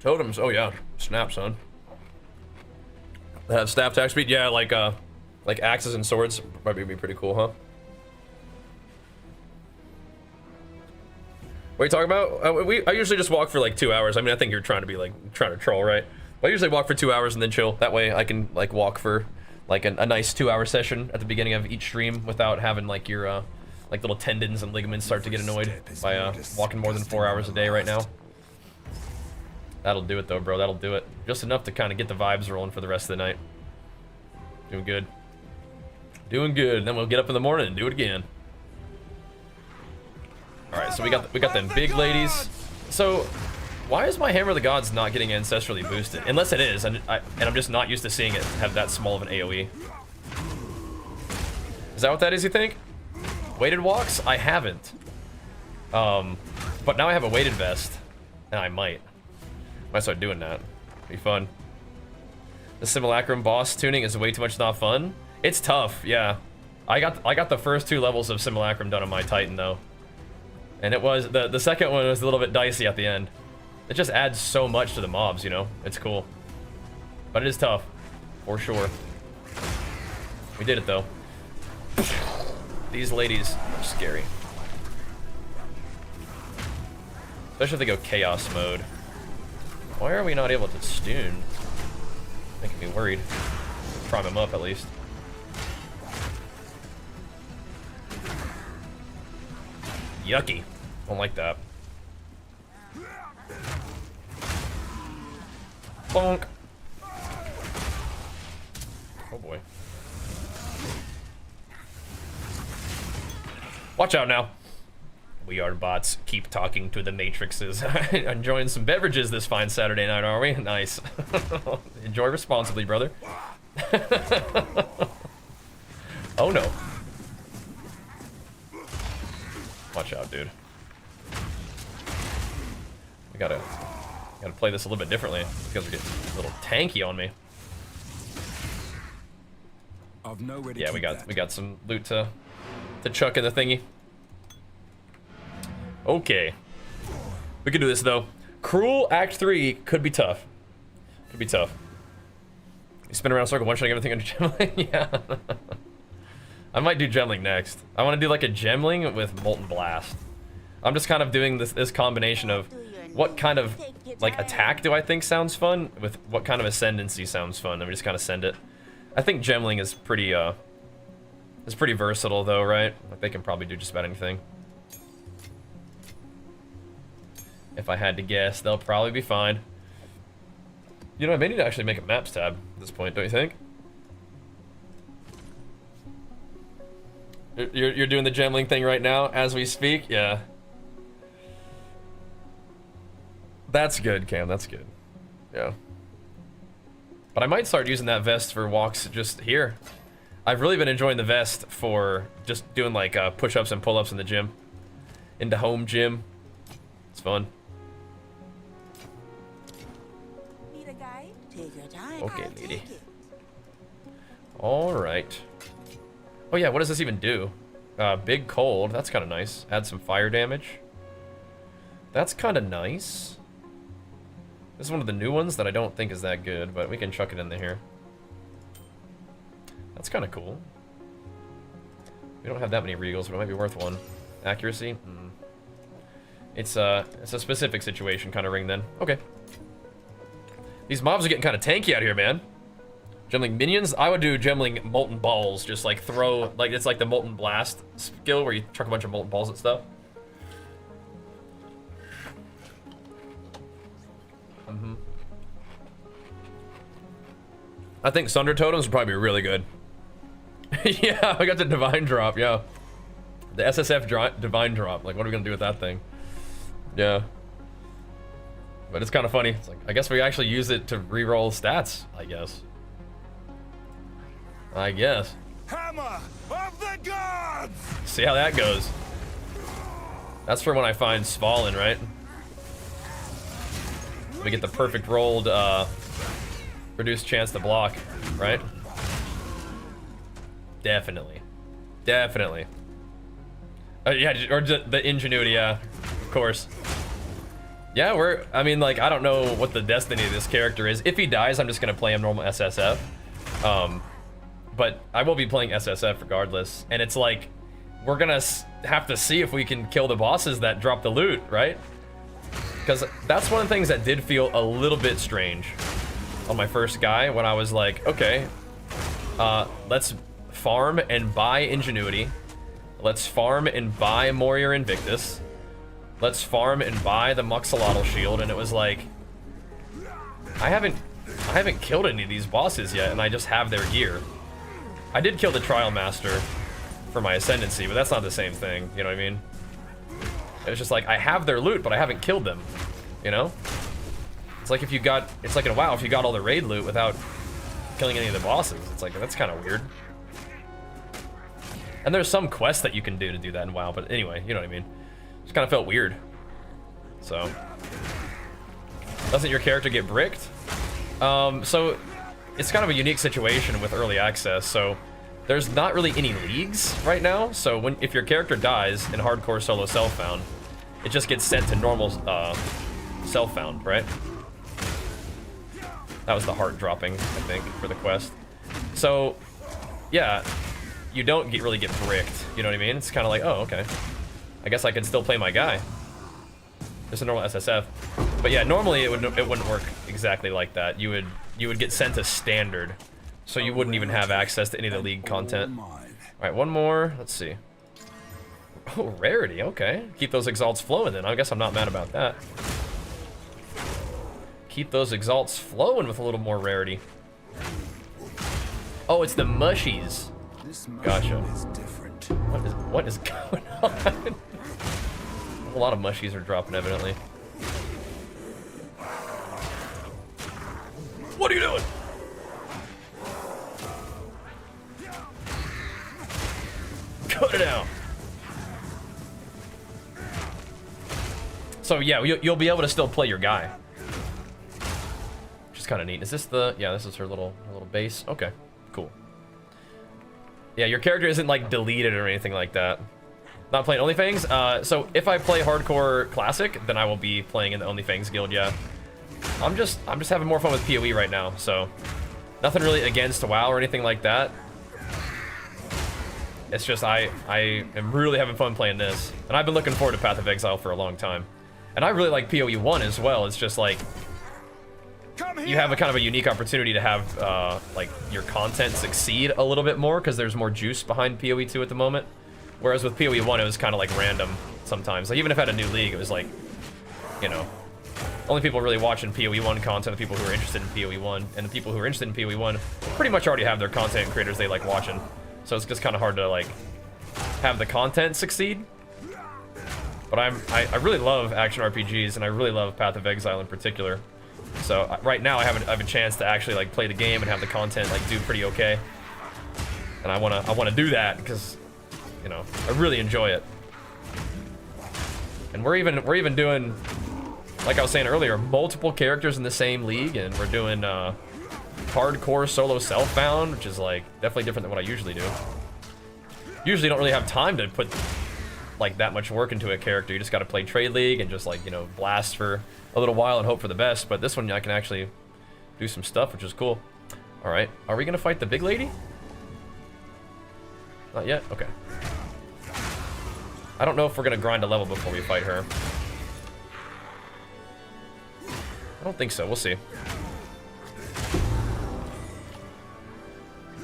Totems, oh yeah, snap, son. That have staff attack speed, yeah, like axes and swords probably be pretty cool, huh? What are you talking about? I usually just walk for like 2 hours. I mean, I think you're trying to troll, right? I usually walk for 2 hours and then chill. That way I can like walk for like a nice 2-hour session at the beginning of each stream without having like your like little tendons and ligaments start to get annoyed by walking more than 4 hours a day right now. That'll do it though, bro. That'll do it. Just enough to kind of get the vibes rolling for the rest of the night. Doing good. Doing good. Then we'll get up in the morning and do it again. All right, so we got them big ladies. So why is my Hammer of the Gods not getting ancestrally boosted? Unless it is, and I'm just not used to seeing it have that small of an AoE. Is that what that is, you think? Weighted walks? I haven't. But now I have a weighted vest, and I might start doing that. Be fun. The Simulacrum boss tuning is way too much not fun. It's tough, yeah. I got the first 2 levels of Simulacrum done on my Titan though. And it was the second one was a little bit dicey at the end. It just adds so much to the mobs, you know? It's cool. But it is tough, for sure. We did it though. These ladies are scary. Especially if they go chaos mode. Why are we not able to stun? Making me worried. Prime him up at least. Yucky. Don't like that. Bonk. Oh boy. Watch out now. We are bots. Keep talking to the matrices. Enjoying some beverages this fine Saturday night, are we? Nice. Enjoy responsibly, brother. Oh no. Watch out, dude. We gotta play this a little bit differently because we're getting a little tanky on me. Yeah, we got some loot to chuck in the thingy. Okay. We can do this though. Cruel Act 3 could be tough. Could be tough. You spin around a circle, one-shotting everything under gemling? Yeah. I might do gemling next. I want to do like a gemling with Molten Blast. I'm just kind of doing this combination of what kind of like attack do I think sounds fun with what kind of ascendancy sounds fun. Let me just kind of send it. I think gemling is pretty versatile though, right? Like they can probably do just about anything. If I had to guess, they'll probably be fine. You know, I may need to actually make a maps tab at this point, don't you think? You're doing the gemling thing right now as we speak? Yeah. That's good, Cam, that's good. Yeah. But I might start using that vest for walks just here. I've really been enjoying the vest for just doing like push-ups and pull-ups in the gym. Into home gym. It's fun. Need a guide? Take your time. Okay, I'll lady. take it. Alright. Oh yeah, what does this even do? Big cold, that's kind of nice. Add some fire damage. That's kind of nice. This is one of the new ones that I don't think is that good, but we can chuck it in here. That's kind of cool. We don't have that many regals, but it might be worth one. Accuracy? It's a specific situation kind of ring then. Okay. These mobs are getting kind of tanky out here, man. Gemling minions? I would do Gemling molten balls. Just like throw, like it's like the molten blast skill where you chuck a bunch of molten balls at stuff. I think Sunder totems would probably be really good. Yeah, I got the divine drop, yeah. The SSF divine drop. Like, what are we gonna do with that thing? Yeah. But it's kind of funny. It's like, I guess we actually use it to re-roll stats, I guess. Hammer of the gods! See how that goes. That's for when I find Svalin, right? We get the perfect rolled, reduced chance to block, right? Definitely. Definitely. Yeah, or the ingenuity, yeah, of course. Yeah, I mean, like, I don't know what the destiny of this character is. If he dies, I'm just gonna play him normal SSF. But I will be playing SSF regardless. And it's like, we're gonna have to see if we can kill the bosses that drop the loot, right? Because that's one of the things that did feel a little bit strange on my first guy, when I was like, okay, let's farm and buy Ingenuity. Let's farm and buy Warrior Invictus. Let's farm and buy the Muxolotl Shield. And it was like, I haven't killed any of these bosses yet, and I just have their gear. I did kill the Trial Master for my Ascendancy, but that's not the same thing, you know what I mean? It was just like, I have their loot, but I haven't killed them, you know? It's like it's like in WoW, if you got all the raid loot without killing any of the bosses, it's like, that's kind of weird. And there's some quests that you can do to do that in WoW, but anyway, you know what I mean? Just kind of felt weird. So, doesn't your character get bricked? So, it's kind of a unique situation with early access, so there's not really any leagues right now, so if your character dies in hardcore solo self-found, it just gets sent to normal self-found, right? That was the heart dropping, I think, for the quest. So, yeah, you don't really get bricked, you know what I mean? It's kind of like, oh, okay. I guess I can still play my guy. Just a normal SSF. But yeah, normally it wouldn't work exactly like that. You would get sent to standard, so you wouldn't even have access to any of the league content. Alright, one more. Let's see. Oh, rarity, okay. Keep those exalts flowing then. I guess I'm not mad about that. Keep those exalts flowing with a little more rarity. Oh, it's the mushies. Gotcha. What is going on? A lot of mushies are dropping, evidently. What are you doing? Cut it out. So yeah, you'll be able to still play your guy, which is kind of neat. Is this the? Yeah, this is her little base. Okay, cool. Yeah, your character isn't like deleted or anything like that. Not playing OnlyFangs. So if I play hardcore classic, then I will be playing in the OnlyFangs guild. Yeah, I'm just having more fun with PoE right now. So nothing really against WoW or anything like that. It's just I am really having fun playing this, and I've been looking forward to Path of Exile for a long time. And I really like PoE 1 as well. It's just like you have a kind of a unique opportunity to have like your content succeed a little bit more, because there's more juice behind PoE 2 at the moment. Whereas with PoE 1, it was kind of like random sometimes. Like even if I had a new league, it was like, you know, only people really watching PoE 1 content, the people who are interested in PoE 1, and the people who are interested in PoE 1 pretty much already have their content creators they like watching. So it's just kind of hard to like have the content succeed. But I really love action RPGs, and I really love Path of Exile in particular. So right now I have a chance to actually like play the game and have the content like do pretty okay. And I wanna do that because, you know, I really enjoy it. And we're even doing, like I was saying earlier, multiple characters in the same league, and we're doing hardcore solo self-bound, which is like definitely different than what I usually do. Usually don't really have time to put like that much work into a character. You just got to play trade league and just like, you know, blast for a little while and hope for the best. But this one I can actually do some stuff, which is cool. All right, are we gonna fight the big lady? Not yet. Okay. I don't know if we're gonna grind a level before we fight her. I don't think so. We'll see.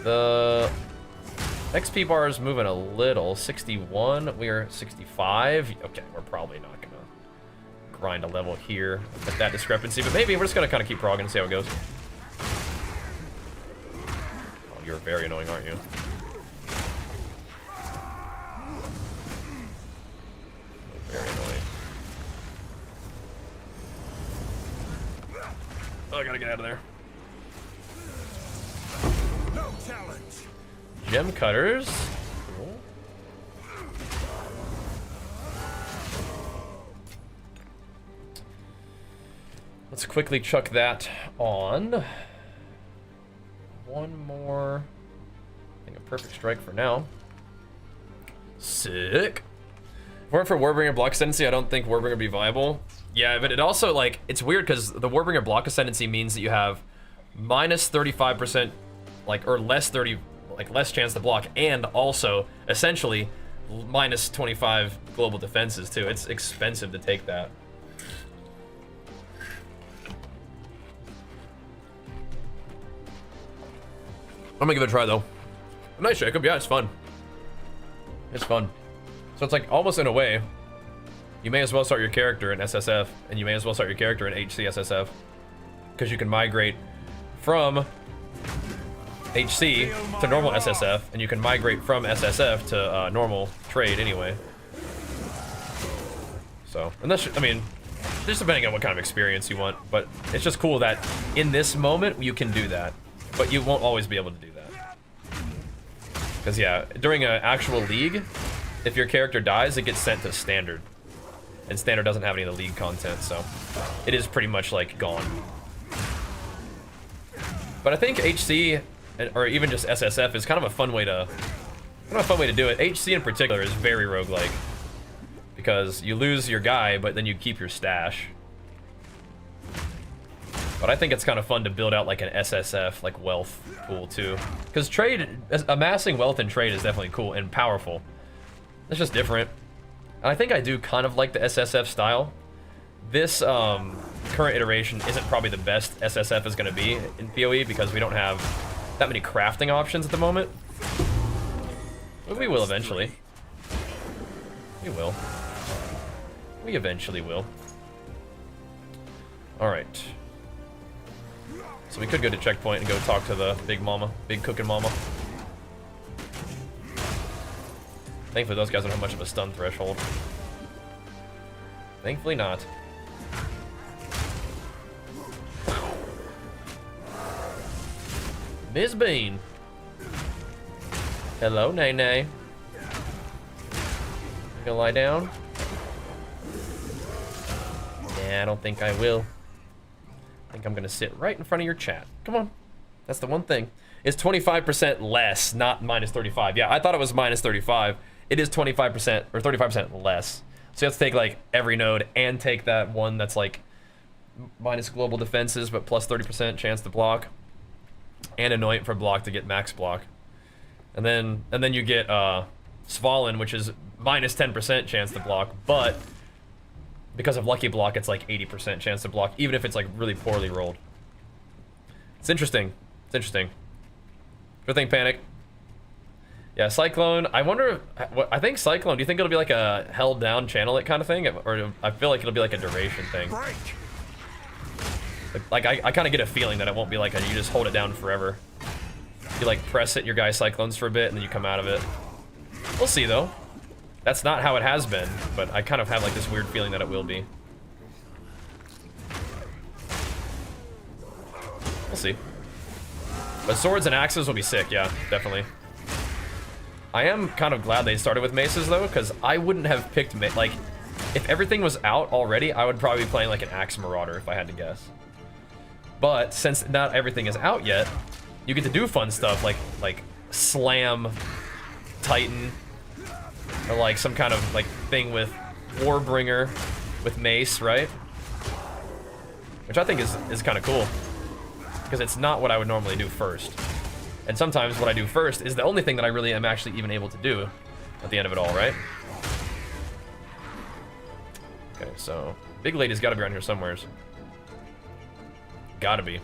The XP bar is moving a little. 61. We are 65. Okay, we're probably not gonna grind a level here at that discrepancy, but maybe we're just gonna kind of keep progging and see how it goes. Oh, you're very annoying, aren't you? Very annoying. Oh, I gotta get out of there. No challenge. Gem cutters. Cool. Let's quickly chuck that on. One more. I think a perfect strike for now. Sick. If it weren't for Warbringer block ascendancy, I don't think Warbringer would be viable. Yeah, but it also, like, it's weird because the Warbringer block ascendancy means that you have minus 35%, like, or less 30, like, less chance to block, and also, essentially, minus 25 global defenses, too. It's expensive to take that. I'm gonna give it a try, though. Nice, Jacob. Yeah, it's fun. It's fun. So it's like, almost in a way, you may as well start your character in SSF, and you may as well start your character in HCSSF, because you can migrate from HC to normal SSF, and you can migrate from SSF to normal trade anyway. So, and that's, I mean, just depending on what kind of experience you want, but it's just cool that in this moment you can do that, but you won't always be able to do that. Because yeah, during an actual league, if your character dies, it gets sent to standard. And standard doesn't have any of the league content, so it is pretty much like gone. But I think HC, or even just SSF, is kind of a fun way to do it. HC in particular is very roguelike, because you lose your guy, but then you keep your stash. But I think it's kind of fun to build out like an SSF, like wealth pool too, because trade, amassing wealth in trade is definitely cool and powerful. It's just different. And I think I do kind of like the SSF style. This current iteration isn't probably the best SSF is going to be in PoE because we don't have that many crafting options at the moment. But we will eventually. We will. We eventually will. Alright. So we could go to checkpoint and go talk to the big mama, big cooking mama. Thankfully, those guys don't have much of a stun threshold. Thankfully not. Miss Bean. Hello, Nay Nay. You gonna lie down? Nah, I don't think I will. I think I'm gonna sit right in front of your chat. Come on. That's the one thing. It's 25% less, not minus 35. Yeah, I thought it was minus 35. It is 25% or 35% less. So you have to take like every node and take that one that's like minus global defenses but plus 30% chance to block, and anoint for block to get max block, and then you get Svalin, which is minus 10% chance to block, but because of lucky block it's like 80% chance to block, even if it's like really poorly rolled. It's interesting. It's interesting. Good thing, Panic. Yeah, Cyclone. I wonder if, I think Cyclone, do you think it'll be like a held down channel it kind of thing? Or I feel like it'll be like a duration thing. Like I kind of get a feeling that it won't be like a, you just hold it down forever. You like press it, your guy Cyclones for a bit, and then you come out of it. We'll see though. That's not how it has been, but I kind of have like this weird feeling that it will be. We'll see. But swords and axes will be sick, yeah, definitely. I am kind of glad they started with maces though, because I wouldn't have picked, like, if everything was out already, I would probably be playing like an axe marauder if I had to guess. But since not everything is out yet, you get to do fun stuff like slam Titan, or like some kind of like thing with Warbringer with mace, right? Which I think is kind of cool, because it's not what I would normally do first. And sometimes what I do first is the only thing that I really am actually even able to do at the end of it all, right? Okay, so big lady's got to be around here somewheres. Gotta be.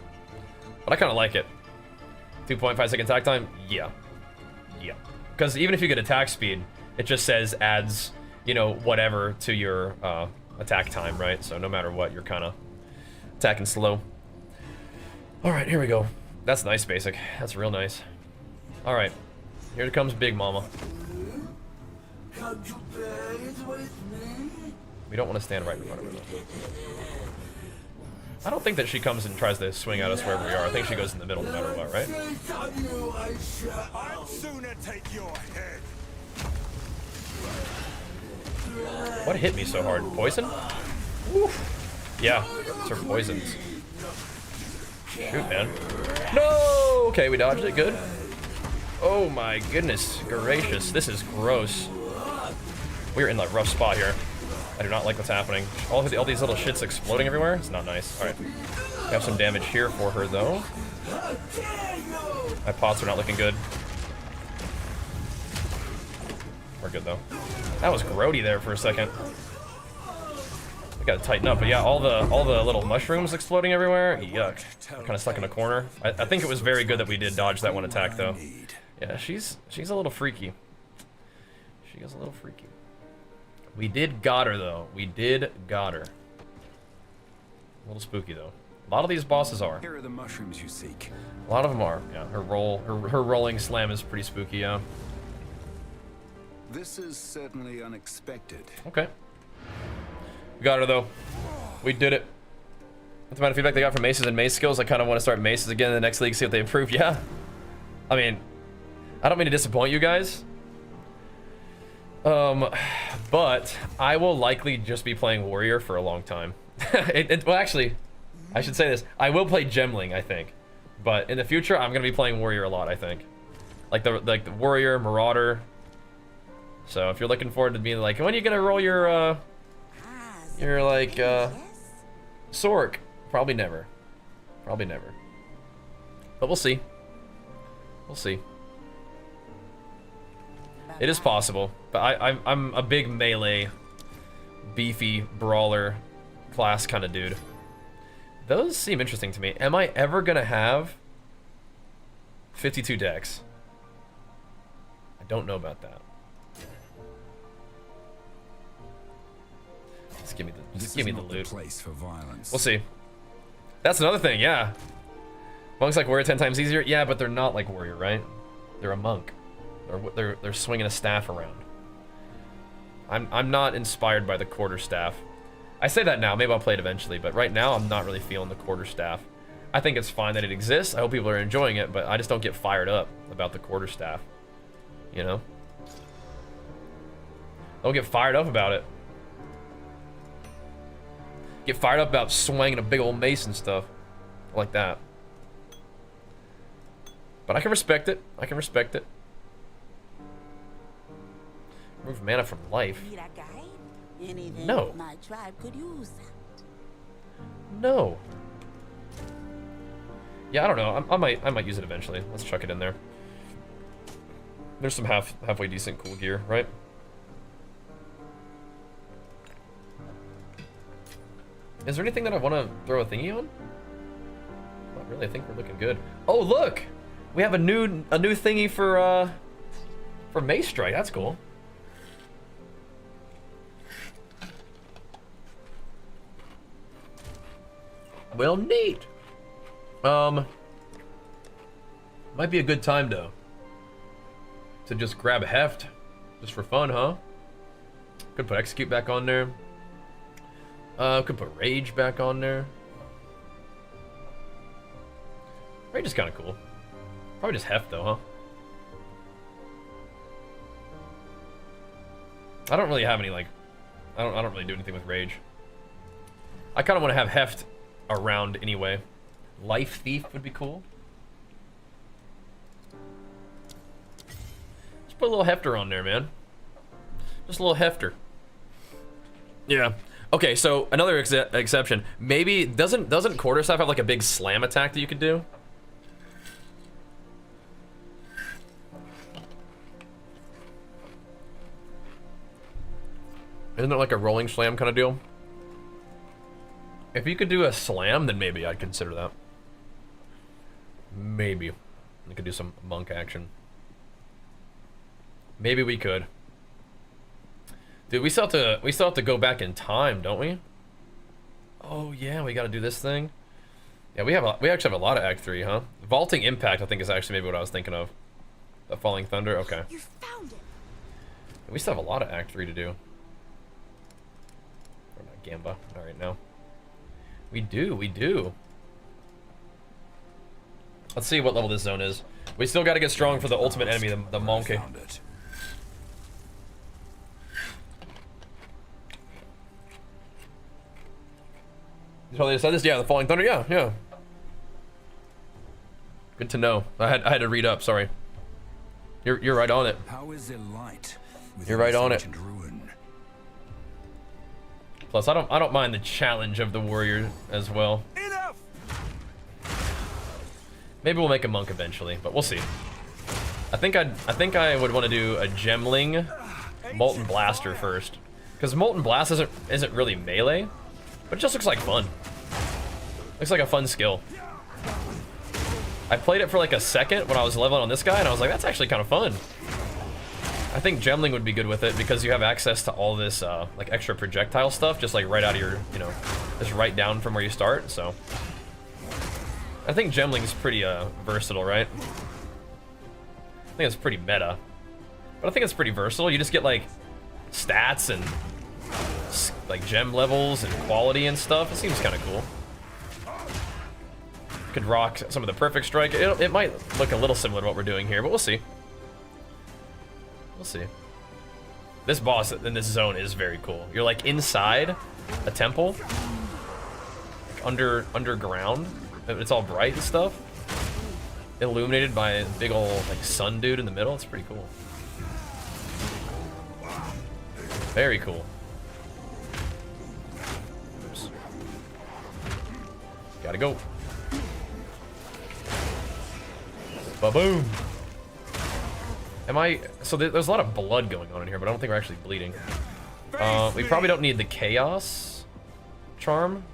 But I kind of like it. 2.5 second attack time? Yeah. Yeah. Because even if you get attack speed, it just says adds, you know, whatever to your attack time, right? So no matter what, you're kind of attacking slow. All right, here we go. That's nice, basic. That's real nice. All right, here comes Big Mama. We don't want to stand right in front of her, though. I don't think that she comes and tries to swing at us wherever we are. I think she goes in the middle no matter what, right? I'd sooner take your head. What hit me so hard? Poison? Oof. Yeah, it's her poisons. Shoot, man. No! Okay, we dodged it. Good. Oh my goodness gracious. This is gross. We're in a rough spot here. I do not like what's happening. All these little shits exploding everywhere. It's not nice. All right. We have some damage here for her, though. My pots are not looking good. We're good, though. That was grody there for a second. We gotta tighten up. But yeah, all the little mushrooms exploding everywhere. Yuck. We're kind of stuck in a corner. I think it was very good that we did dodge that one attack, though. Yeah, she's a little freaky. She is a little freaky. We did got her, though. We did got her. A little spooky, though. A lot of these bosses are. Here are the mushrooms you seek. A lot of them are. Yeah, her rolling slam is pretty spooky, yeah. This is certainly unexpected. Okay. We got her, though. We did it. That's the amount of feedback they got from maces and mace skills. I kind of want to start maces again in the next league, see if they improve. Yeah. I mean, I don't mean to disappoint you guys. But I will likely just be playing Warrior for a long time. Well, actually, I should say this. I will play Gemling, I think. But in the future, I'm going to be playing Warrior a lot, I think. Like the Warrior, Marauder. So if you're looking forward to being like, when are you going to roll your like, Sork? Probably never. Probably never. But we'll see. We'll see. It is possible, but I'm a big melee, beefy brawler class kind of dude. Those seem interesting to me. Am I ever gonna have 52 decks? I don't know about that. Just give me the loot. Place for violence. We'll see. That's another thing, yeah. Monks like Warrior 10 times easier. Yeah, but they're not like Warrior, right? They're a monk. They're swinging a staff around. I'm not inspired by the quarterstaff. I say that now, maybe I'll play it eventually, but right now I'm not really feeling the quarterstaff. I think it's fine that it exists. I hope people are enjoying it, but I just don't get fired up about the quarterstaff. You know? Don't get fired up about it. Get fired up about swinging a big old mace and stuff. Like that. But I can respect it. I can respect it. Remove mana from life. Need a guide? Anything No. my tribe could use that. No. Yeah, I don't know. I might use it eventually. Let's chuck it in there. There's some halfway decent cool gear, right? Is there anything that I want to throw a thingy on? Not really. I think we're looking good. Oh, look! We have a new thingy for Mace Strike. That's cool. Well, neat. Might be a good time though to just grab a heft, just for fun, huh? Could put execute back on there. Could put rage back on there. Rage is kind of cool. Probably just heft though, huh? I don't really have any like. I don't really do anything with rage. I kind of want to have heft around anyway. Life Thief would be cool. Just put a little hefter on there, man. Just a little hefter. Yeah. Okay, so another exception. Maybe doesn't quarterstaff have like a big slam attack that you could do? Isn't it like a rolling slam kind of deal? If you could do a slam, then maybe I'd consider that. Maybe. We could do some monk action. Maybe we could. Dude, we still have to go back in time, don't we? Oh yeah, we got to do this thing. Yeah, we actually have a lot of Act 3, huh? Vaulting Impact, I think, is actually maybe what I was thinking of. The Falling Thunder, okay. You found it. We still have a lot of Act 3 to do. Or not Gamba, not right now. We do. Let's see what level this zone is. We still got to get strong for the ultimate enemy, the monkey. Found it. You totally said this? Yeah, the Falling Thunder, yeah. Good to know. I had to read up, sorry. You're right on it. How is there light? You're right on it. Ruin? Plus, I don't mind the challenge of the warrior as well. Enough! Maybe we'll make a monk eventually, but we'll see. I think I would want to do a gemling molten blaster first, because molten blast isn't really melee, but it just looks like fun. Looks like a fun skill. I played it for like a second when I was leveling on this guy, and I was like, that's actually kind of fun. I think gemling would be good with it because you have access to all this like extra projectile stuff, just like right out of your, just right down from where you start. So I think gemling's pretty versatile, right? I think it's pretty meta, but I think it's pretty versatile. You just get like stats and like gem levels and quality and stuff. It seems kind of cool. Could rock some of the perfect strike. It might look a little similar to what we're doing here, but we'll see. We'll see. This boss in this zone is very cool. You're like inside a temple, like underground. It's all bright and stuff. Illuminated by a big old like sun dude in the middle. It's pretty cool. Very cool. Oops. Gotta go. Ba-boom. So there's a lot of blood going on in here, but I don't think we're actually bleeding. We probably don't need the chaos charm.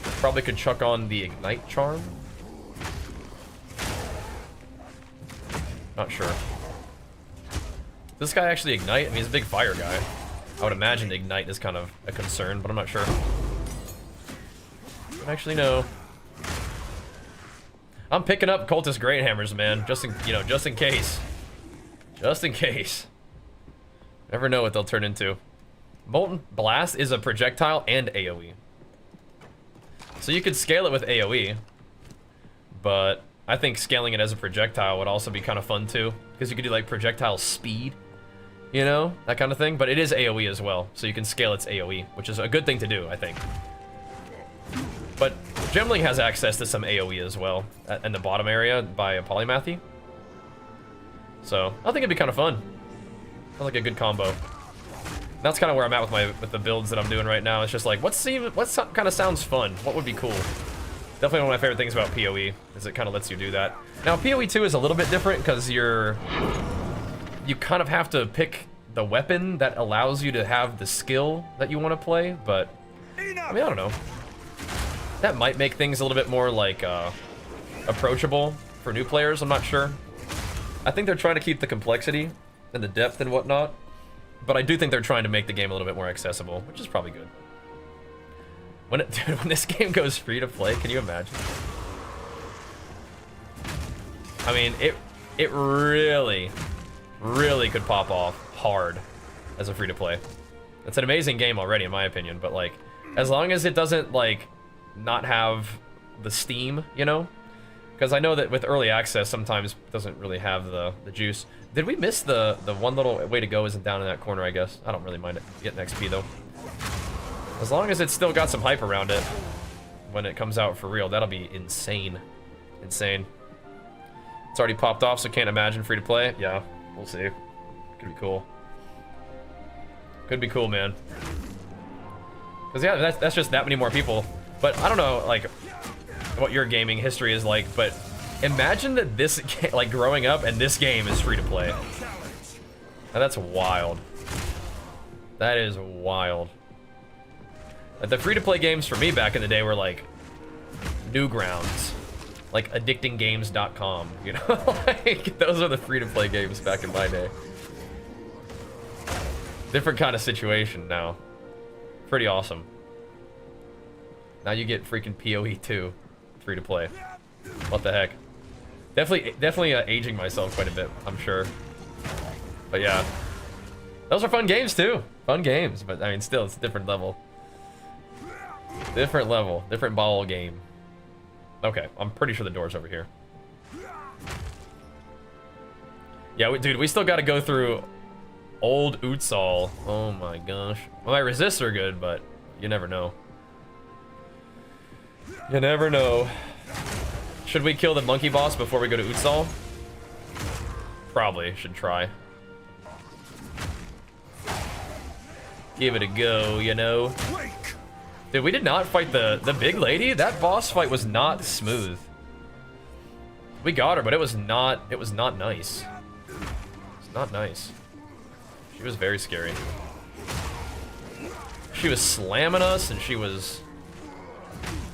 Probably could chuck on the ignite charm. Not sure. Does this guy actually ignite? I mean, he's a big fire guy. I would imagine ignite is kind of a concern, but I'm not sure. I don't actually know. I'm picking up cultist great hammers, man. Just in case. Just in case. Never know what they'll turn into. Molten Blast is a projectile and AoE. So you could scale it with AoE, but I think scaling it as a projectile would also be kind of fun too, because you could do like projectile speed, that kind of thing. But it is AoE as well, so you can scale its AoE, which is a good thing to do, I think. But gemling has access to some AoE as well in the bottom area by polymathy. So I think it'd be kind of fun. Sounds like a good combo. That's kind of where I'm at with the builds that I'm doing right now. It's just like, what kind of sounds fun? What would be cool? Definitely one of my favorite things about PoE is it kind of lets you do that. Now PoE 2 is a little bit different because you kind of have to pick the weapon that allows you to have the skill that you want to play. But I mean, I don't know. That might make things a little bit more like approachable for new players. I'm not sure. I think they're trying to keep the complexity and the depth and whatnot, but I do think they're trying to make the game a little bit more accessible, which is probably good. When this game goes free to play, can you imagine? I mean, it really could pop off hard as a free to play. It's an amazing game already, in my opinion, but like, as long as it doesn't like not have the steam, because I know that with early access sometimes it doesn't really have the juice. Did we miss the one little way to go isn't down in that corner, I guess? I don't really mind it getting XP though. As long as it's still got some hype around it when it comes out for real, that'll be insane. Insane. It's already popped off, so can't imagine free to play. Yeah, we'll see. Could be cool. Could be cool, man. Because yeah, that's just that many more people. But I don't know, like, what your gaming history is like, but imagine that this, like, growing up and this game is free to play. Now that's wild. That is wild. The free to play games for me back in the day were like Newgrounds like addictinggames.com, you know? Like, those are the free-to-play games back in my day. Different kind of situation now. Pretty awesome. Now you get freaking PoE 2 free-to-play. What the heck? Definitely aging myself quite a bit, I'm sure. But yeah. Those are fun games too. Fun games, but I mean still, it's a different level. Different level, different ball game. Okay, I'm pretty sure the door's over here. Yeah, dude, we still gotta go through old Utsal. Oh my gosh. Well, my resists are good, but you never know. You never know. Should we kill the monkey boss before we go to Utsal? Probably, should try. Give it a go, you know? Dude, we did not fight the big lady. That boss fight was not smooth. We got her, but it was not nice. It's not nice. She was very scary. She was slamming us, and she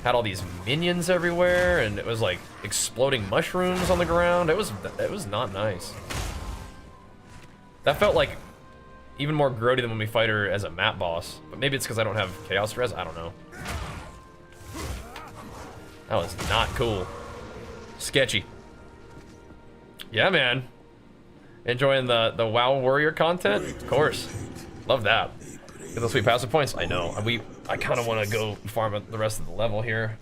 had all these minions everywhere, and it was like exploding mushrooms on the ground. It was not nice. That felt like even more grody than when we fight her as a map boss. But maybe it's because I don't have Chaos Res, I don't know. That was not cool. Sketchy. Yeah, man. Enjoying the WoW Warrior content? Of course. Love that. Get those sweet passive points? I know. I kind of want to go farm the rest of the level here.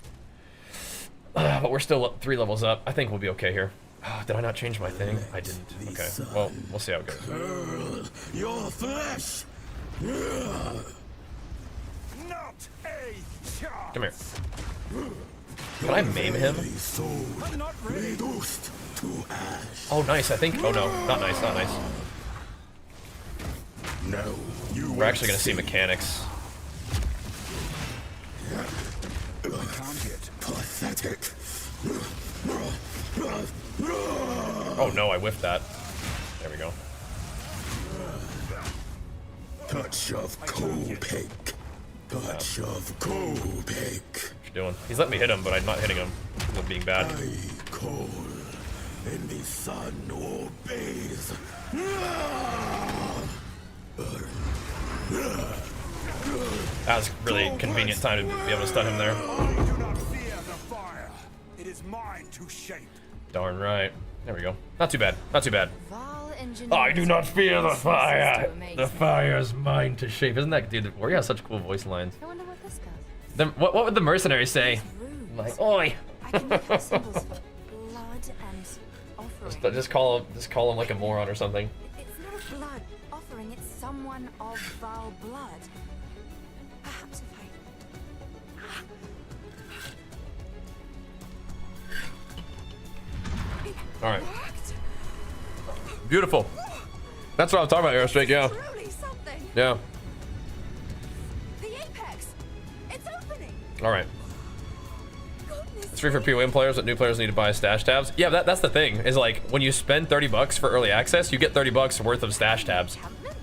But we're still 3 levels up. I think we'll be okay here. Oh, did I not change my thing? I didn't. Okay. Well, we'll see how it goes. Your flesh. Not a chance. Come here. Can I maim him? Oh, nice. I think. Oh no, not nice. Not nice. No, We're actually gonna see mechanics. Pathetic. Oh no, I whiffed that. There we go. Touch of Kopek. Touch of Kopek. What you doing? He's letting me hit him, but I'm not hitting him. He's being bad. I call, and the sun obeys. That was really convenient time to be able to stun him there. I do not fear the fire. It is mine to shape. Darn right. There we go. Not too bad. Not too bad. Val I do not fear the fire. Amazing. The fire is mine to shape. Isn't that dude? Warrior has such cool voice lines. I wonder what this does. What would the mercenary say? Runes. Like, oi. I can make up symbols for blood and offering. Just call him like a moron or something. It's not a blood offering, it's someone of Val blood. Perhaps if I... All right. Beautiful. That's what I'm talking about, Aerostrike. Yeah. Truly something. Yeah. The apex. It's opening. All right. Goodness It's free for PoE players, but new players need to buy stash tabs. Yeah, that's the thing. Is like when you spend 30 bucks for early access, you get 30 bucks worth of stash tabs,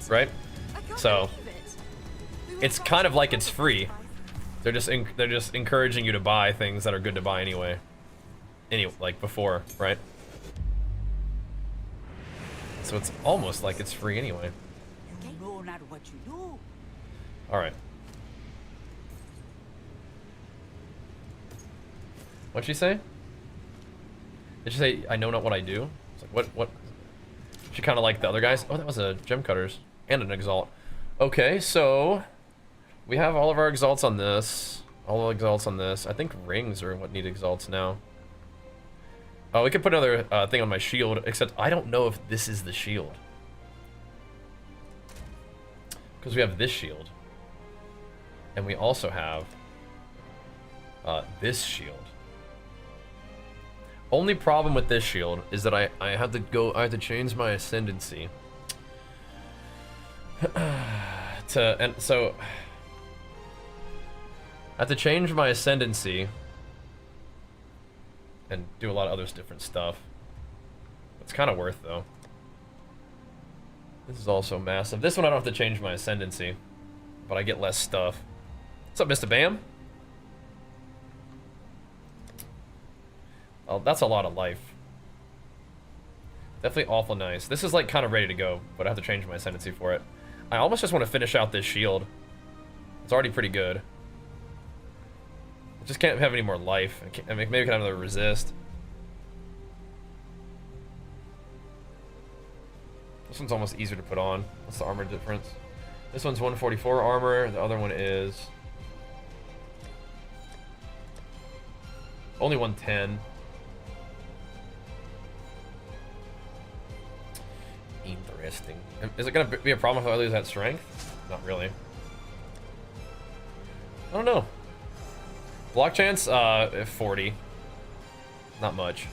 right? So it's kind of like it's free. They're just encouraging you to buy things that are good to buy anyway. Like before, right? So it's almost like it's free anyway. You know not what you do. All right. What'd she say? Did she say, I know not what I do? It's like, what? She kind of like the other guys. Oh, that was a gem cutters and an exalt. Okay, so we have all of our exalts on this. All the exalts on this. I think rings are what need exalts now. Oh, we could put another thing on my shield, except I don't know if this is the shield. Because we have this shield. And we also have this shield. Only problem with this shield is that I have to change my ascendancy. And so I have to change my ascendancy and do a lot of other different stuff. It's kind of worth though. This is also massive. This one I don't have to change my ascendancy, but I get less stuff. What's up, Mr. Bam? Oh, that's a lot of life. Definitely awful nice. This is like kind of ready to go, but I have to change my ascendancy for it. I almost just want to finish out this shield. It's already pretty good. I just can't have any more life. Maybe I can have another resist. This one's almost easier to put on. What's the armor difference? This one's 144 armor. The other one is only 110. Interesting. Is it gonna be a problem if I lose that strength? Not really. I don't know. Block chance, 40. Not much,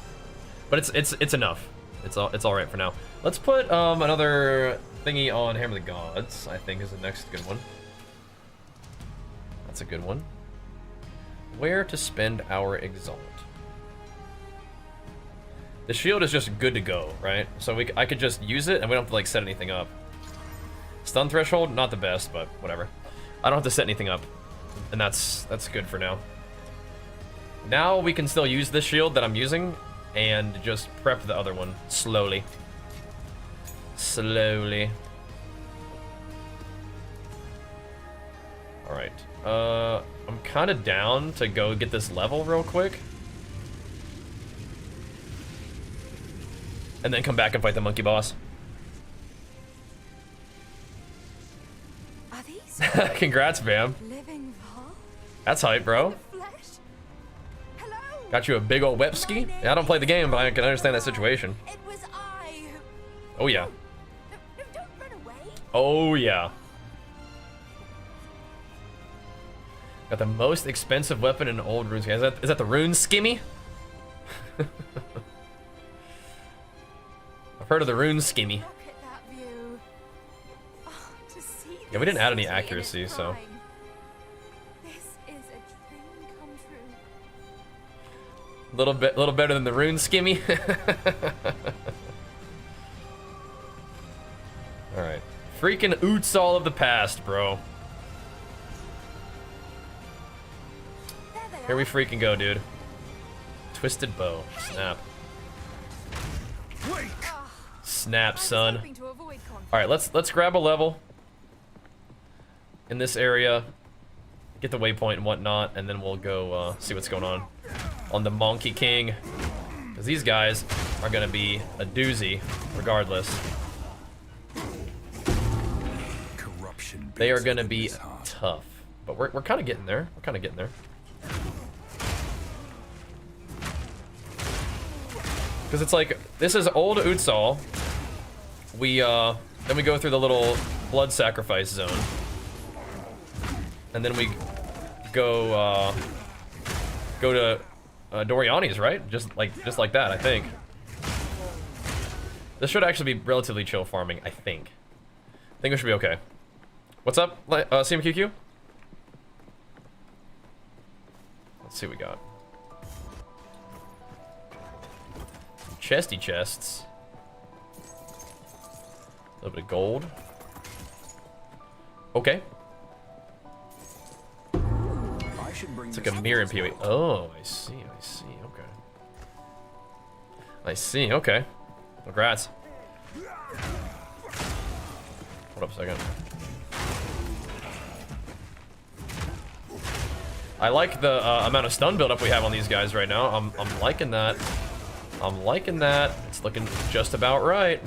but it's enough. It's all right for now. Let's put another thingy on Hammer of the Gods. I think is the next good one. That's a good one. Where to spend our Exalt? The shield is just good to go, right? So I could just use it, and we don't have to like set anything up. Stun threshold, not the best, but whatever. I don't have to set anything up, and that's good for now. Now we can still use this shield that I'm using, and just prep the other one slowly. Slowly. All right. I'm kind of down to go get this level real quick. And then come back and fight the monkey boss. Are these Congrats, Bam. living Val? That's hype, bro. Flesh? Hello? Got you a big old Wepski? Yeah, I don't play the game, but I can understand that situation. It was I who... Oh, yeah. No, don't run away. Oh, yeah. Got the most expensive weapon in old runes. Is that the rune skimmy? I've heard of the rune skimmy. Look at that view. Oh, to see Yeah, we didn't add any this city in accuracy, its so. prime. This is a dream come true. Little better than the rune skimmy. All right, freaking Utsal of the past, bro. There they Here are. we freaking go, dude. Twisted bow, snap, Wait! snap, I was son. hoping to avoid conflict. All right, let's grab a level in this area, get the waypoint and whatnot, and then we'll go see what's going on the Monkey King, because these guys are gonna be a doozy regardless. Corruption. They are beats gonna within be his heart. tough, but we're kind of getting there. We're kind of getting there. Because it's like, this is old Utsal. Then we go through the little blood sacrifice zone. And then we go to Doriani's, right? Just like that, I think. This should actually be relatively chill farming, I think. I think we should be okay. What's up, CMQQ? Let's see what we got. Chesty chests. A little bit of gold. Okay. I should bring It's like a mirror in PoE. Oh, I see, okay. I see, okay. Congrats. Hold up a second. I like the amount of stun buildup we have on these guys right now. I'm liking that. I'm liking that. It's looking just about right.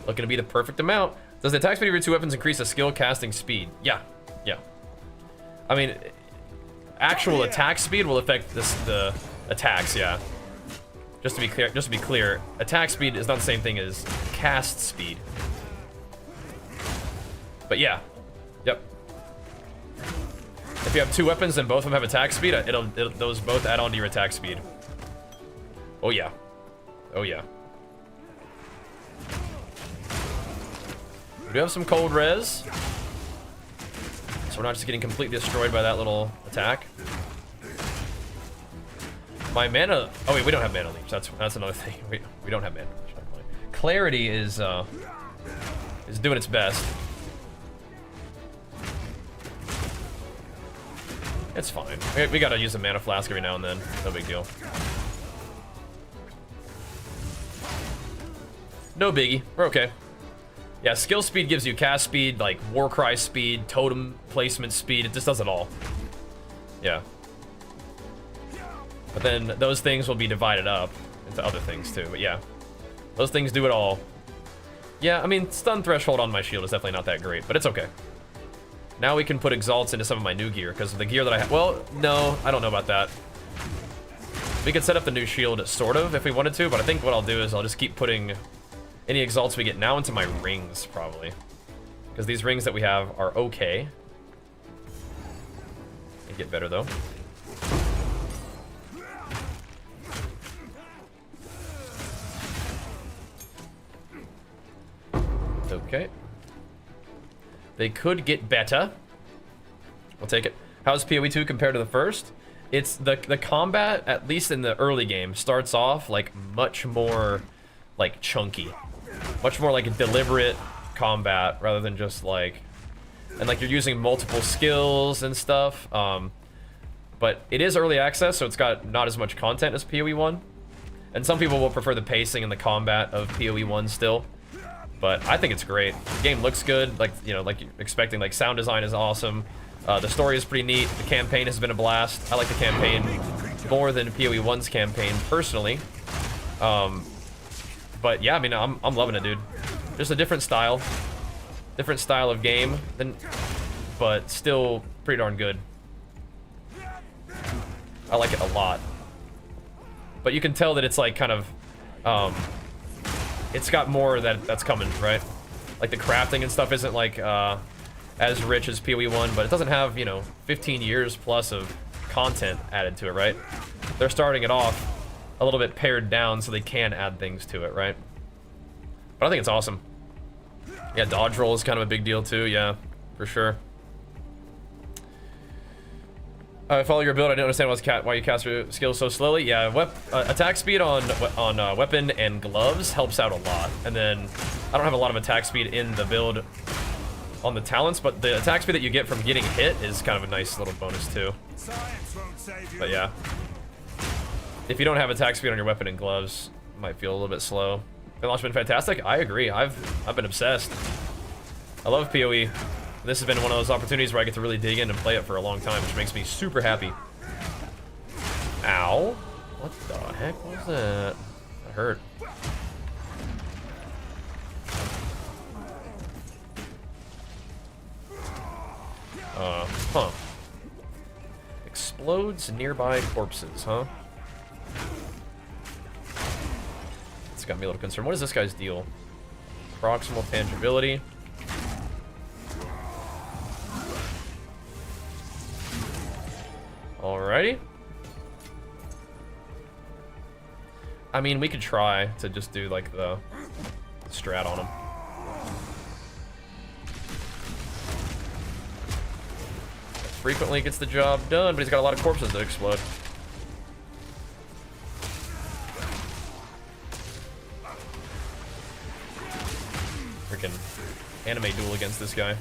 Looking to be the perfect amount. Does the attack speed of your two weapons increase the skill casting speed? Yeah, yeah. I mean, actual attack speed will affect the attacks, yeah. Just to be clear, attack speed is not the same thing as cast speed. But yeah, yep. If you have two weapons and both of them have attack speed, those both add on to your attack speed. Oh yeah. Oh yeah. We do have some cold res. So we're not just getting completely destroyed by that little attack. My mana... Oh wait, we don't have mana leech. That's another thing. We don't have mana leech. Clarity is doing its best. It's fine. We gotta use a mana flask every now and then. No big deal. No biggie. We're okay. Yeah, skill speed gives you cast speed, like Warcry speed, totem placement speed. It just does it all. Yeah. But then those things will be divided up into other things too. But yeah, those things do it all. Yeah, I mean, stun threshold on my shield is definitely not that great, but it's okay. Now we can put exalts into some of my new gear, because the gear that I have... Well, no, I don't know about that. We could set up the new shield, sort of, if we wanted to, but I think what I'll do is I'll just keep putting any exalts we get now into my rings, probably. Because these rings that we have are okay. They get better, though. Okay. They could get better. We'll take it. How's PoE 2 compared to the first? It's the combat, at least in the early game, starts off like much more like chunky. Much more like a deliberate combat rather than just like, and like you're using multiple skills and stuff. But it is early access, so it's got not as much content as PoE 1. And some people will prefer the pacing and the combat of PoE 1 still. But I think it's great. The game looks good, like, you know, like you're expecting. Like, sound design is awesome. The story is pretty neat. The campaign has been a blast. I like the campaign more than PoE 1's campaign, personally. But yeah, I mean, I'm loving it, dude. Just a different style of game, but still pretty darn good. I like it a lot. But you can tell that it's like kind of, it's got more that's coming, right? Like the crafting and stuff isn't like as rich as PoE 1, but it doesn't have, you know, 15 years plus of content added to it, right? They're starting it off a little bit pared down so they can add things to it, right? But I think it's awesome. Yeah, dodge roll is kind of a big deal too, yeah, for sure. I follow your build. I don't understand why you cast your skills so slowly. Yeah, attack speed on weapon and gloves helps out a lot. And then I don't have a lot of attack speed in the build on the talents, but the attack speed that you get from getting hit is kind of a nice little bonus too. But yeah, if you don't have attack speed on your weapon and gloves, it might feel a little bit slow. The launch has been fantastic. I agree. I've been obsessed. I love PoE. This has been one of those opportunities where I get to really dig in and play it for a long time, which makes me super happy. Ow. What the heck was that? That hurt. Huh. Explodes nearby corpses, huh? It's got me a little concerned. What is this guy's deal? Proximal tangibility. Alrighty. I mean, we could try to just do like the strat on him. Frequently gets the job done, but he's got a lot of corpses that explode. Freaking anime duel against this guy.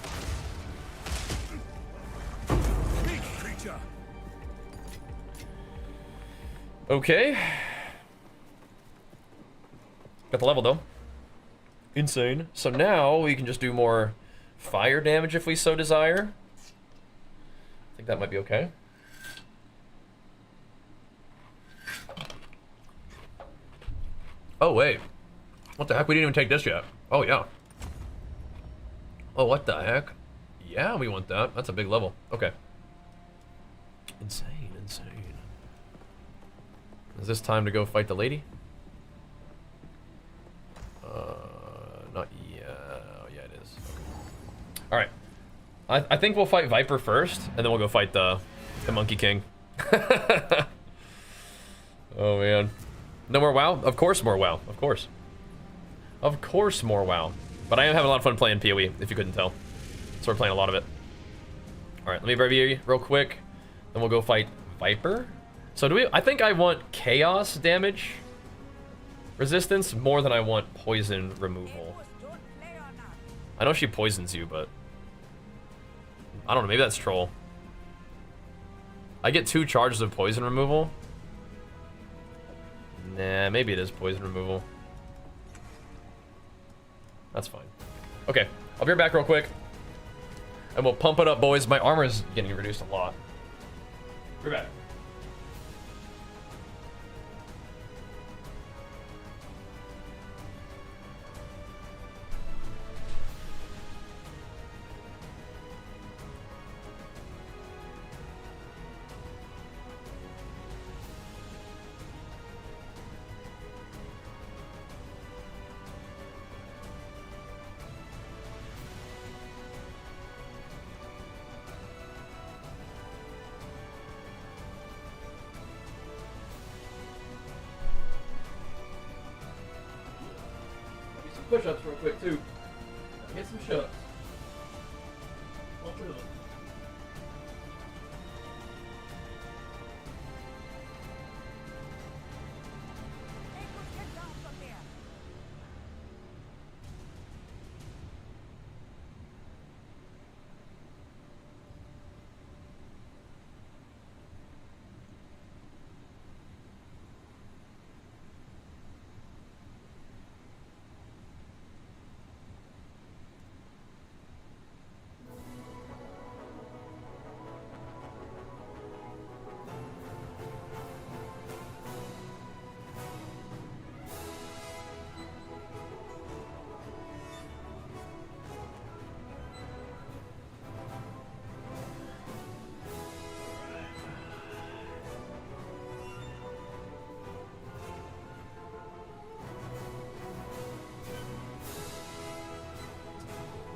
Okay. Got the level though. Insane. So now we can just do more fire damage if we so desire. I think that might be okay. Oh wait. What the heck? We didn't even take this yet. Oh yeah. Oh, what the heck? Yeah, we want that. That's a big level. Okay. Insane, insane. Is this time to go fight the lady? Not yet. Oh, yeah, it is. Okay. All right. I think we'll fight Viper first, and then we'll go fight the Monkey King. Oh, man. No more WoW? Of course more WoW. Of course. Of course more WoW. But I am having a lot of fun playing PoE, if you couldn't tell. So we're playing a lot of it. All right, let me review real quick. Then we'll go fight Viper. So do we? I think I want chaos damage resistance more than I want poison removal. I know she poisons you, but I don't know. Maybe that's troll. I get 2 charges of poison removal. Nah, maybe it is poison removal. That's fine. Okay, I'll be right back real quick. And we'll pump it up, boys. My armor's getting reduced a lot. Be right back. Push-ups real quick too. Get some shots. Bunch of them. Get down from there.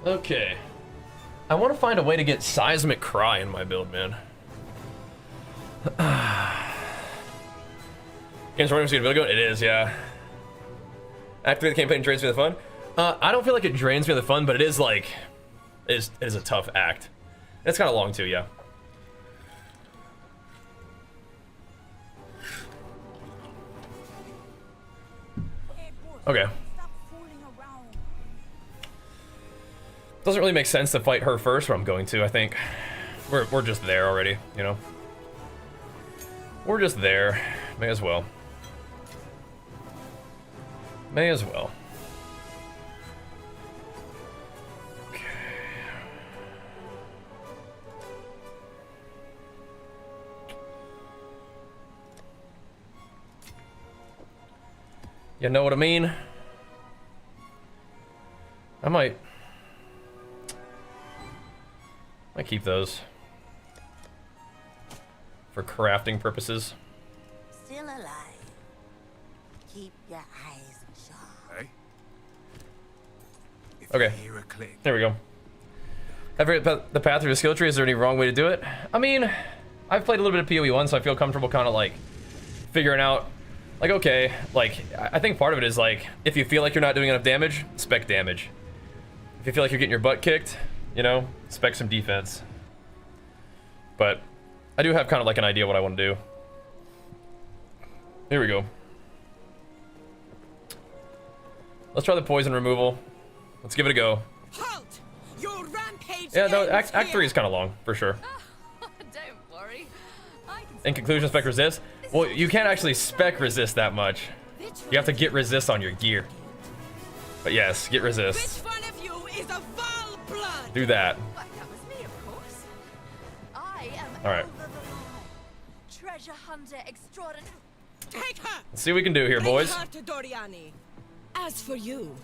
Okay. I want to find a way to get Seismic Cry in my build, man. Game's running to build going? It is, yeah. Activate the campaign drains me the fun. I don't feel like it drains me the fun, but it is like, it is a tough act. It's kind of long too, yeah. Okay. Doesn't really make sense to fight her first, but I'm going to, I think. We're just there already, you know? We're just there. May as well. May as well. Okay. You know what I mean? I might keep those for crafting purposes. Still alive. Keep your eyes sharp. Hey? If Okay. you hear a click, There we go. Ever hit the path through the skill tree? Is there any wrong way to do it? I mean, I've played a little bit of PoE 1, so I feel comfortable kind of like figuring out, like, okay, like, I think part of it is like, if you feel like you're not doing enough damage, spec damage. If you feel like you're getting your butt kicked, you know, spec some defense. But I do have kind of like an idea what I want to do. Here we go. Let's try the poison removal. Let's give it a go. Halt! Your rampage. Yeah, no, Act 3 is kind of long, for sure. Don't worry. I can In conclusion, spec resist. Well, you can't actually spec resist that much. You have to get resist on your gear. But yes, get resist. Which one of you is a Val blood? Do that. Well, that was me, of course. I am All right. Elva the Lion, treasure hunter extraordinary. Take her. Let's see what we can do here, Bring boys. her to Doriani. As for you,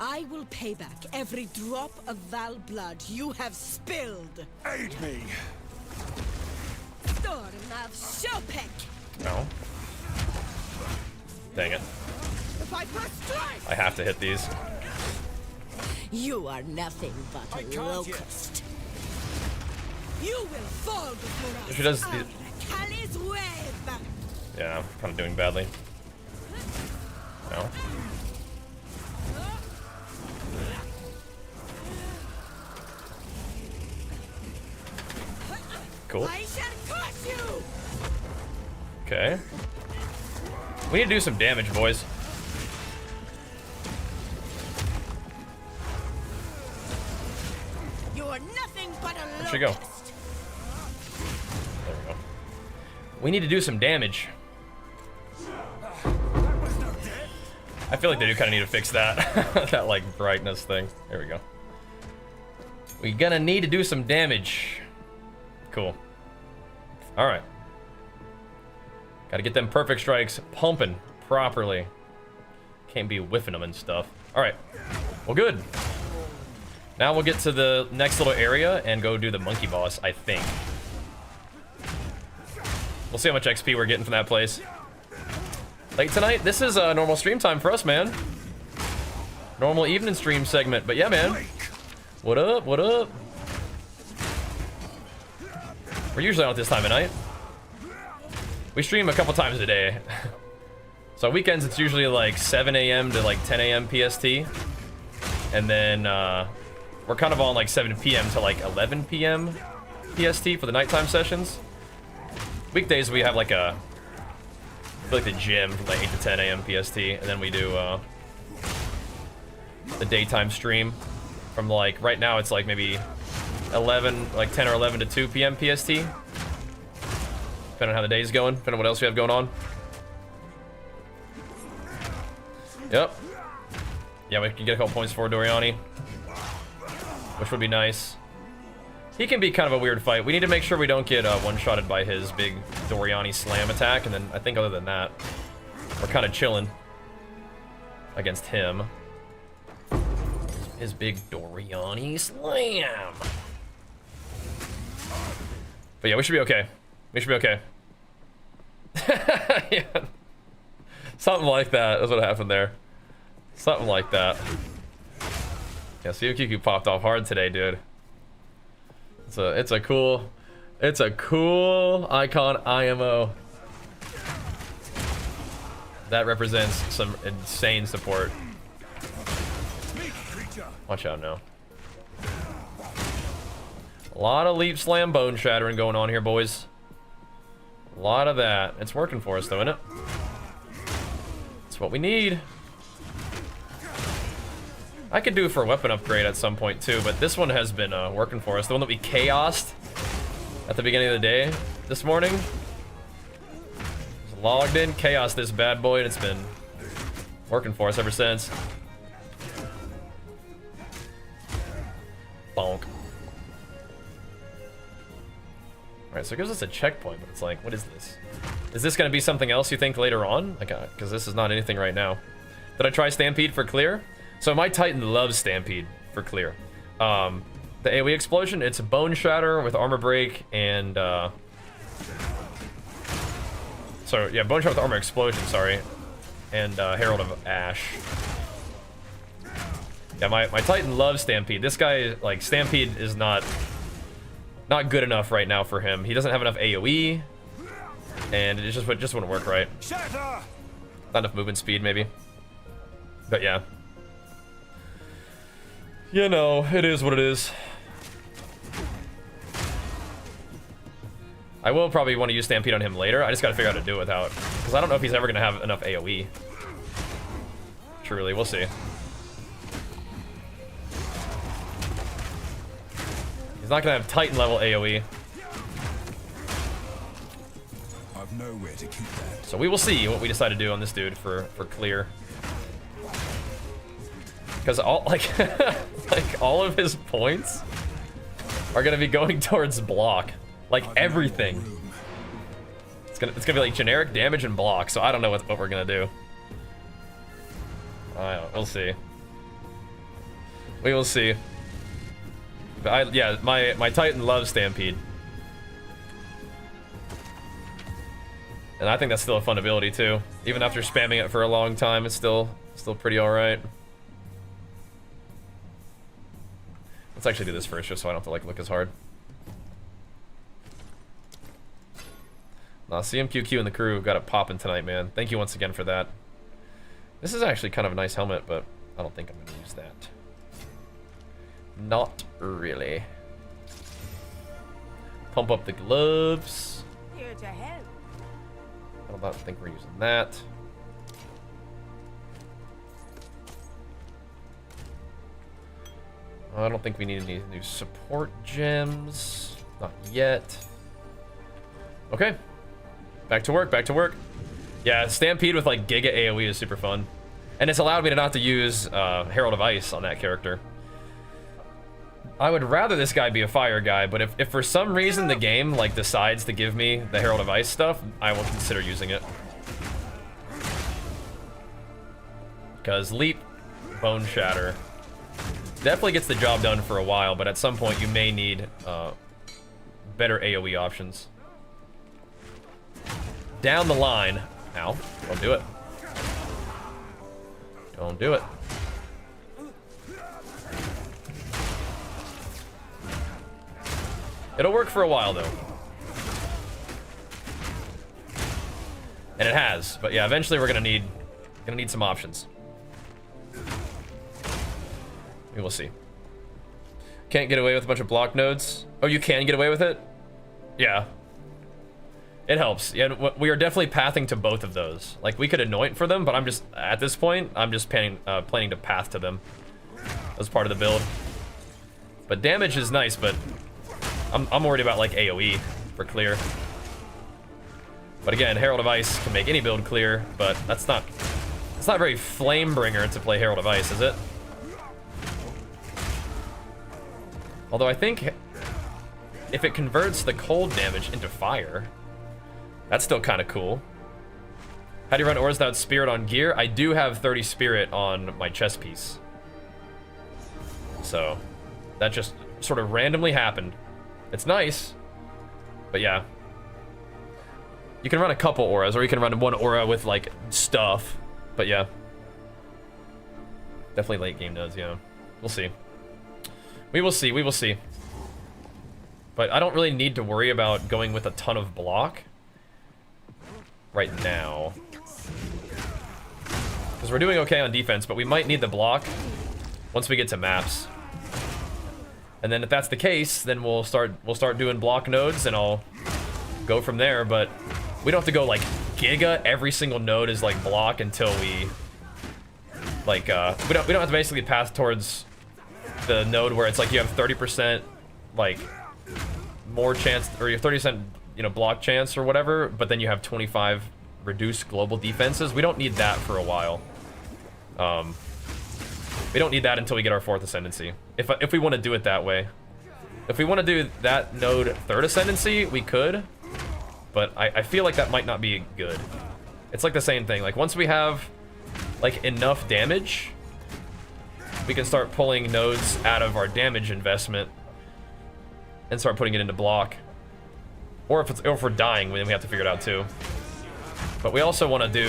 I will pay back every drop of Val blood you have spilled. Aid me. Storm of Shopek. No. Dang it. The Viper strike. I have to hit these. You are nothing but I a can't yet. locust. You will fall before us. She does the- Cali's wave. Yeah, I'm kind of doing badly. No. Cool. I shall crush you. Okay. We need to do some damage, boys. You are nothing but a Where'd she go? locust. There we go. We need to do some damage. That was no death. I feel like they do kind of need to fix that. That, like, brightness thing. There we go. We're gonna need to do some damage. Cool. Alright. Gotta get them perfect strikes pumping properly. Can't be whiffing them and stuff. Alright. Well, good. Now we'll get to the next little area and go do the monkey boss, I think. We'll see how much XP we're getting from that place. Late tonight? This is a normal stream time for us, man. Normal evening stream segment. But yeah, man. What up? What up? We're usually out at this time of night. We stream a couple times a day. So weekends, it's usually like 7 a.m. to like 10 a.m. PST. And then we're kind of on like 7 p.m. to like 11 p.m. PST for the nighttime sessions. Weekdays, we have like a... I feel like the gym from like 8 to 10 a.m. PST. And then we do the daytime stream. From like, right now it's like maybe 11, like 10 or 11 to 2 p.m. PST. Depending on how the day's going, depending on what else we have going on. Yep. Yeah, we can get a couple points for Doriani. Which would be nice. He can be kind of a weird fight. We need to make sure we don't get one-shotted by his big Doriani slam attack. And then I think other than that, we're kind of chilling against him. His big Doriani slam. But yeah, we should be okay. We should be okay. Yeah. Something like that is what happened there. Something like that. Yeah, COQQ popped off hard today, dude. It's a cool icon IMO. That represents some insane support. Watch out now. A lot of leap slam bone shattering going on here, boys. A lot of that. It's working for us though, isn't it? It's what we need. I could do for a weapon upgrade at some point too, but this one has been working for us. The one that we chaosed at the beginning of the day this morning. Just logged in, chaos this bad boy, and it's been working for us ever since. Bonk. Alright, so it gives us a checkpoint, but it's like, what is this? Is this going to be something else you think later on? Like, because this is not anything right now. Did I try Stampede for clear? So my Titan loves Stampede for clear. The AoE explosion, it's a bone shatter with armor break and so yeah, bone shatter with armor explosion, sorry. And Herald of Ash. Yeah, my Titan loves Stampede. This guy, like, Stampede is not good enough right now for him. He doesn't have enough AoE, and it just wouldn't work right. Not enough movement speed, maybe. But yeah. You know, it is what it is. I will probably want to use Stampede on him later. I just gotta figure out how to do it without, because I don't know if he's ever gonna have enough AoE. Truly, we'll see. He's not gonna have Titan level AoE. I've nowhere to keep that. So we will see what we decide to do on this dude for clear. Because all like all of his points are gonna be going towards block. Like everything. It's gonna be like generic damage and block, so I don't know what we're gonna do. We'll see. We will see. But yeah, my Titan loves Stampede. And I think that's still a fun ability too. Even after spamming it for a long time, it's still pretty alright. Let's actually do this first, just so I don't have to like look as hard. Nah, CMQQ and the crew got it popping tonight, man. Thank you once again for that. This is actually kind of a nice helmet, but I don't think I'm gonna use that. Not really. Pump up the gloves. Here to help. I don't think we're using that. I don't think we need any new support gems. Not yet. Okay. Back to work, back to work. Yeah, Stampede with like Giga AoE is super fun. And it's allowed me to not to use Herald of Ice on that character. I would rather this guy be a fire guy, but if for some reason the game like decides to give me the Herald of Ice stuff, I will consider using it. Because Leap, Bone Shatter definitely gets the job done for a while, but at some point you may need better AoE options. Down the line. Ow, don't do it. Don't do it. It'll work for a while though. And it has, but yeah, eventually we're gonna need some options. We will see. Can't get away with a bunch of block nodes. Oh, you can get away with it? Yeah. It helps. Yeah, we are definitely pathing to both of those. Like, we could anoint for them, but I'm just, at this point, I'm just planning to path to them as part of the build. But damage is nice, but I'm worried about, like, AoE for clear. But again, Herald of Ice can make any build clear, but it's not very Flamebringer to play Herald of Ice, is it? Although I think if it converts the cold damage into fire, that's still kind of cool. How do you run auras without spirit on gear? I do have 30 spirit on my chest piece. So that just sort of randomly happened. It's nice, but yeah. You can run a couple auras, or you can run one aura with like stuff, but yeah. Definitely late game does, yeah. We'll see. We will see, we will see. But I don't really need to worry about going with a ton of block right now. Because we're doing okay on defense, but we might need the block once we get to maps. And then if that's the case, then we'll start doing block nodes and I'll go from there, but we don't have to go like giga every single node is like block until we like we don't have to basically pass towards the node where it's like you have 30% like more chance, or you have 30% block chance or whatever, but then you have 25 reduced global defenses. We don't need that for a while. We don't need that until we get our 4th ascendancy. If we want to do it that way. If we want to do that node 3rd ascendancy, we could, but I feel like that might not be good. It's like the same thing. Like once we have like if damage, we can start pulling nodes out of our damage investment and start putting it into block. Or if we're dying, then we have to figure it out too. But we also want to do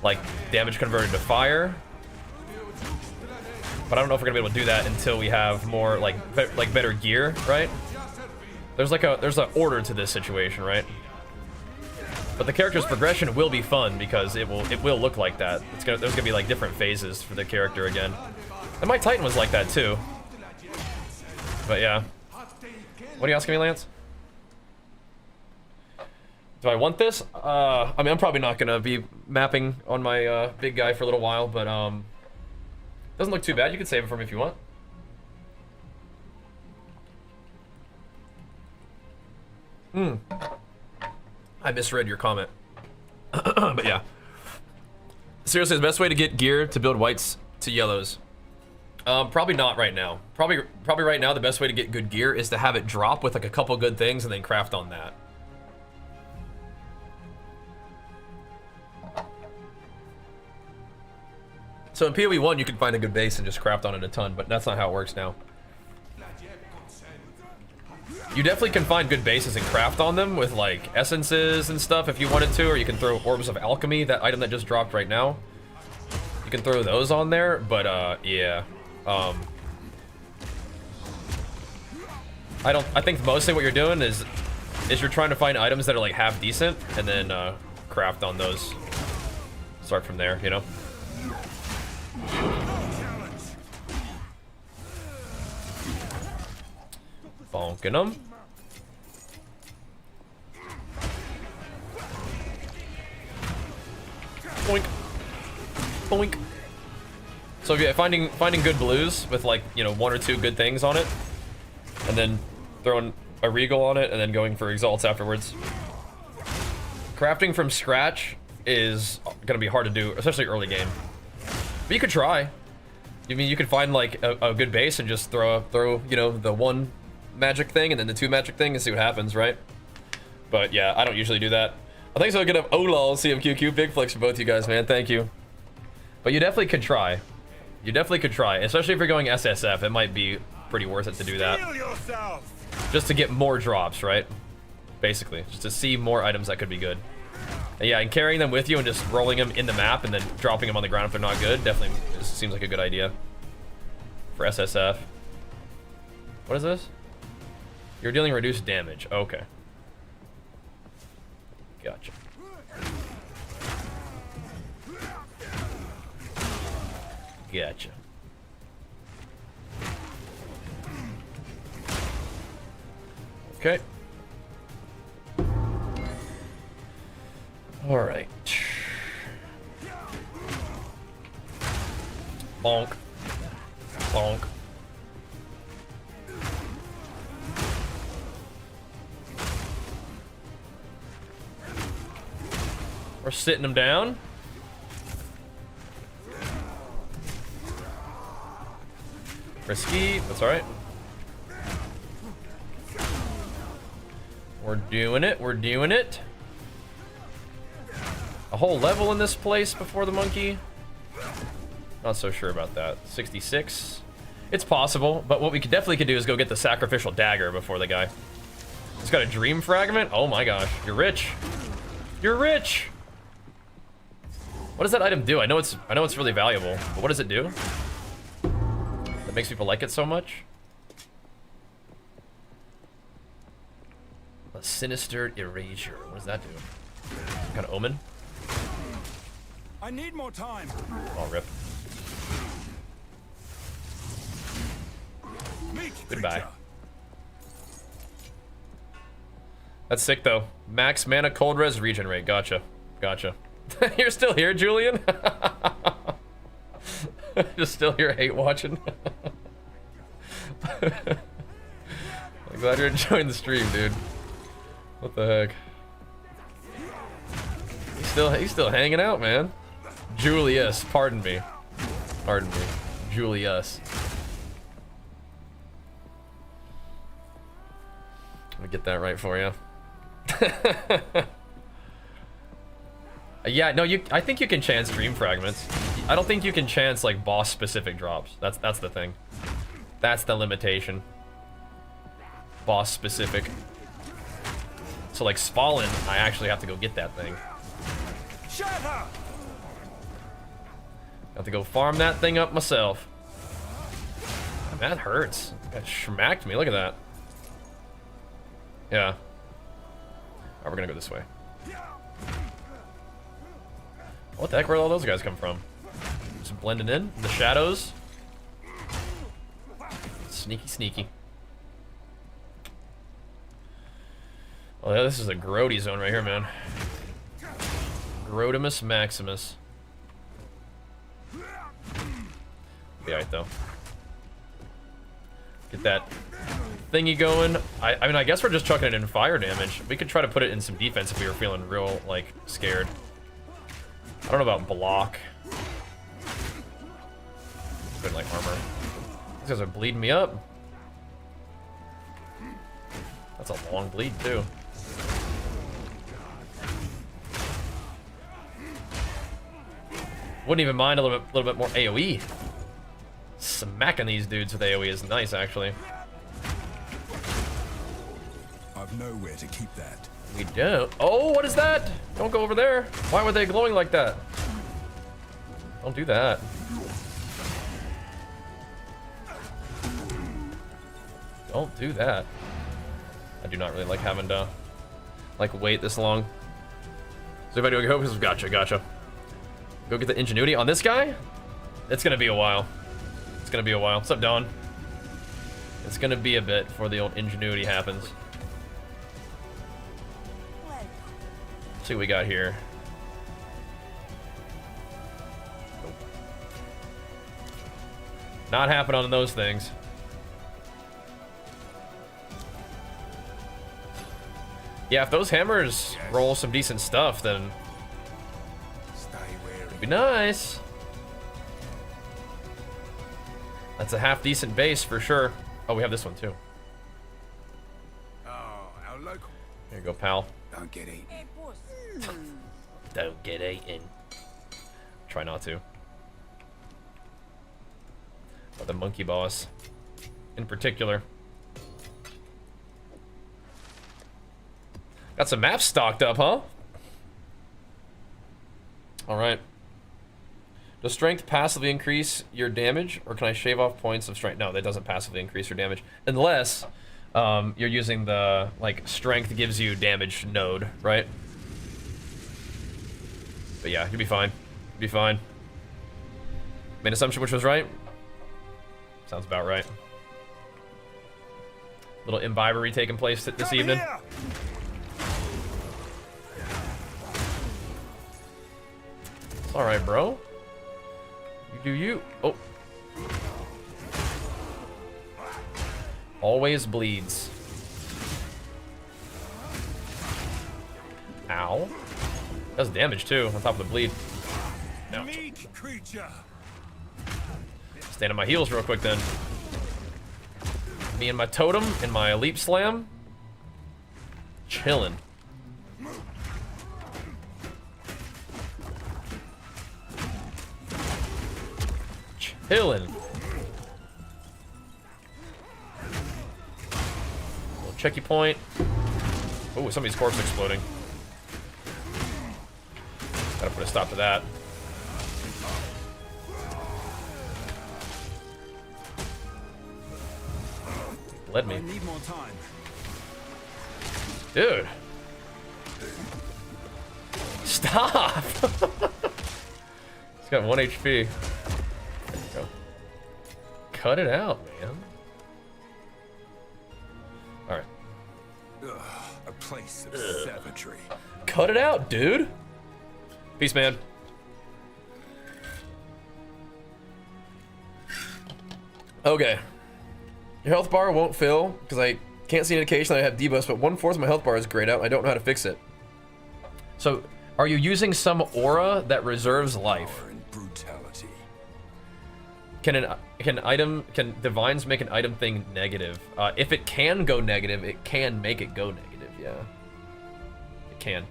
like damage converted to fire. But I don't know if we're gonna be able to do that until we have more like better gear, right? There's an order to this situation, right? But the character's progression will be fun because it will look like that. There's gonna be like different phases for the character again. And my Titan was like that too. But yeah. What are you asking me, Lance? Do I want this? I mean, I'm probably not gonna be mapping on my big guy for a little while, but doesn't look too bad. You can save it for me if you want. I misread your comment. But yeah. Seriously, the best way to get gear to build whites to yellows? Probably not right now. Probably right now the best way to get good gear is to have it drop with like a couple good things and then craft on that. So in PoE 1 you can find a good base and just craft on it a ton, but that's not how it works now. You definitely can find good bases and craft on them with like essences and stuff if you wanted to, or you can throw Orbs of Alchemy, that item that just dropped right now. You can throw those on there, but yeah. I think mostly what you're doing is you're trying to find items that are like half decent and then craft on those. Start from there, you know? Bonking them. Boink. Boink. So yeah, finding good blues with like, 1 or 2 good things on it, and then throwing a Regal on it, and then going for Exalts afterwards. Crafting from scratch is gonna be hard to do, especially early game. But you could try. I mean, you could find like a good base and just throw you know, the 1 magic thing and then the 2 magic thing and see what happens, right? But yeah, I don't usually do that. I think so. Good up. Oh lol, CMQQ, big flex for both you guys, man. Thank you. But you definitely could try. You definitely could try, especially if you're going SSF. It might be pretty worth it to do that. Just to get more drops, right? Basically, just to see more items that could be good. And yeah, and carrying them with you and just rolling them in the map and then dropping them on the ground if they're not good, definitely seems like a good idea for SSF. What is this? You're dealing reduced damage. Okay. Gotcha. Gotcha. Okay. All right. Bonk. Bonk. We're sitting him down. Risky, that's alright. We're doing it, we're doing it. A whole level in this place before the monkey? Not so sure about that. 66. It's possible, but what we definitely could do is go get the sacrificial dagger before the guy. He's got a dream fragment? Oh my gosh, you're rich. You're rich! What does that item do? I know it's really valuable, but what does it do? That makes people like it so much? A sinister erasure. What does that do? Some kind of omen? I need more time. Oh, rip. Goodbye. That's sick though. Max mana, cold res, regen rate. Gotcha. Gotcha. You're still here, Julian? Just still here hate watching. I'm glad you're enjoying the stream, dude. What the heck? He's still hanging out, man. Julius, pardon me. Pardon me. Julius. Let me get that right for you. Yeah, no, I think you can chance dream fragments. I don't think you can chance like boss specific drops. That's the thing. That's the limitation. Boss specific. So like Spalin, I actually have to go get that thing. Shut up! Have to go farm that thing up myself. Man, that hurts. That schmacked me. Look at that. Yeah. Alright, we're gonna go this way. What the heck? Where'd all those guys come from? Just blending in the shadows. Sneaky, sneaky. Oh yeah, this is a grody zone right here, man. Grodimus Maximus. Be alright though. Get that thingy going. I mean, I guess we're just chucking it in fire damage. We could try to put it in some defense if we were feeling real, like, scared. I don't know about block. Good, like, armor. These guys are bleeding me up. That's a long bleed, too. Wouldn't even mind a little bit more AoE. Smacking these dudes with AoE is nice, actually. I've nowhere to keep that. We don't. Oh, what is that? Don't go over there. Why were they glowing like that? Don't do that. Don't do that. I do not really like having to, like, wait this long. So if I do go, gotcha. Go get the ingenuity on this guy. It's gonna be a while. It's gonna be a while. What's up, Don? It's gonna be a bit before the old ingenuity happens. Let's see what we got here. Nope. Not happening on those things. Yeah, if those hammers roll some decent stuff, then it'd be nice. That's a half decent base for sure. Oh, we have this one too. Oh, our local. Here you go, pal. Don't get eaten. Don't get eaten. Try not to. But the monkey boss, in particular. Got some maps stocked up, huh? All right. Does strength passively increase your damage, or can I shave off points of strength? No, that doesn't passively increase your damage, unless you're using the, like, strength gives you damage node, right? But yeah, you'll be fine. You'll be fine. Main assumption which was right? Sounds about right. Little imbibery taking place this evening. Here! It's alright, bro. You do you. Oh. Always bleeds. Ow. Does damage too, on top of the bleed. No. Meek creature. Stand on my heels real quick then. Me and my totem and my leap slam. Chillin'. Chillin'. Little checky point. Oh, somebody's corpse exploding. Gotta put a stop to that. Bled me. I need more time. Dude. Stop! He's got 1 HP. There you go. Cut it out, man. Alright. A place of savagery. Cut it out, dude! Peace, man. Okay. Your health bar won't fill, because I can't see an indication that I have debuffs, but 1/4 of my health bar is grayed out. I don't know how to fix it. So, are you using some aura that reserves life? Power and brutality. Can divines make an item thing negative? If it can go negative, it can make it go negative, yeah. It can.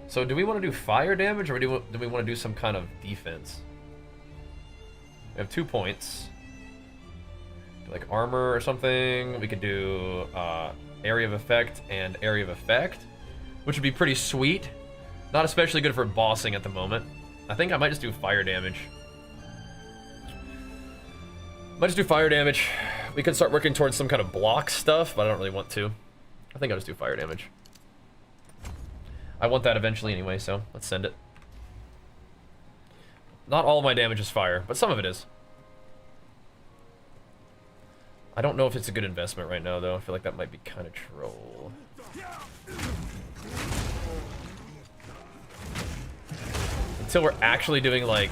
So do we want to do fire damage, or do we want to do some kind of defense? We have 2 points. Like armor or something. We could do area of effect and area of effect, which would be pretty sweet. Not especially good for bossing at the moment. I think I might just do fire damage. Might just do fire damage. We could start working towards some kind of block stuff, but I don't really want to. I think I'll just do fire damage. I want that eventually anyway, so let's send it. Not all of my damage is fire, but some of it is. I don't know if it's a good investment right now, though. I feel like that might be kind of troll. Until we're actually doing, like,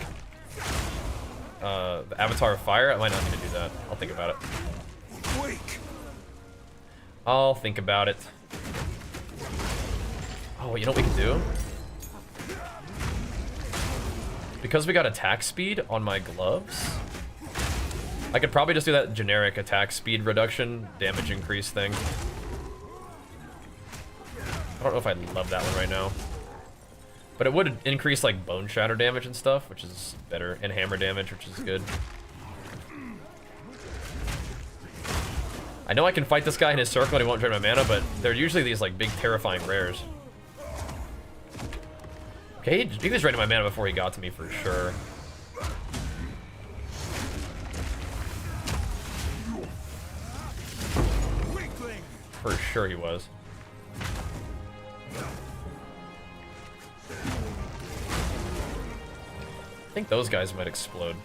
the Avatar of Fire, I might not need to do that. I'll think about it. Wake. I'll think about it. Oh, you know what we can do? Because we got attack speed on my gloves, I could probably just do that generic attack speed reduction, damage increase thing. I don't know if I love that one right now. But it would increase, like, bone shatter damage and stuff, which is better, and hammer damage, which is good. I know I can fight this guy in his circle and he won't drain my mana, but they're usually these, like, big terrifying rares. Okay, he was draining my mana before he got to me for sure. For sure he was. I think those guys might explode.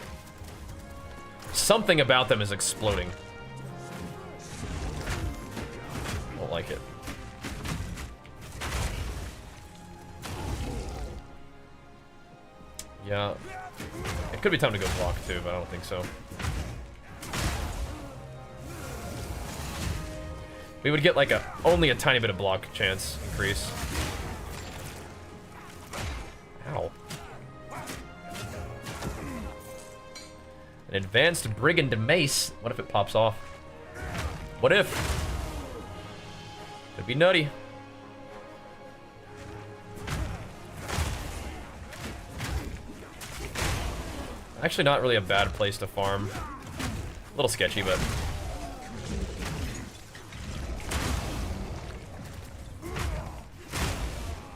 Something about them is exploding. Don't like it. Yeah. It could be time to go block too, but I don't think so. We would get like only a tiny bit of block chance increase. Ow. An advanced brigand mace. What if it pops off? What if? It'd be nutty. Actually, not really a bad place to farm. A little sketchy, but.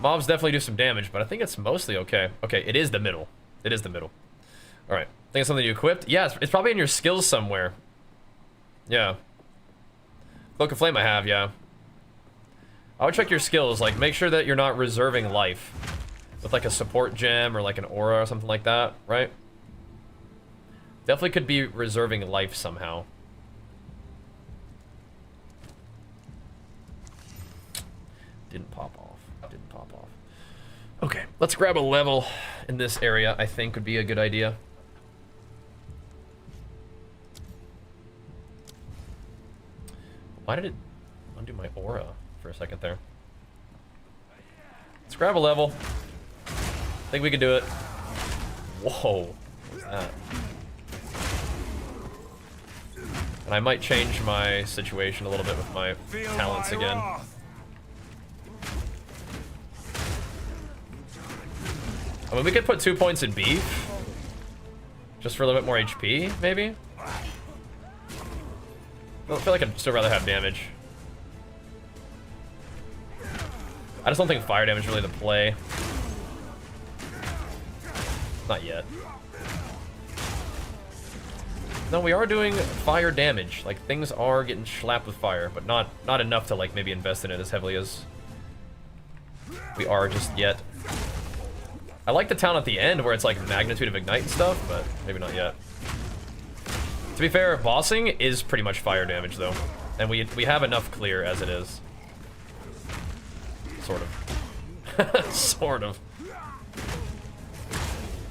Mobs definitely do some damage, but I think it's mostly okay. Okay, it is the middle. It is the middle. Alright. Think it's something you equipped? Yeah, it's probably in your skills somewhere. Yeah. Cloak of Flame I have, yeah. I would check your skills, like make sure that you're not reserving life. With like a support gem or like an aura or something like that, right? Definitely could be reserving life somehow. Didn't pop off. Didn't pop off. Okay, let's grab a level in this area, I think would be a good idea. Why did it undo my aura for a second there? Let's grab a level. I think we can do it. Whoa, what's that? And I might change my situation a little bit with my talents again. I mean, we could put 2 points in beef. Just for a little bit more HP, maybe? I feel like I'd still rather have damage. I just don't think fire damage is really the play. Not yet. No, we are doing fire damage. Like, things are getting slapped with fire, but not enough to, like, maybe invest in it as heavily as we are just yet. I like the town at the end where it's, like, magnitude of ignite and stuff, but maybe not yet. To be fair, bossing is pretty much fire damage, though. And we have enough clear as it is. Sort of. Sort of.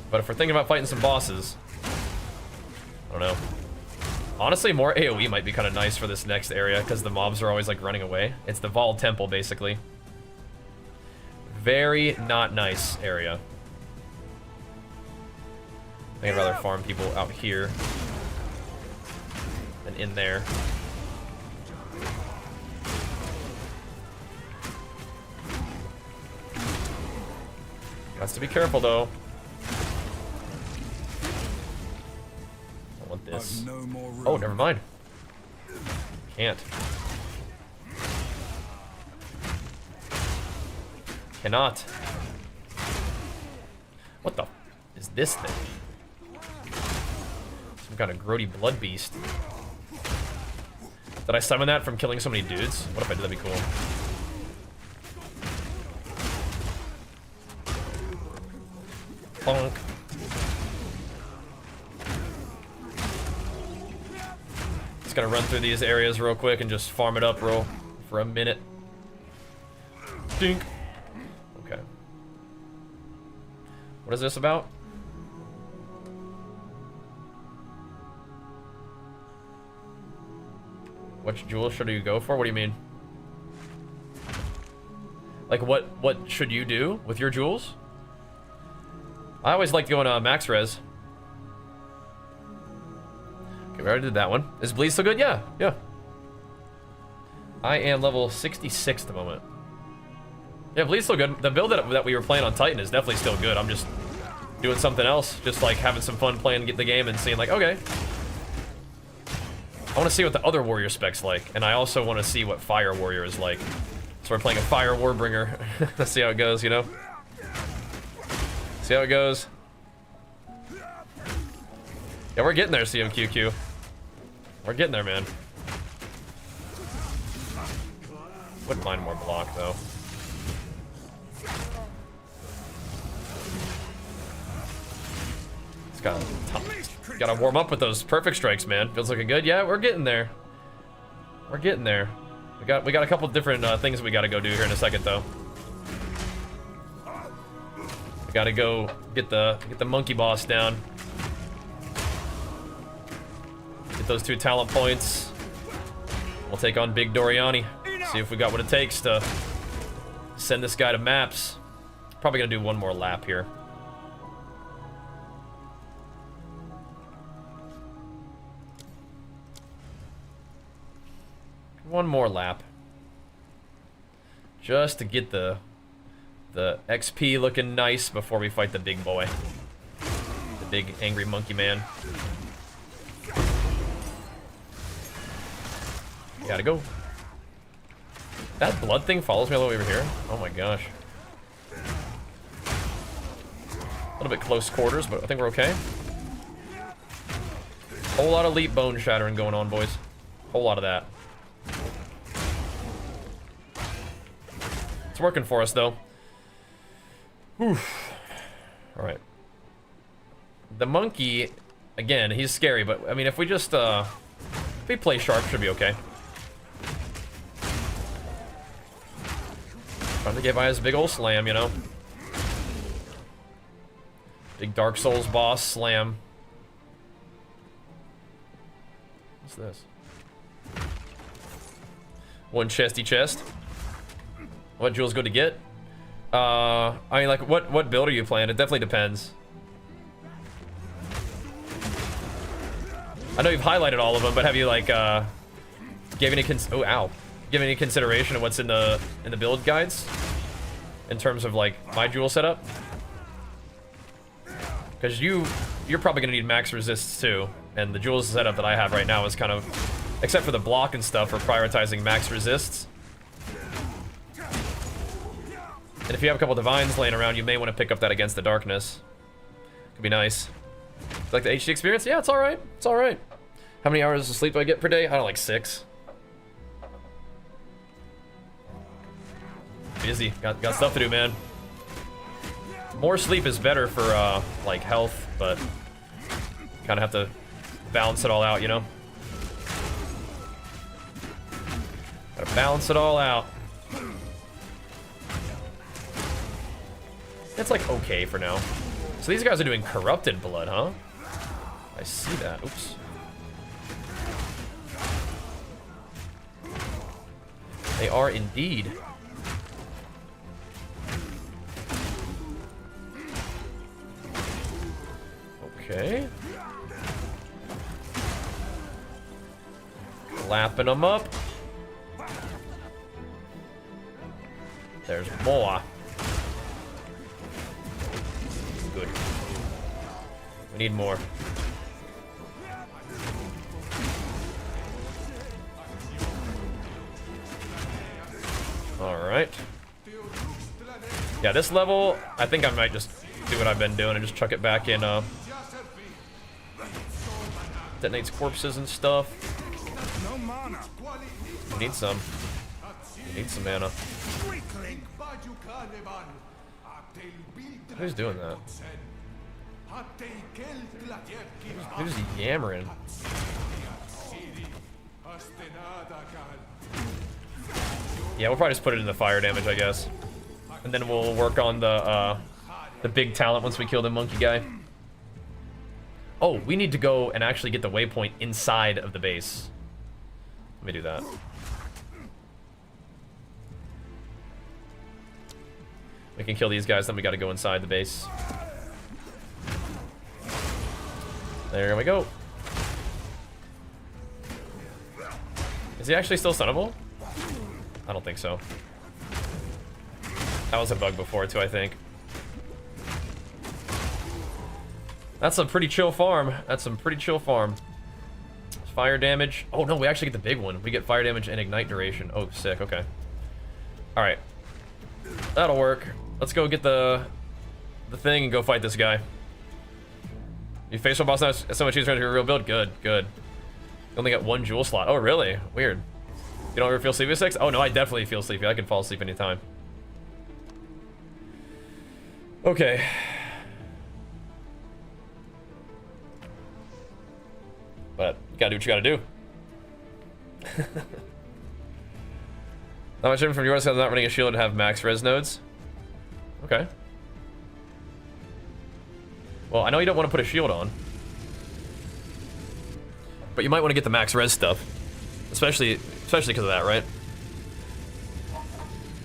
But if we're thinking about fighting some bosses... I don't know. Honestly, more AoE might be kind of nice for this next area, because the mobs are always, like, running away. It's the Vol Temple, basically. Very not nice area. I think I'd rather farm people out here than in there. Has to be careful, though. I want this. Oh, never mind. Can't. Cannot. What the is this thing? Some kind of grody blood beast. Did I summon that from killing so many dudes? What if I did? That'd be cool. Bonk. Just gonna run through these areas real quick and just farm it up for a minute. Dink. Okay. What is this about? Which jewel should you go for? What do you mean? Like what should you do with your jewels? I always like going max res. Okay, we already did that one. Is bleed still good? Yeah, yeah. I am level 66 at the moment. Yeah, bleed's still good. The build that we were playing on Titan is definitely still good. I'm just doing something else, just like having some fun playing the game and seeing like, okay. I want to see what the other warrior spec's like, and I also want to see what fire warrior is like. So we're playing a fire warbringer. Let's see how it goes, you know? See how it goes. Yeah, we're getting there, CMQQ. We're getting there, man. Wouldn't mind more block, though. It's gotta warm up with those perfect strikes, man. Feels looking good. Yeah, we're getting there. We're getting there. We got a couple different things we gotta go do here in a second, though. We gotta go get the monkey boss down. Get those 2 talent points. We'll take on Big Doriani. See if we got what it takes to send this guy to maps. Probably gonna do one more lap here. One more lap. Just to get the XP looking nice before we fight the big boy. The big angry monkey man. Gotta go. That blood thing follows me all the way over here? Oh my gosh. A little bit close quarters, but I think we're okay. Whole lot of leap bone shattering going on, boys. Whole lot of that. It's working for us, though. Oof. Alright. The monkey, again, he's scary, but, I mean, if we just, if we play sharp, should be okay. Trying to get by his big old slam, you know? Big Dark Souls boss slam. What's this? One chesty chest. What jewels good to get? I mean, like, what build are you playing? It definitely depends. I know you've highlighted all of them, but have you like given any consideration of what's in the build guides in terms of like my jewel setup? Because you're probably gonna need max resists too, and the jewel setup that I have right now is kind of, except for the block and stuff, for prioritizing max resists. And if you have a couple divines laying around, you may want to pick up that against the darkness. Could be nice. Like the HC experience? Yeah, it's alright. It's alright. How many hours of sleep do I get per day? I don't know, like 6. Busy. Got stuff to do, man. More sleep is better for, like, health, but kind of have to balance it all out, you know? Gotta balance it all out. It's, like, okay for now. So these guys are doing corrupted blood, huh? I see that. Oops. They are indeed. Okay. Lapping them up. There's more. Good. We need more. Alright. Yeah, this level, I think I might just do what I've been doing and just chuck it back in, detonates corpses and stuff. We need some. We need some mana. Who's doing that? Who's yammering? Yeah, we'll probably just put it in the fire damage, I guess. And then we'll work on the big talent once we kill the monkey guy. Oh, we need to go and actually get the waypoint inside of the base. Let me do that. We can kill these guys, then we gotta go inside the base. There we go. Is he actually still stunnable? I don't think so. That was a bug before too, I think. That's a pretty chill farm. That's some pretty chill farm. Fire damage. Oh no, we actually get the big one. We get fire damage and ignite duration. Oh, sick. Okay. All right. That'll work. Let's go get the thing and go fight this guy. You face one boss now. So much easier to do a real build. Good. Good. You only got 1 jewel slot. Oh really? Weird. You don't ever feel sleepy at 6? Oh no, I definitely feel sleepy. I can fall asleep anytime. Okay. But you gotta do what you gotta do. Not much different from yours, because I'm not running a shield and have max res nodes. Okay. Well, I know you don't want to put a shield on, but you might want to get the max res stuff, especially because of that, right?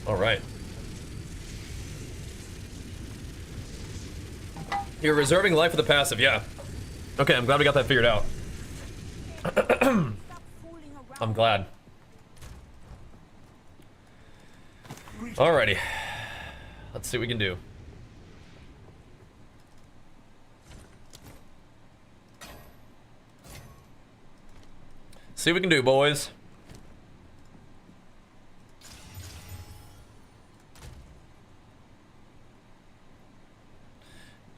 All right. You're reserving life for the passive, yeah. Okay, I'm glad we got that figured out. I'm glad. Alrighty. Let's see what we can do. See what we can do, boys.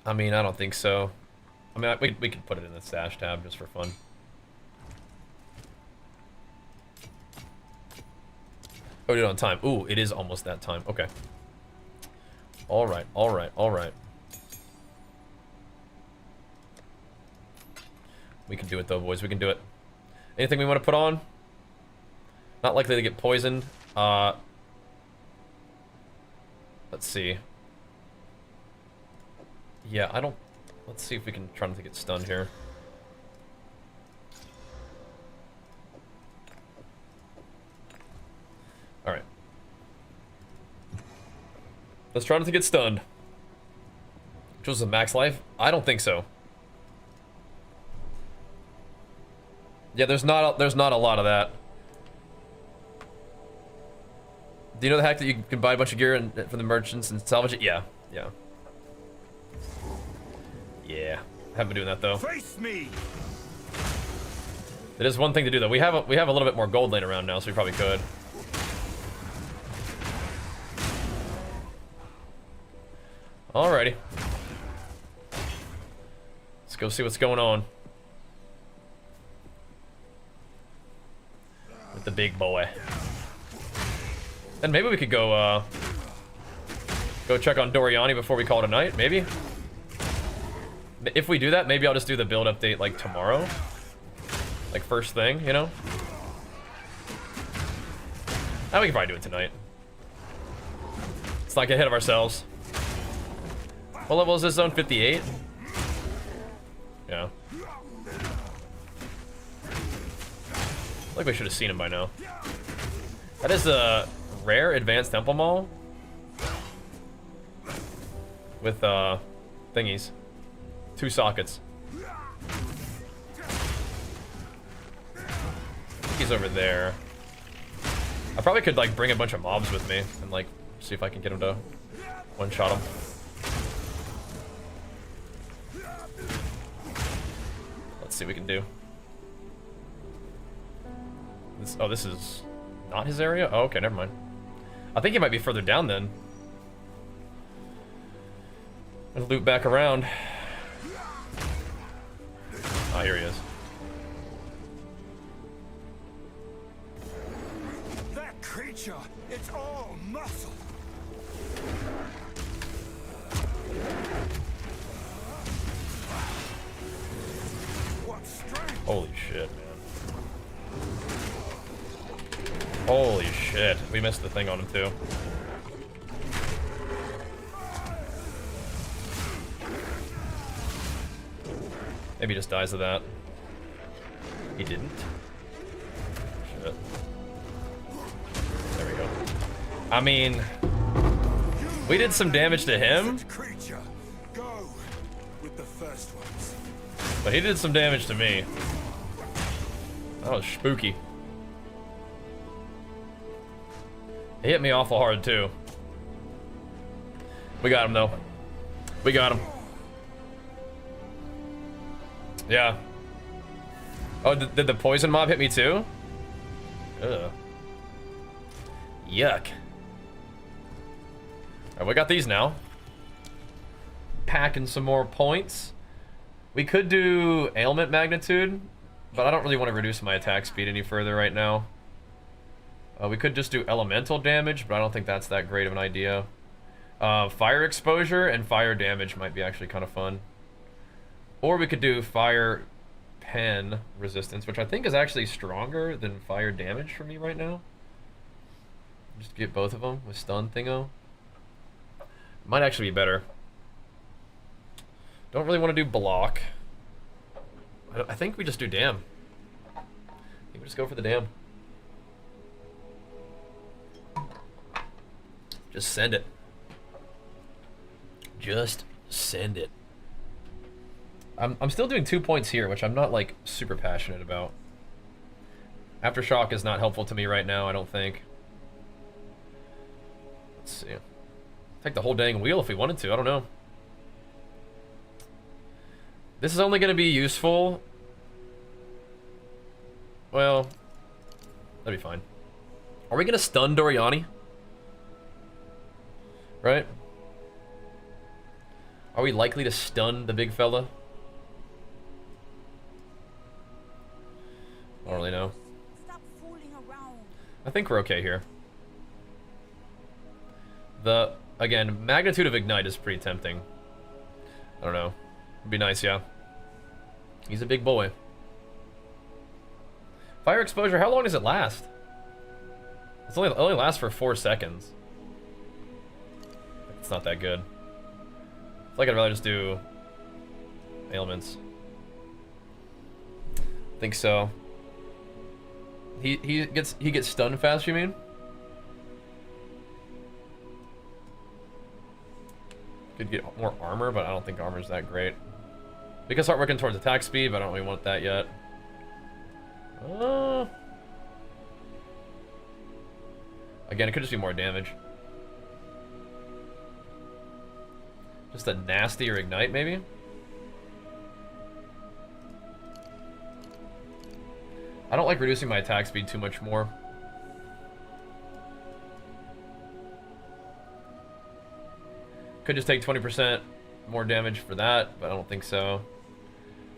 I mean, I don't think so. I mean, we can put it in the stash tab just for fun. Oh, we did it on time. Ooh, it is almost that time. Okay. Alright, alright, alright. We can do it though, boys. We can do it. Anything we want to put on? Not likely to get poisoned. Let's see. Yeah, I don't... Let's see if we can try not to get stunned here. Alright. Let's try not to get stunned. Which was a max life? I don't think so. Yeah, there's not a lot of that. Do you know the hack that you can buy a bunch of gear from the merchants and salvage it? Yeah, yeah. Yeah, haven't been doing that though. Face me. It is one thing to do though. We have a little bit more gold laying around now, so we probably could. Alrighty. Let's go see what's going on with the big boy. And maybe we could go check on Doriani before we call it a night, maybe? If we do that, maybe I'll just do the build update like tomorrow. Like first thing, you know? Now we can probably do it tonight. Let's not get ahead of ourselves. What level is this zone? 58? Yeah. Like we should have seen him by now. That is a rare advanced temple mall. With thingies. 2 sockets. He's over there. I probably could like bring a bunch of mobs with me and like see if I can get him to one-shot him. Let's see what we can do. Oh, this is not his area? Oh, okay, never mind. I think he might be further down then. Let's loop back around. Oh, here he is. That creature, it's all muscle. What strength? Holy shit, man. Holy shit. We missed the thing on him, too. Maybe he just dies of that. He didn't. Shit. There we go. I mean, we did some damage to him, Creature, go with the first ones. but he did some damage to me. That was spooky. He hit me awful hard, too. We got him, though. We got him. Yeah. Oh, did the poison mob hit me too? Ugh. Yuck. Alright, we got these now. Packing some more points. We could do ailment magnitude, but I don't really want to reduce my attack speed any further right now. We could just do elemental damage, but I don't think that's that great of an idea. Fire exposure and fire damage might be actually kind of fun. Or we could do fire pen resistance, which I think is actually stronger than fire damage for me right now. Just get both of them with stun thingo. Might actually be better. Don't really want to do block. I think we just do dam. I think we just go for the dam. Just send it. Just send it. I'm still doing 2 points here, which I'm not like super passionate about. Aftershock is not helpful to me right now, I don't think. Let's see. Take the whole dang wheel if we wanted to. I don't know. This is only going to be useful. Well, that'd be fine. Are we going to stun Doriani? Right? Are we likely to stun the big fella? I don't really know. Stop fooling around. I think we're okay here. Again, magnitude of Ignite is pretty tempting. I don't know. It'd be nice, yeah. He's a big boy. Fire exposure, how long does it last? It only lasts for 4 seconds. It's not that good. I feel like I'd rather just do ailments. I think so. He gets stunned fast, you mean? Could get more armor, but I don't think armor's that great. We can start working towards attack speed, but I don't really want that yet. Again, it could just be more damage. Just a nastier ignite, maybe? I don't like reducing my attack speed too much more. Could just take 20% more damage for that, but I don't think so.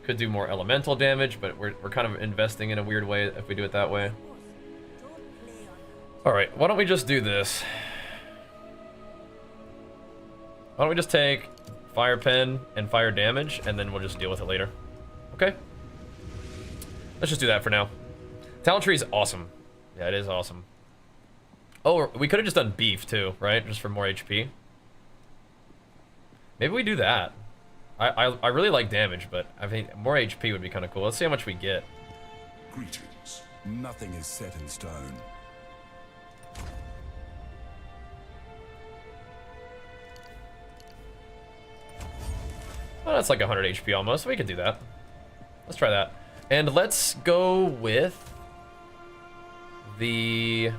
Could do more elemental damage, but we're kind of investing in a weird way if we do it that way. Alright, why don't we just do this? Why don't we just take Fire Pen and Fire Damage, and then we'll just deal with it later. Okay? Let's just do that for now. Talent Tree is awesome. Yeah, it is awesome. Oh, we could have just done Beef, too, right? Just for more HP. Maybe we do that. I really like damage, but I think more HP would be kind of cool. Let's see how much we get. Greetings. Nothing is set in stone. Oh, that's like 100 HP almost. We can do that. Let's try that. And let's go with the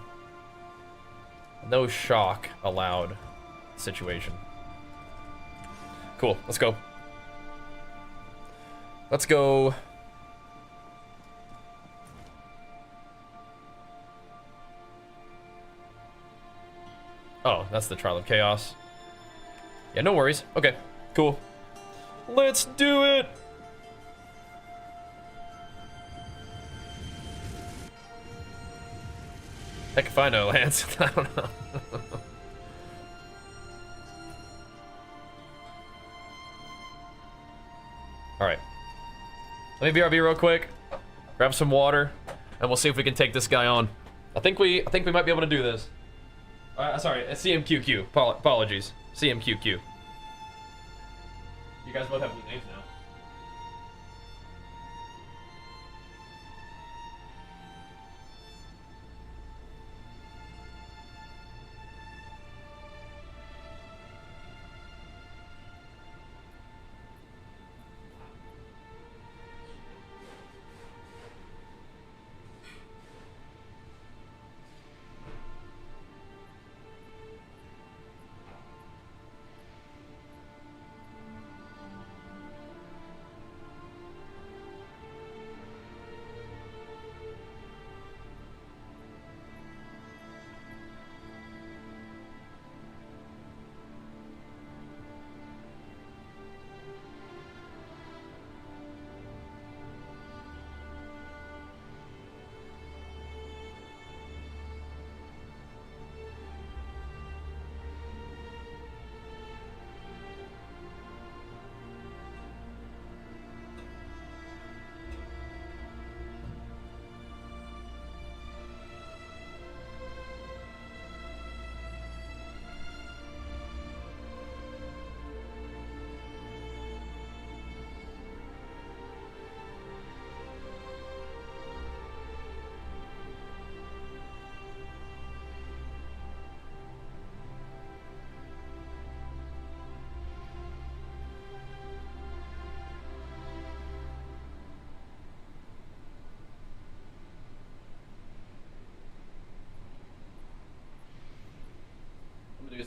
no shock allowed situation. Cool. Let's go. Let's go. Oh, that's the Trial of Chaos. Yeah, no worries. Okay, cool. Let's do it! Heck if I know, Lance. I don't know. Alright. Let me BRB real quick. Grab some water, and we'll see if we can take this guy on. I think we might be able to do this. Sorry, CMQQ. Apologies. CMQQ. You guys both have new names now.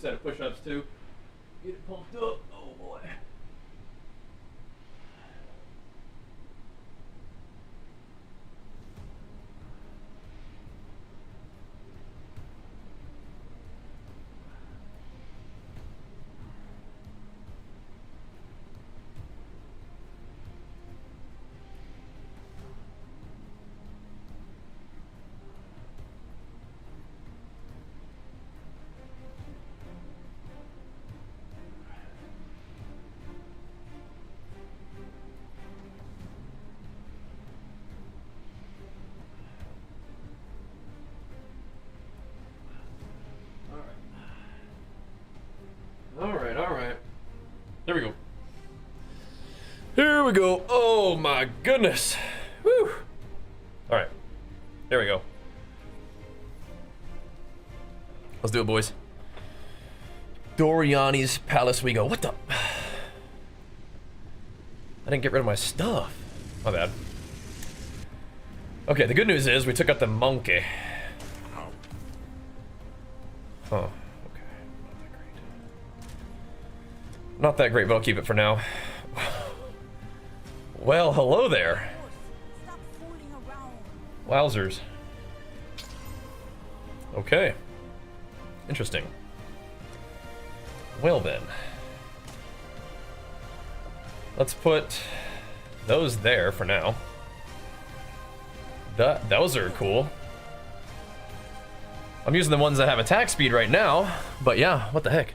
set of push-ups too. Get it pumped up. Oh boy. Alright. There we go. Here we go. Oh my goodness. Whew. Alright. There we go. Let's do it, boys. Doriani's Palace we go. What the? I didn't get rid of my stuff. My bad. Okay, the good news is we took out the monkey. Huh. Not that great, but I'll keep it for now. Well, hello there. Stop fooling around. Wowzers. Okay. Interesting. Well then. Let's put those there for now. Those are cool. I'm using the ones that have attack speed right now, but yeah, what the heck.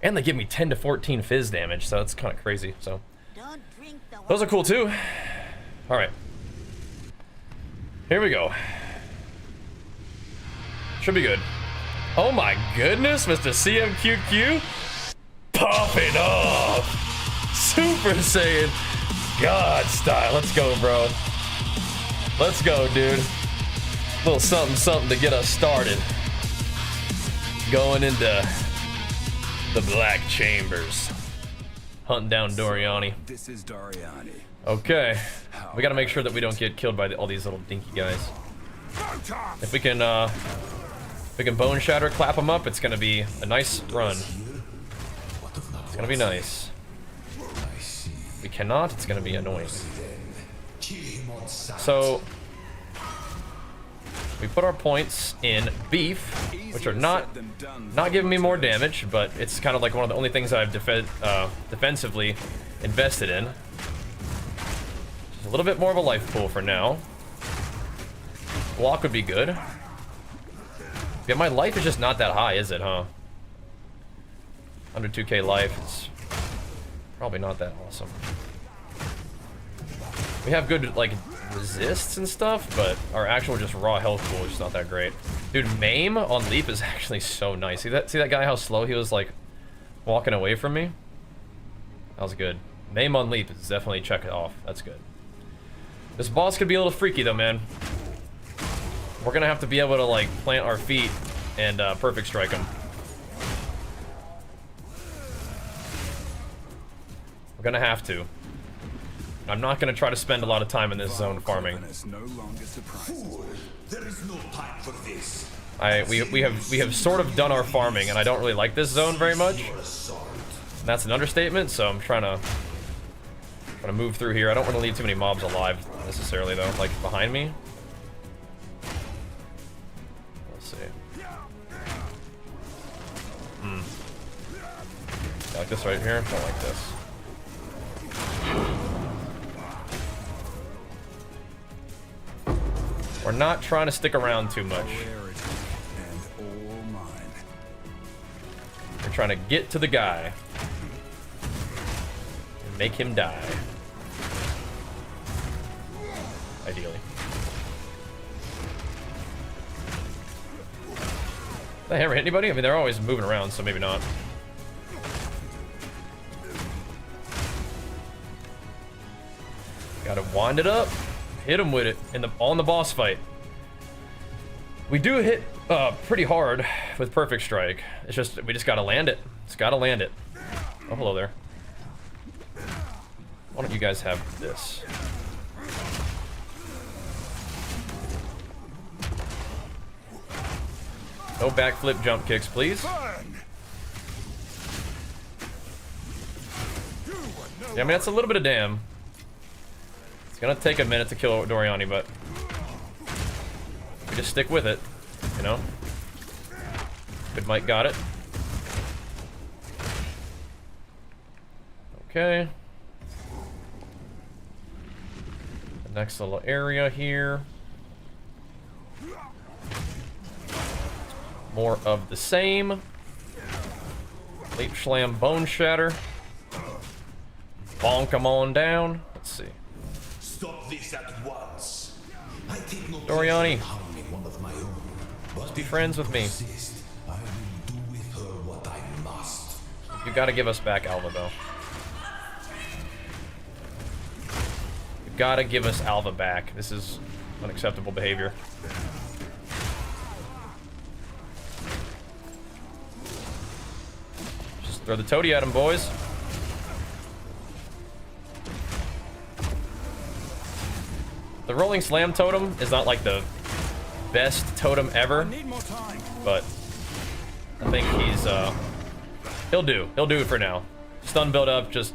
And they give me 10 to 14 fizz damage, so that's kind of crazy. So Don't drink the those are cool too. All right, here we go. Should be good. Oh my goodness, Mr. CMQQ, popping off, Super Saiyan God style. Let's go, bro. Let's go, dude. Little something to get us started. Going into the Black Chambers. Hunting down Doriani. This is Doriani. Okay. We gotta make sure that we don't get killed by all these little dinky guys. If we can bone shatter, clap them up, it's gonna be a nice run. It's gonna be nice. If we cannot, it's gonna be annoying. So we put our points in beef, which are not giving me more damage, but it's kind of like one of the only things that I've defensively invested in. Just a little bit more of a life pool for now. Block would be good. Yeah, my life is just not that high, is it, huh? Under 2k life, it's probably not that awesome. We have good, like, resists and stuff, but our actual just raw health pool is just not that great. Dude, Maim on Leap is actually so nice. See that guy, how slow he was, like, walking away from me? That was good. Maim on Leap is definitely check it off. That's good. This boss could be a little freaky, though, man. We're gonna have to be able to, like, plant our feet and perfect strike him. We're gonna have to. I'm not gonna try to spend a lot of time in this zone farming. We have sort of done our farming, and I don't really like this zone very much. And that's an understatement. So I'm trying to move through here. I don't want to leave too many mobs alive necessarily, though. Like behind me. Let's see. I like this right here. Don't like this. We're not trying to stick around too much. We're trying to get to the guy and make him die. Ideally. Did I ever hit anybody? I mean, they're always moving around, so maybe not. Gotta wind it up. Hit him with it on the boss fight. We do hit pretty hard with perfect strike. It's just we just gotta land it. Just gotta land it. Oh, hello there. Why don't you guys have this? No backflip jump kicks, please. Yeah, I mean, that's a little bit of damn. It's gonna take a minute to kill Doriani, but we just stick with it, you know? Good Mike got it. Okay. The next little area here. More of the same. Leap Slam Bone Shatter. Bonk him on down. Let's see. Stop this at once. I take no Doriani. harming one of my own. But Be friends with me. I will do with her what I must. You gotta give us back Alva, though. You gotta give us Alva back. This is unacceptable behavior. Just throw the toady at him, boys. The Rolling Slam totem is not like the best totem ever, but I think he's, he'll do. He'll do it for now. Stun build up, just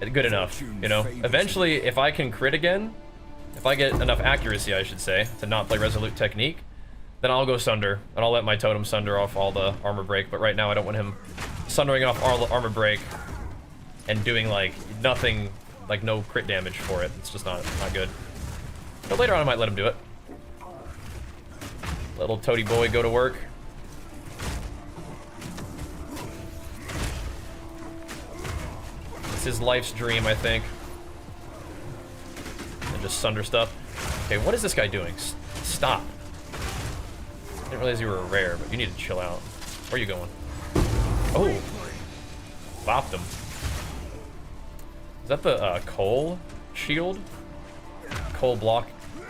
good enough, you know? Eventually, if I can crit again, if I get enough accuracy, I should say, to not play Resolute Technique, then I'll go Sunder, and I'll let my totem Sunder off all the armor break, but right now I don't want him Sundering off all the armor break and doing, like, nothing, like, no crit damage for it. It's just not good. But later on I might let him do it. Little toady boy go to work. It's his life's dream, I think. And just Sunder stuff. Okay, what is this guy doing? Stop. I didn't realize you were a rare, but you need to chill out. Where are you going? Oh. Bopped him. Is that the coal shield? Coal block?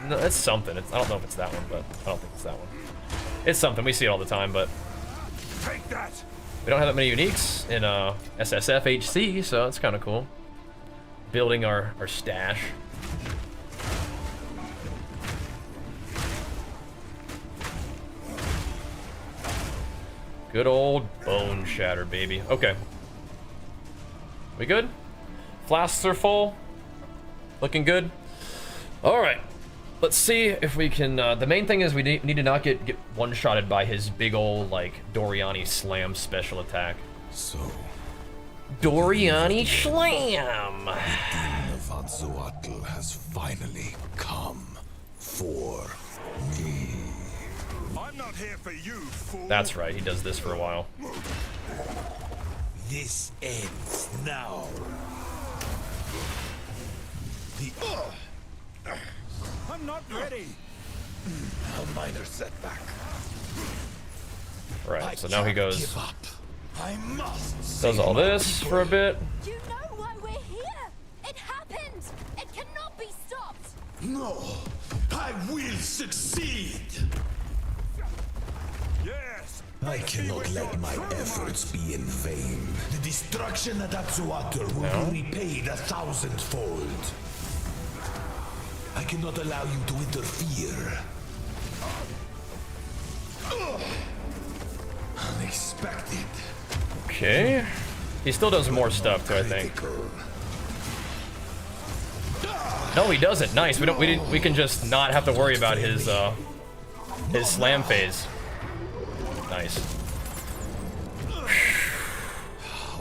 No, that's something. I don't know if it's that one, but I don't think it's that one. It's something. We see it all the time, but Take that. we don't have that many uniques in SSF HC, so it's kind of cool. Building our stash. Good old Bone Shatter, baby. Okay. We good? Flasks are full. Looking good. All right. Let's see if we can. The main thing is we need to not get one-shotted by his big old, like, Doriani Slam special attack. So, Doriani Slam! Navadzoatl has finally come for me. I'm not here for you, fool. That's right, he does this for a while. This ends now. I'm not ready. A minor setback. Right, so now he goes, Give up. I must does save all my this people. for a bit. You know why we're here! It happened! It cannot be stopped! No, I will succeed. Yes. I cannot let my efforts be in vain. The destruction at Atsuater will be repaid 1,000-fold. I cannot allow you to interfere. Unexpected. Okay. He still does more stuff too, I think. Critical. No, he doesn't. Nice. We can just not have to worry about his slam phase. Nice.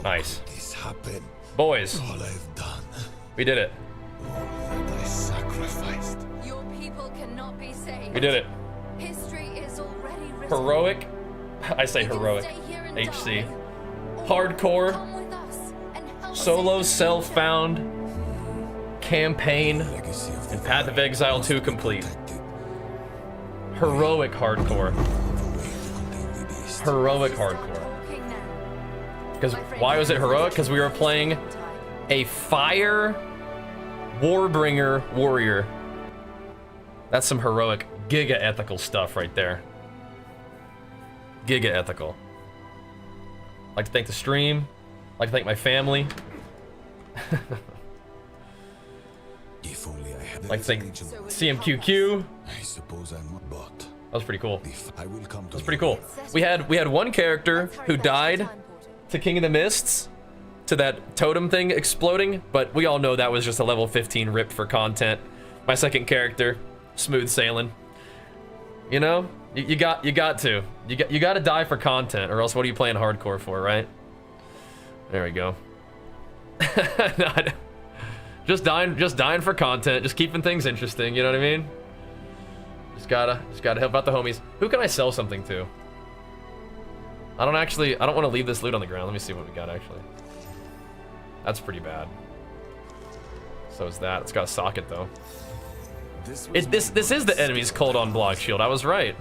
Nice. This happened. Boys, All I've done. we did it. That I sacrificed. Your people cannot be saved. We did it. History is already written. Heroic. I say You can heroic. stay here and HC. die, or Hardcore. come with us and help us Solo in the self-found campaign Legacy of the and Path of Exile 2 complete. protected. Heroic hardcore. Heroic hardcore. talking now. Because why was it heroic? Because we were playing a fire Warbringer warrior. That's some heroic giga ethical stuff right there. Giga ethical. Like to thank the stream. Like to thank my family. If only I had Like to thank Legion. CMQQ. I suppose I'm not, but That was pretty cool. if I will come to That's pretty cool. We had one character who died to King of the Mists to that totem thing exploding, but we all know that was just a level 15 rip for content. My second character, smooth sailing. You know, you got to die for content, or else what are you playing hardcore for, right? There we go. No, just dying for content, just keeping things interesting. You know what I mean? Just gotta help out the homies. Who can I sell something to? I don't want to leave this loot on the ground. Let me see what we got actually. That's pretty bad. So is that. It's got a socket though. This is the enemy's cold on block shield. I was right.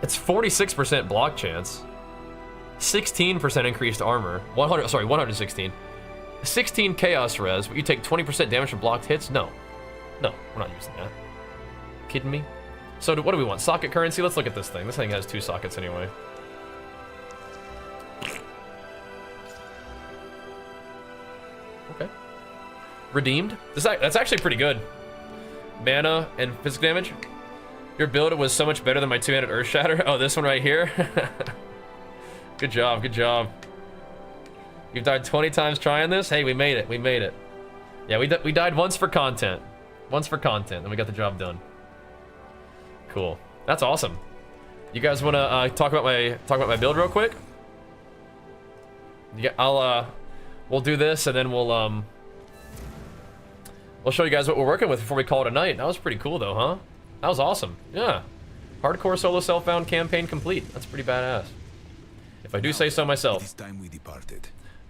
It's 46% block chance. 16% increased armor. 116. 16 chaos res, but you take 20% damage from blocked hits? No. No, we're not using that. Kidding me? So what do we want? Socket currency? Let's look at this thing. This thing has 2 sockets anyway. Okay. Redeemed. That's actually pretty good. Mana and physical damage. Your build was so much better than my 2-handed Earth Shatter. Oh, this one right here? Good job, good job. You've died 20 times trying this? Hey, we made it, we made it. Yeah, we died once for content. Once for content, and we got the job done. Cool. That's awesome. You guys want to talk about my build real quick? Yeah, we'll do this, and then we'll show you guys what we're working with before we call it a night. That was pretty cool, though, huh? That was awesome. Yeah. Hardcore solo self-found campaign complete. That's pretty badass. If I do say so myself.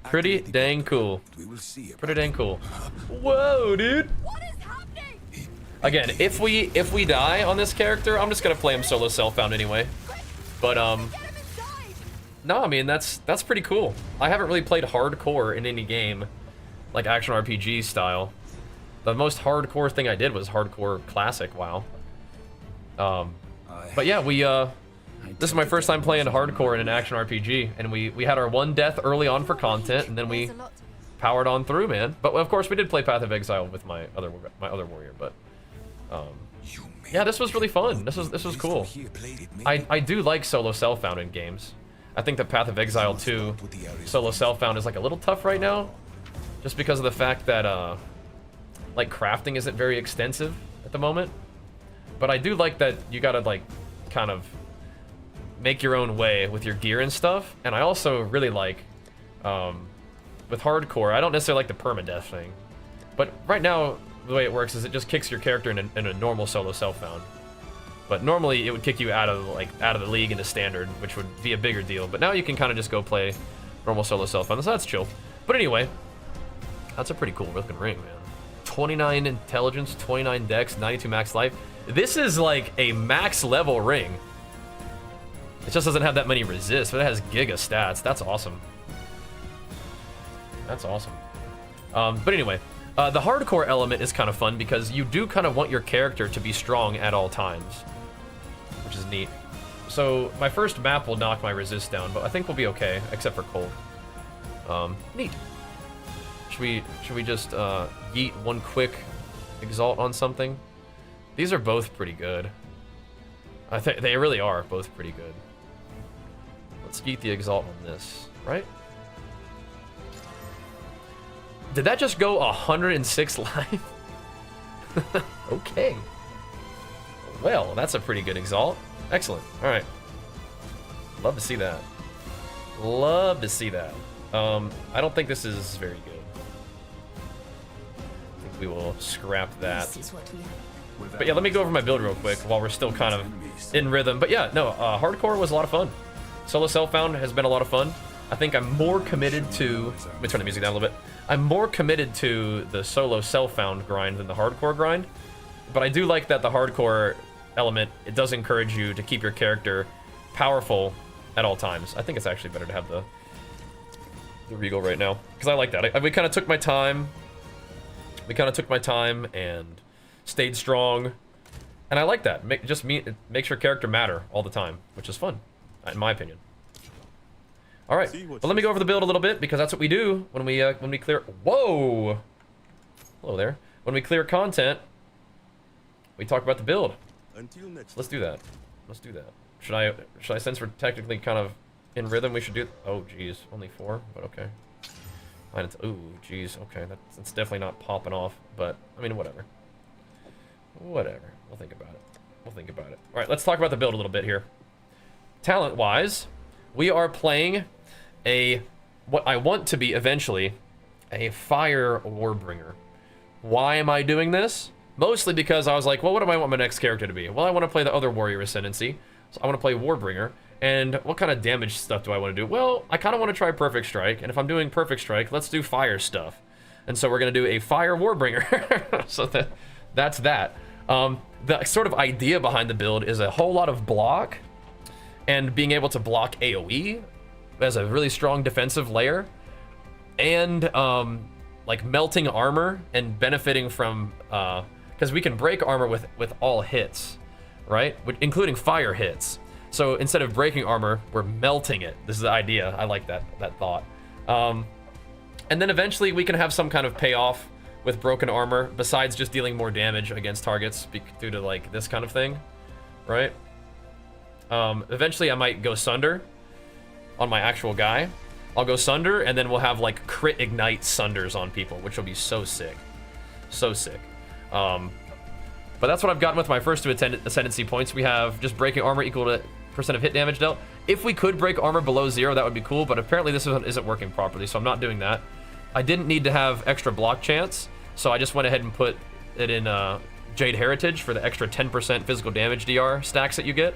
Pretty dang cool. Pretty dang cool. Whoa, dude. What is happening? Again, if we die on this character, I'm just gonna play him solo self-found anyway. But no, I mean that's pretty cool. I haven't really played hardcore in any game, like action RPG style. The most hardcore thing I did was hardcore classic WoW. But yeah, this is my first time playing hardcore in an action RPG, and we had our 1 death early on for content, and then we powered on through, man. But of course, we did play Path of Exile with my other warrior. But yeah, this was really fun. This was cool. I do like solo self-found in games. I think that Path of Exile 2 solo self-found is like a little tough right now, just because of the fact that like crafting isn't very extensive at the moment. But I do like that you gotta like kind of make your own way with your gear and stuff. And I also really like with hardcore, I don't necessarily like the permadeath thing, but right now the way it works is it just kicks your character in a normal solo self-found. But normally it would kick you out of the league into standard, which would be a bigger deal. But now you can kind of just go play normal solo self-found, so that's chill. But anyway, that's a pretty cool looking ring, man. 29 intelligence, 29 dex, 92 max life. This is like a max level ring. It just doesn't have that many resist, but it has giga stats. That's awesome. That's awesome. But anyway, the hardcore element is kind of fun because you do kind of want your character to be strong at all times, which is neat. So my first map will knock my resist down, but I think we'll be okay, except for cold. Neat. Should we just yeet one quick exalt on something? These are both pretty good. I think they really are both pretty good. Let's yeet the exalt on this, right? Did that just go 106 life? Okay. Well, that's a pretty good exalt. Excellent. All right. Love to see that. Love to see that. I don't think this is very good. I think we will scrap that. But yeah, let me go over my build real quick while we're still kind of in rhythm. But yeah, no, hardcore was a lot of fun. Solo self-found has been a lot of fun. I think I'm more committed to... Let me turn the music down a little bit. I'm more committed to the solo self-found grind than the hardcore grind. But I do like that the hardcore element, it does encourage you to keep your character powerful at all times. I think it's actually better to have the Regal right now, because I like that. We kind of took my time. We kind of took my time and stayed strong. And I like that. It makes your character matter all the time, which is fun, in my opinion. All right, well, let me go over the build a little bit, because that's what we do when we clear... Whoa! Hello there. When we clear content, we talk about the build. Let's do that. Let's do that. Should I, since we're technically kind of in rhythm, we should do... Oh, geez. Only 4, but okay. Ooh, geez. Okay, that's definitely not popping off, but, I mean, whatever. Whatever. We'll think about it. We'll think about it. All right, let's talk about the build a little bit here. Talent-wise, we are playing what I want to be eventually a Fire Warbringer. Why am I doing this? Mostly because I was like, well, what do I want my next character to be? Well, I want to play the other Warrior Ascendancy, so I want to play Warbringer. And what kind of damage stuff do I want to do? Well, I kind of want to try Perfect Strike, and if I'm doing Perfect Strike, let's do fire stuff. And so we're going to do a Fire Warbringer. So that's that. The sort of idea behind the build is a whole lot of block, and being able to block AoE as a really strong defensive layer, and like melting armor and benefiting from... because we can break armor with all hits, right? Including fire hits. So instead of breaking armor, we're melting it. This is the idea. I like that thought. And then eventually we can have some kind of payoff with broken armor, besides just dealing more damage against targets due to like this kind of thing, right? Eventually I might go Sunder on my actual guy. I'll go Sunder, and then we'll have like crit ignite Sunders on people, which will be so sick. So sick. But that's what I've gotten with my first 2 ascendancy points. We have just breaking armor equal to % of hit damage dealt. If we could break armor below 0, that would be cool, but apparently this isn't working properly, so I'm not doing that. I didn't need to have extra block chance, so I just went ahead and put it in Jade Heritage for the extra 10% physical damage DR stacks that you get.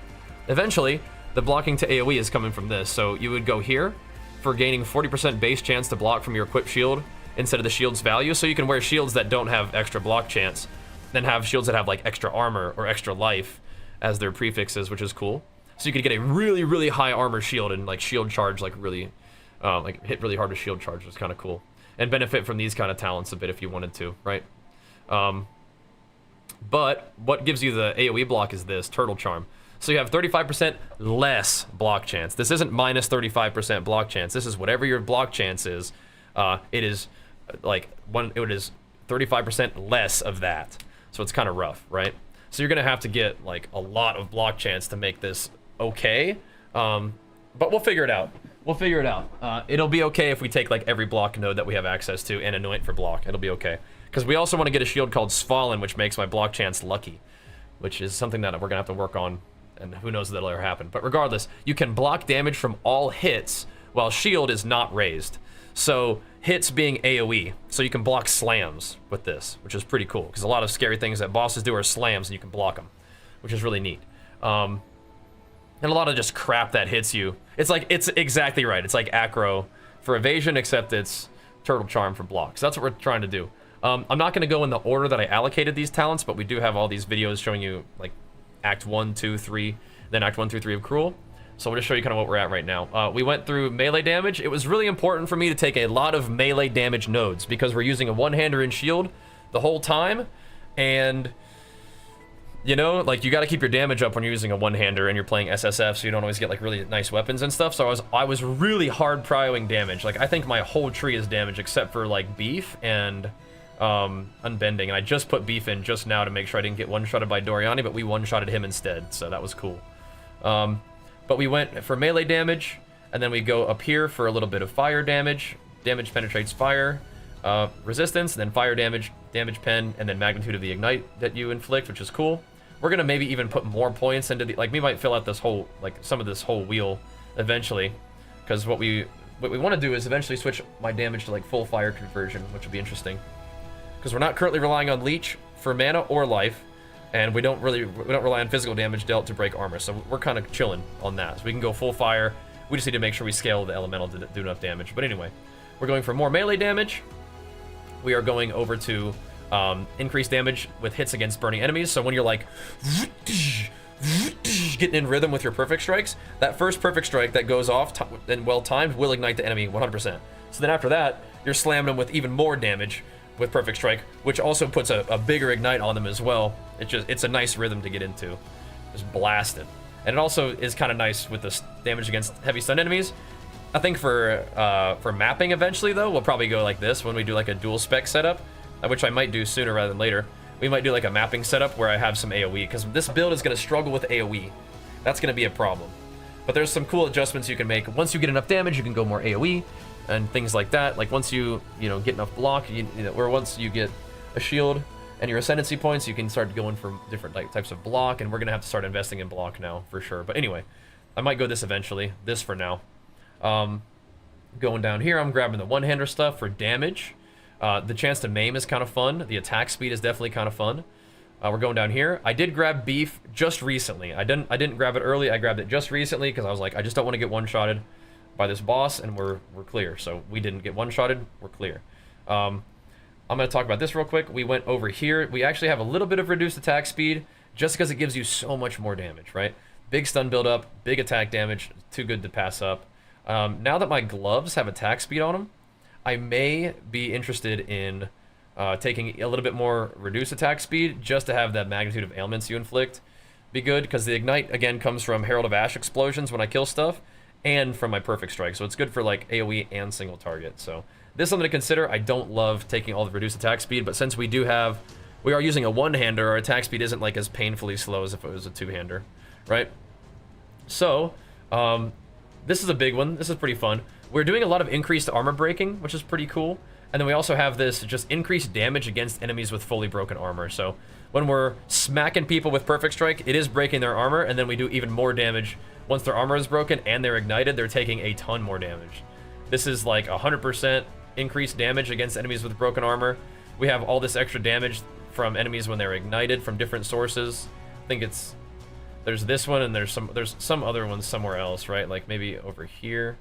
Eventually, the blocking to AoE is coming from this, so you would go here for gaining 40% base chance to block from your equipped shield instead of the shield's value, so you can wear shields that don't have extra block chance, then have shields that have like extra armor or extra life as their prefixes, which is cool. So you could get a really, really high armor shield and like shield charge, like really, like hit really hard with shield charge, which is kind of cool. And benefit from these kind of talents a bit if you wanted to, right? But what gives you the AoE block is this, Turtle Charm. So you have 35% less block chance. This isn't minus 35% block chance. This is whatever your block chance is. It is like it is 35% less of that. So it's kind of rough, right? So you're gonna have to get like a lot of block chance to make this okay. But we'll figure it out. We'll figure it out. It'll be okay if we take like every block node that we have access to and anoint for block. It'll be okay. Because we also want to get a shield called Svalin, which makes my block chance lucky, which is something that we're gonna have to work on, and who knows if that'll ever happen. But regardless, you can block damage from all hits while shield is not raised. So hits being AoE, so you can block slams with this, which is pretty cool, because a lot of scary things that bosses do are slams, and you can block them, which is really neat. And a lot of just crap that hits you. It's exactly right. It's like Acro for evasion, except it's Turtle Charm for block. So that's what we're trying to do. I'm not going to go in the order that I allocated these talents, but we do have all these videos showing you like Act 1, 2, 3, then Act 1 through 3 of Cruel. So we'll just show you kind of what we're at right now. We went through melee damage. It was really important for me to take a lot of melee damage nodes because we're using a one-hander and shield the whole time. And, you know, like you got to keep your damage up when you're using a one-hander and you're playing SSF, so you don't always get like really nice weapons and stuff. So I was really hard prioing damage. Like I think my whole tree is damage except for like beef and unbending. And I just put beef in just now to make sure I didn't get one-shotted by Doriani, but we one-shotted him instead. So that was cool. But we went for melee damage, and then we go up here for a little bit of fire damage. Damage penetrates fire, resistance, and then fire damage, damage pen, and then magnitude of the ignite that you inflict, which is cool. We're gonna maybe even put more points into the, like we might fill out this whole, like some of this whole wheel eventually, because what we want to do is eventually switch my damage to like full fire conversion, which will be interesting, because we're not currently relying on leech for mana or life. And we don't rely on physical damage dealt to break armor, so we're kind of chilling on that. So we can go full fire. We just need to make sure we scale the elemental to do enough damage. But anyway, we're going for more melee damage. We are going over to increased damage with hits against burning enemies. So when you're like getting in rhythm with your perfect strikes, that first perfect strike that goes off and well timed will ignite the enemy 100%. So then after that, you're slamming them with even more damage with perfect strike, which also puts a bigger ignite on them as well. It's a nice rhythm to get into, just blast it. And it also is kind of nice with this damage against heavy stun enemies. I think for mapping eventually though, we'll probably go like this when we do like a dual spec setup, which I might do sooner rather than later. We might do like a mapping setup where I have some AoE, because this build is going to struggle with AoE. That's going to be a problem. But there's some cool adjustments you can make. Once you get enough damage, you can go more AoE and things like that. Like once you get enough block, or once you get a shield and your ascendancy points, you can start going for different types of block, and we're gonna have to start investing in block now for sure. But anyway, I might go this eventually. This for now. Going down here, I'm grabbing the one-hander stuff for damage. The chance to maim is kind of fun. The attack speed is definitely kind of fun. We're going down here. I did grab beef just recently. I didn't grab it early. I grabbed it just recently because I was like, I just don't want to get one-shotted by this boss, and we're clear. So we didn't get one-shotted. We're clear. I'm going to talk about this real quick. We went over here. We actually have a little bit of reduced attack speed just because it gives you so much more damage, right? Big stun build-up, big attack damage, too good to pass up. Now that my gloves have attack speed on them, I may be interested in taking a little bit more reduced attack speed just to have that magnitude of ailments you inflict be good, because the ignite again comes from Herald of Ash explosions when I kill stuff and from my perfect strike, so it's good for like AoE and single target. So this is something to consider. I don't love taking all the reduced attack speed, but since we are using a one-hander, our attack speed isn't like as painfully slow as if it was a two-hander, right? So this is a big one. This is pretty fun. We're doing a lot of increased armor breaking, which is pretty cool. And then we also have this just increased damage against enemies with fully broken armor. So when we're smacking people with perfect strike, it is breaking their armor, and then we do even more damage once their armor is broken and they're ignited. They're taking a ton more damage. This is like 100% increased damage against enemies with broken armor. We have all this extra damage from enemies when they're ignited from different sources. I think there's this one, and there's some other ones somewhere else, right? Like maybe over here.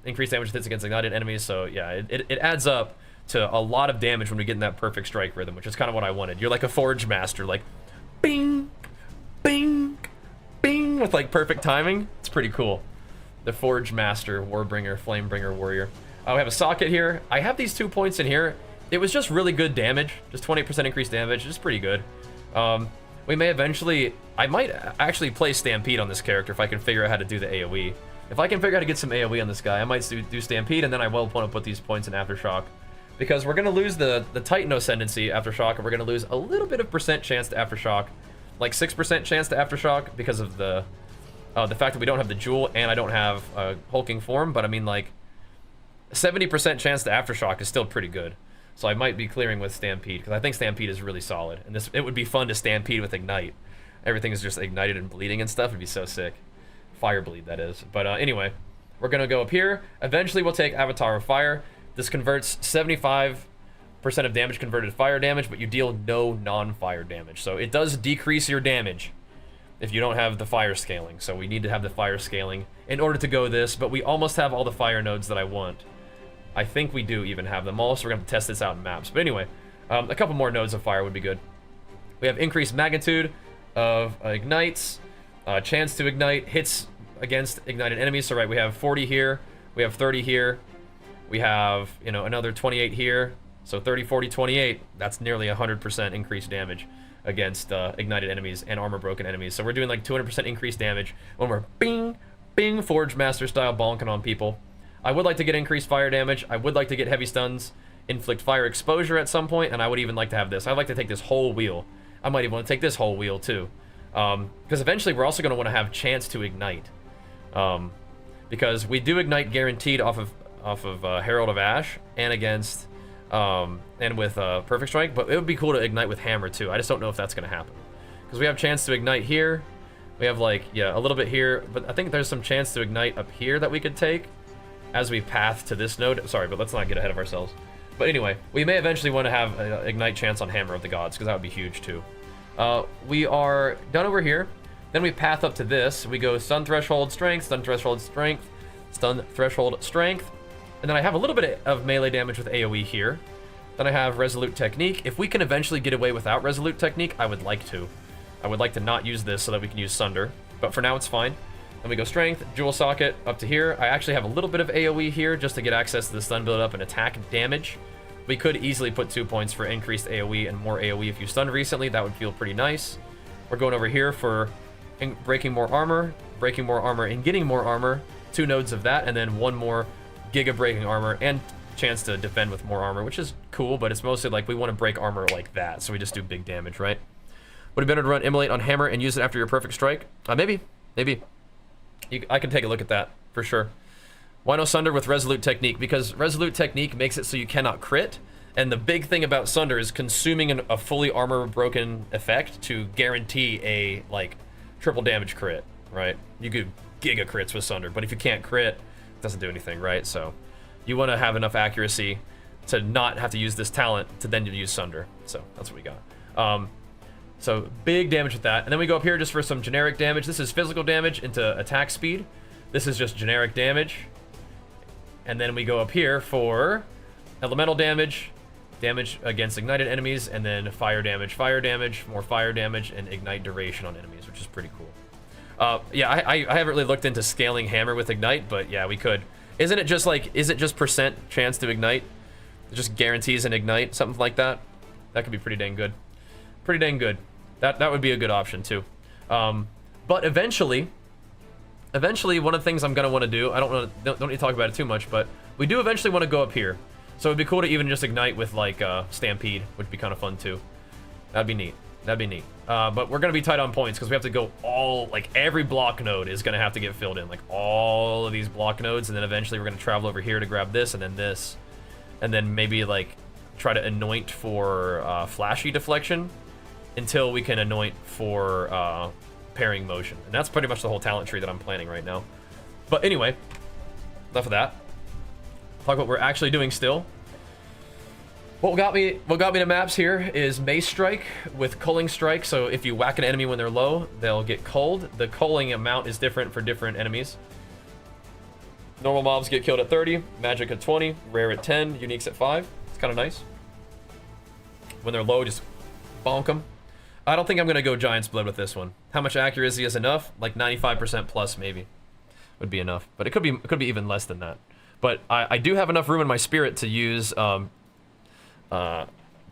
Increased damage hits against ignited enemies. So yeah, it adds up to a lot of damage when we get in that perfect strike rhythm, which is kind of what I wanted. You're like a Forge Master, like bing, bing, bing, with like perfect timing. It's pretty cool. The Forge Master, Warbringer, Flamebringer, Warrior. We have a socket here. I have these 2 points in here. It was just really good damage, just 20% increased damage, just pretty good. We may eventually, I might actually play Stampede on this character if I can figure out how to do the AoE. If I can figure out how to get some AoE on this guy, I might do Stampede, and then I will want to put these points in Aftershock. Because we're going to lose the Titan Ascendancy Aftershock, and we're going to lose a little bit of percent chance to Aftershock. Like 6% chance to Aftershock because of the fact that we don't have the Jewel, and I don't have Hulking Form, but I mean like 70% chance to Aftershock is still pretty good. So I might be clearing with Stampede, because I think Stampede is really solid. And it would be fun to Stampede with Ignite. Everything is just ignited and bleeding and stuff. It'd be so sick. Fire bleed, that is. But anyway, we're going to go up here. Eventually, we'll take Avatar of Fire. This converts 75% of damage converted to fire damage, but you deal no non-fire damage. So it does decrease your damage if you don't have the fire scaling. So we need to have the fire scaling in order to go this, but we almost have all the fire nodes that I want. I think we do even have them all, so we're going to test this out in maps. But anyway, a couple more nodes of fire would be good. We have increased magnitude of ignites, chance to ignite, hits against ignited enemies. So right, we have 40 here, we have 30 here, we have, another 28 here. So 30, 40, 28, that's nearly 100% increased damage against ignited enemies and armor broken enemies. So we're doing like 200% increased damage when we're bing, bing, Forge Master style bonking on people. I would like to get increased fire damage. I would like to get heavy stuns, inflict fire exposure at some point, and I would even like to have this. I'd like to take this whole wheel. I might even want to take this whole wheel too. Because eventually we're also going to want to have chance to ignite. Because we do ignite guaranteed off of Herald of Ash and against and with Perfect Strike, but it would be cool to ignite with Hammer too. I just don't know if that's going to happen. Because we have chance to ignite here. We have like, yeah, a little bit here, but I think there's some chance to ignite up here that we could take as we path to this node. Sorry, but let's not get ahead of ourselves. But anyway, we may eventually want to have ignite chance on Hammer of the Gods, because that would be huge too. We are done over here. Then we path up to this. We go stun threshold strength, stun threshold strength, stun threshold strength. And then I have a little bit of melee damage with AoE here. Then I have resolute technique. If we can eventually get away without resolute technique, I would like to. I would like to not use this so that we can use Sunder. But for now, it's fine. Then we go strength, jewel socket up to here. I actually have a little bit of AoE here just to get access to the stun build up and attack damage. We could easily put 2 points for increased AoE and more AoE if you stunned recently. That would feel pretty nice. We're going over here for breaking more armor and getting more armor. 2 nodes of that, and then 1 more giga breaking armor and chance to defend with more armor, which is cool, but it's mostly like we want to break armor like that, so we just do big damage, right? Would have been better to run Immolate on Hammer and use it after your perfect strike? Maybe. I can take a look at that for sure. Why no Sunder with Resolute Technique? Because Resolute Technique makes it so you cannot crit, and the big thing about Sunder is consuming a fully armor broken effect to guarantee a like triple damage crit, right? You could giga crits with Sunder, but if you can't crit, it doesn't do anything, right? So you want to have enough accuracy to not have to use this talent to then use Sunder. So that's what we got. So big damage with that. And then we go up here just for some generic damage. This is physical damage into attack speed. This is just generic damage. And then we go up here for elemental damage, damage against ignited enemies, and then fire damage, more fire damage, and ignite duration on enemies, which is pretty cool. Yeah, I haven't really looked into scaling hammer with ignite, but yeah, we could. Isn't it just like, is it just percent chance to ignite? It just guarantees an ignite, something like that? That could be pretty dang good. Pretty dang good. That would be a good option too. But eventually, one of the things I'm gonna want to do, don't need to talk about it too much, but we do eventually want to go up here. So it'd be cool to even just ignite with like Stampede, which would be kind of fun too. That'd be neat. That'd be neat. But we're gonna be tight on points because we have to go like every block node is gonna have to get filled in, like all of these block nodes, and then eventually we're gonna travel over here to grab this, and then maybe like try to anoint for flashy deflection until we can anoint for pairing motion. And that's pretty much the whole talent tree that I'm planning right now. But anyway, enough of that. Talk about what we're actually doing still. What got me to maps here is Mace Strike with Culling Strike. So if you whack an enemy when they're low, they'll get culled. The culling amount is different for different enemies. Normal mobs get killed at 30, magic at 20, rare at 10, uniques at 5. It's kind of nice. When they're low, just bonk them. I don't think I'm going to go Giant's Blood with this one. How much accuracy is enough? Like 95% plus maybe would be enough. But it could be even less than that. But I do have enough room in my spirit to use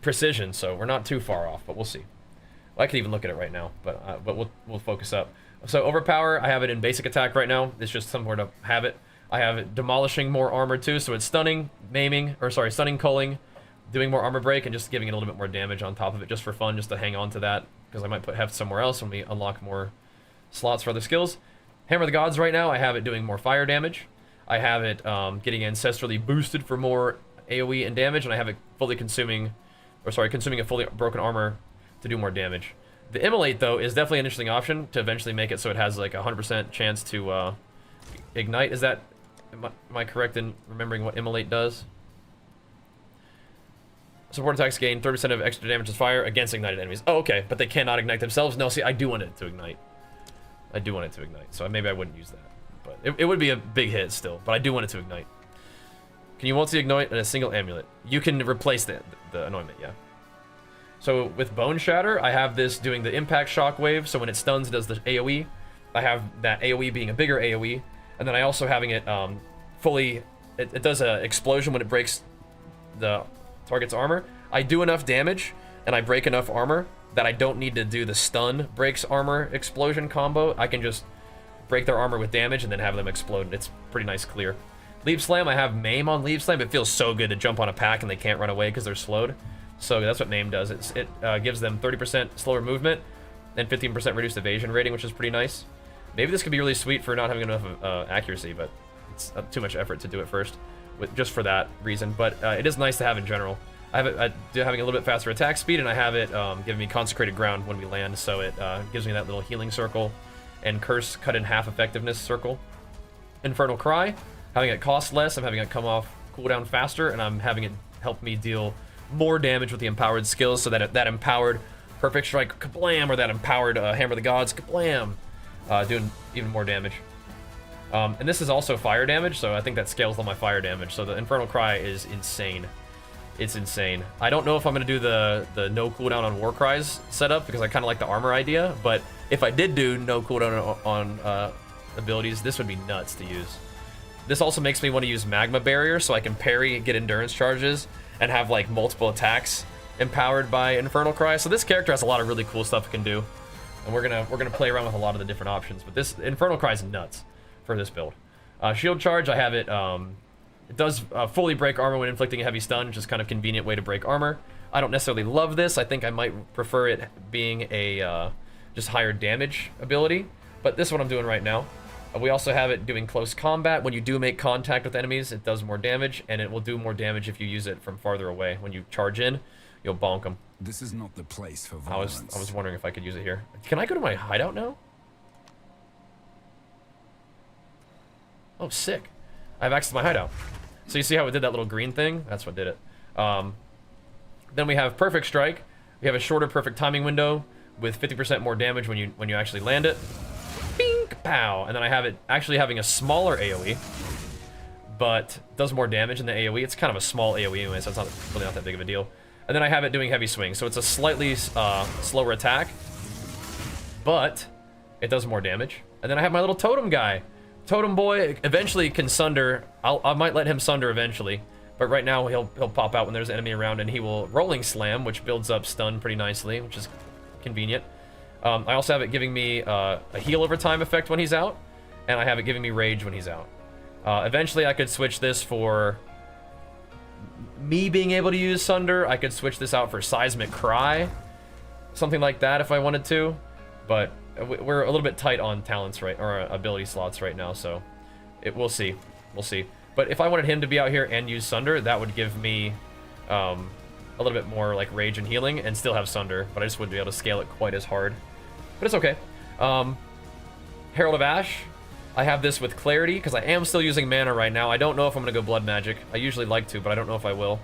precision, so we're not too far off, but we'll see. Well, I could even look at it right now, but we'll focus up. So overpower, I have it in basic attack right now. It's just somewhere to have it. I have it demolishing more armor too, so it's stunning, stunning, culling, doing more armor break, and just giving it a little bit more damage on top of it, just for fun, just to hang on to that, because I might put heft somewhere else when we unlock more slots for other skills. Hammer of the Gods right now, I have it doing more fire damage. I have it getting ancestrally boosted for more AoE and damage, and I have it consuming a fully broken armor to do more damage. The Immolate, though, is definitely an interesting option to eventually make it so it has like a 100% chance to ignite. Am I correct in remembering what Immolate does? Support attacks gain 30% of extra damage as fire against ignited enemies. Oh, okay, but they cannot ignite themselves? No, see, I do want it to ignite. So maybe I wouldn't use that. But it would be a big hit still, but I do want it to ignite. Can you multi-ignite in a single amulet? You can replace the anointment, yeah. So with Bone Shatter, I have this doing the impact shockwave, so when it stuns, it does the AoE. I have that AoE being a bigger AoE, and then I also having it it does an explosion when it breaks the target's armor. I do enough damage, and I break enough armor that I don't need to do the stun breaks armor explosion combo. I can just break their armor with damage and then have them explode. It's pretty nice clear. Leap Slam, I have Maim on Leap Slam. It feels so good to jump on a pack and they can't run away because they're slowed. So that's what Maim does. It gives them 30% slower movement and 15% reduced evasion rating, which is pretty nice. Maybe this could be really sweet for not having enough accuracy, but it's too much effort to do it first, just for that reason. But it is nice to have in general. I have it having a little bit faster attack speed, and I have it giving me Consecrated Ground when we land, so it gives me that little healing circle and Curse cut in half effectiveness circle. Infernal Cry, having it cost less, I'm having it come off cooldown faster, and I'm having it help me deal more damage with the empowered skills, so that empowered Perfect Strike, kablam, or that empowered Hammer of the Gods, kablam, doing even more damage. And this is also fire damage, so I think that scales all my fire damage, so the Infernal Cry is insane. It's insane. I don't know if I'm going to do the no cooldown on War Cries setup, because I kind of like the armor idea, but if I did do no cooldown on abilities, this would be nuts to use. This also makes me want to use Magma Barrier, so I can parry, get endurance charges, and have like multiple attacks empowered by Infernal Cry. So this character has a lot of really cool stuff it can do, and we're gonna play around with a lot of the different options. But this Infernal Cry is nuts for this build. Shield Charge, I have it. It does fully break armor when inflicting a heavy stun, which is kind of convenient way to break armor. I don't necessarily love this. I think I might prefer it being a just higher damage ability, but this is what I'm doing right now. We also have it doing close combat. When you do make contact with enemies, it does more damage, and it will do more damage if you use it from farther away. When you charge in, you'll bonk them. This is not the place for I violence. was wondering if I could use it here. Can I go to my hideout now? Oh, sick. I have access to my hideout. So you see how it did that little green thing? That's what did it. Then we have Perfect Strike. We have a shorter perfect timing window with 50% more damage when you actually land it. Bing, pow. And then I have it actually having a smaller AoE, but does more damage in the AoE. It's kind of a small AoE anyway, so it's not really not that big of a deal. And then I have it doing heavy swing, so it's a slightly slower attack, but it does more damage. And then I have my little totem guy. Totem boy eventually can sunder. I might let him sunder eventually, but right now he'll pop out when there's an enemy around, and he will rolling slam, which builds up stun pretty nicely, which is convenient. I also have it giving me a heal over time effect when he's out, and I have it giving me rage when he's out. Eventually I could switch this for me being able to use Sunder. I could switch this out for Seismic Cry, something like that if I wanted to, but we're a little bit tight on talents or ability slots right now, so we'll see. But if I wanted him to be out here and use Sunder, that would give me a little bit more like rage and healing and still have Sunder, but I just wouldn't be able to scale it quite as hard. But it's okay. Herald of Ash. I have this with Clarity because I am still using mana right now. I don't know if I'm going to go Blood Magic. I usually like to, but I don't know if I will.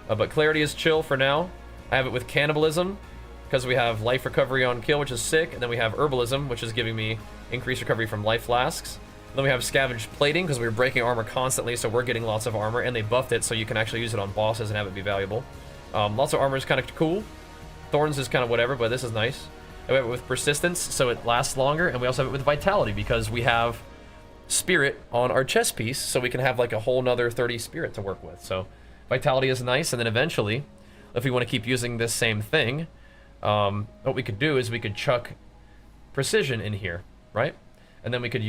But Clarity is chill for now. I have it with Cannibalism because we have Life Recovery on kill, which is sick. And then we have Herbalism, which is giving me increased recovery from Life Flasks. And then we have Scavenged Plating because we're breaking armor constantly, so we're getting lots of armor. And they buffed it so you can actually use it on bosses and have it be valuable. Lots of armor is kind of cool. Thorns is kind of whatever, but this is nice. And we have it with Persistence, so it lasts longer. And we also have it with Vitality because we have Spirit on our chest piece, so we can have like a whole nother 30 Spirit to work with. So Vitality is nice. And then eventually, if we want to keep using this same thing, what we could do is we could chuck Precision in here, right? And then we could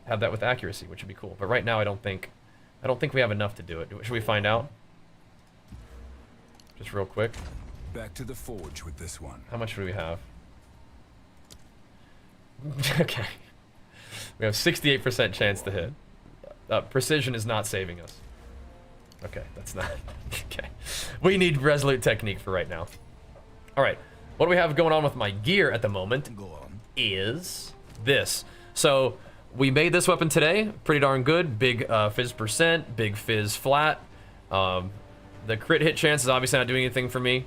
have that with Accuracy, which would be cool. But right now I don't think we have enough to do it. Should we find out? Just real quick. Back to the forge with this one. How much do we have? Okay. We have 68% chance to hit. Precision is not saving us. Okay, that's not... Okay. We need Resolute Technique for right now. Alright, what do we have going on with my gear at the moment is this. So, we made this weapon today. Pretty darn good. Big fizz percent, big fizz flat. The crit hit chance is obviously not doing anything for me.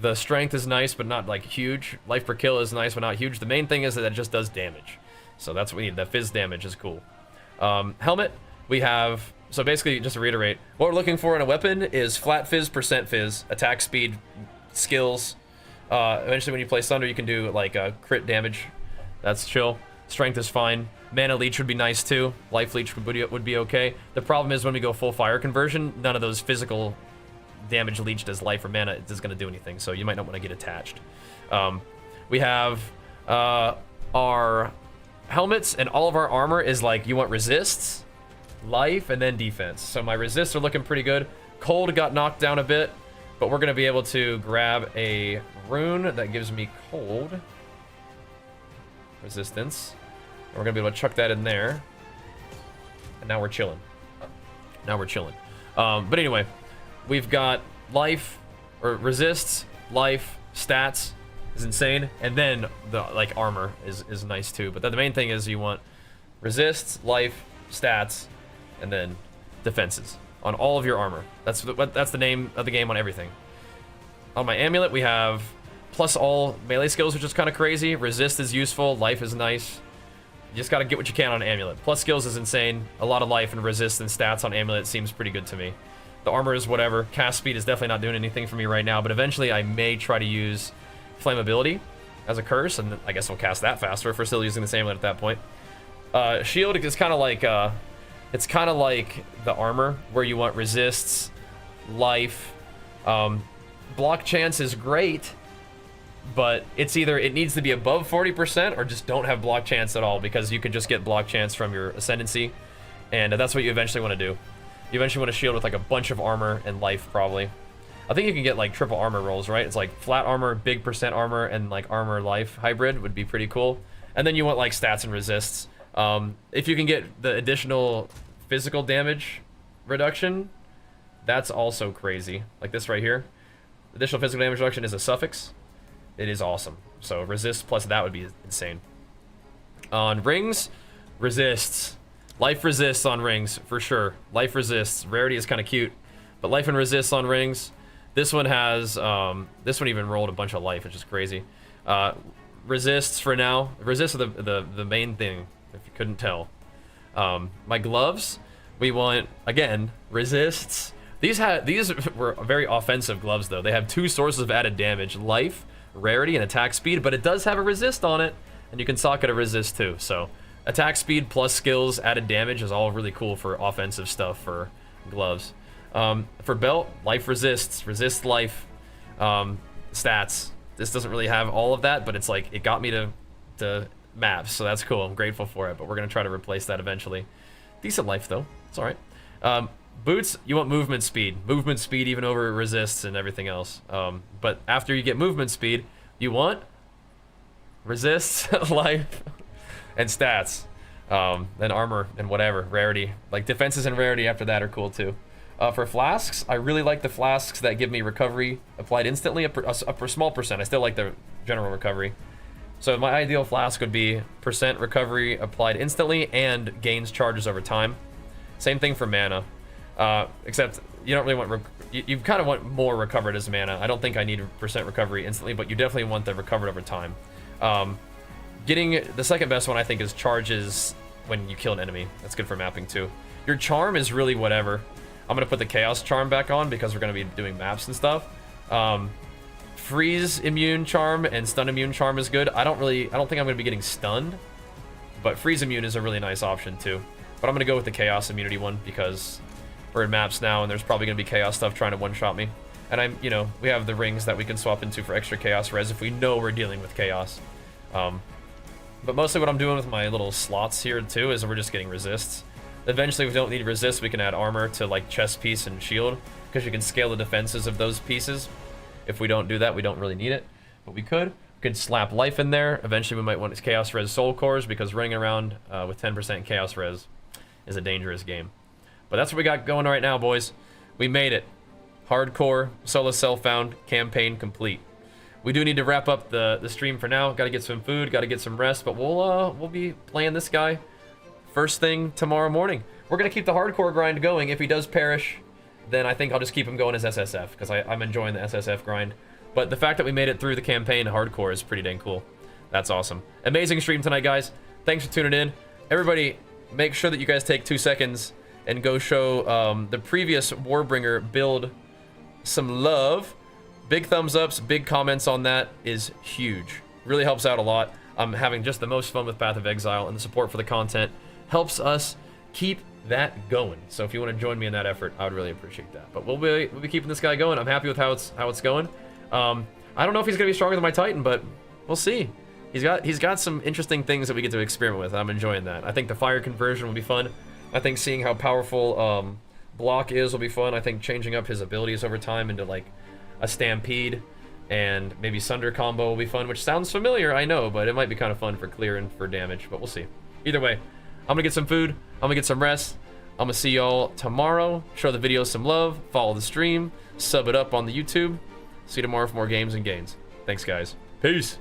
The strength is nice, but not like huge. Life per kill is nice, but not huge. The main thing is that it just does damage. So that's what we need. That fizz damage is cool. Helmet, we have... So basically, just to reiterate, what we're looking for in a weapon is flat fizz, percent fizz, attack speed, skills. Eventually, when you play Sunder, you can do like crit damage. That's chill. Strength is fine. Mana leech would be nice too. Life leech would be okay. The problem is when we go full fire conversion, none of those physical damage leech does life or mana is going to do anything, so you might not want to get attached. We have our helmets, and all of our armor is like, you want resists, life, and then defense. So my resists are looking pretty good. Cold got knocked down a bit, but we're going to be able to grab a rune that gives me cold resistance. And we're going to be able to chuck that in there. And now we're chilling. But anyway, we've got life, or resists, life, stats is insane, and then the like armor is nice too. But the main thing is you want resists, life, stats, and then defenses on all of your armor. That's the name of the game on everything. On my amulet, we have plus all melee skills, which is kind of crazy. Resist is useful, life is nice. You just gotta get what you can on amulet. Plus skills is insane. A lot of life and resist and stats on amulet seems pretty good to me. The armor is whatever. Cast speed is definitely not doing anything for me right now, but eventually I may try to use flammability as a curse, and I guess we'll cast that faster if we're still using the amulet at that point. Shield is kind of like it's kind of like the armor where you want resists, life, block chance is great, but it's either it needs to be above 40% or just don't have block chance at all, because you could just get block chance from your ascendancy, and that's what you eventually want to do. You eventually want a shield with like a bunch of armor and life, probably. I think you can get like triple armor rolls, right? It's like flat armor, big percent armor, and like armor life hybrid would be pretty cool. And then you want like stats and resists. If you can get the additional physical damage reduction, that's also crazy. Like this right here. Additional physical damage reduction is a suffix. It is awesome. So resist plus that would be insane. On rings, resists. Life resists on rings, for sure. Life resists. Rarity is kind of cute. But life and resists on rings. This one has, this one even rolled a bunch of life, which is crazy. Resists for now. Resists are the main thing, if you couldn't tell. My gloves, we want, again, resists. These were very offensive gloves, though. They have 2 sources of added damage. Life, rarity, and attack speed, but it does have a resist on it, and you can socket a resist, too. So, attack speed plus skills, added damage is all really cool for offensive stuff for gloves. For belt, life resists, resist life, stats. This doesn't really have all of that, but it's like, it got me to maps, so that's cool. I'm grateful for it, but we're gonna try to replace that eventually. Decent life, though. It's all right. Boots, you want movement speed. Movement speed even over resists and everything else. But after you get movement speed, you want resists, life, and stats. Then armor and whatever, rarity. Like defenses and rarity after that are cool too. For flasks, I really like the flasks that give me recovery applied instantly, a small percent. I still like the general recovery. So my ideal flask would be percent recovery applied instantly and gains charges over time. Same thing for mana, except you don't really want, you kind of want more recovered as mana. I don't think I need percent recovery instantly, but you definitely want the recovered over time. Getting the second best one I think is charges when you kill an enemy. That's good for mapping too. Your charm is really whatever. I'm gonna put the chaos charm back on because we're gonna be doing maps and stuff. Freeze immune charm and stun immune charm is good. I don't think I'm gonna be getting stunned, but freeze immune is a really nice option too. But I'm gonna go with the chaos immunity one because we're in maps now and there's probably gonna be chaos stuff trying to one-shot me. And we have the rings that we can swap into for extra chaos res if we know we're dealing with chaos. But mostly what I'm doing with my little slots here too is we're just getting resists. Eventually, if we don't need resist, we can add armor to like chest piece and shield because you can scale the defenses of those pieces. If we don't do that, we don't really need it, but we could. We could slap life in there. Eventually, we might want chaos res soul cores because running around with 10% chaos res is a dangerous game. But that's what we got going right now, boys. We made it. Hardcore solo self-found campaign complete. We do need to wrap up the stream for now. Got to get some food, got to get some rest, but we'll be playing this guy first thing tomorrow morning. We're gonna keep the hardcore grind going. If he does perish, then I think I'll just keep him going as SSF because I'm enjoying the SSF grind. But the fact that we made it through the campaign hardcore is pretty dang cool. That's awesome. Amazing stream tonight, guys. Thanks for tuning in. Everybody, make sure that you guys take 2 seconds and go show the previous Warbringer build some love. Big thumbs ups, big comments on that is huge. Really helps out a lot. I'm having just the most fun with Path of Exile, and the support for the content helps us keep that going. So if you want to join me in that effort, I would really appreciate that. But we'll be keeping this guy going. I'm happy with how it's going. I don't know if he's gonna be stronger than my Titan, but we'll see. He's got some interesting things that we get to experiment with. I'm enjoying that. I think the fire conversion will be fun. I think seeing how powerful block is will be fun. I think changing up his abilities over time into like a Stampede and maybe Sunder combo will be fun, which sounds familiar, I know, but it might be kind of fun for clear and for damage, but we'll see. Either way, I'm gonna get some food, I'm gonna get some rest, I'm gonna see y'all tomorrow, show the video some love, follow the stream, sub it up on the YouTube. See you tomorrow for more games and gains. Thanks, guys. Peace.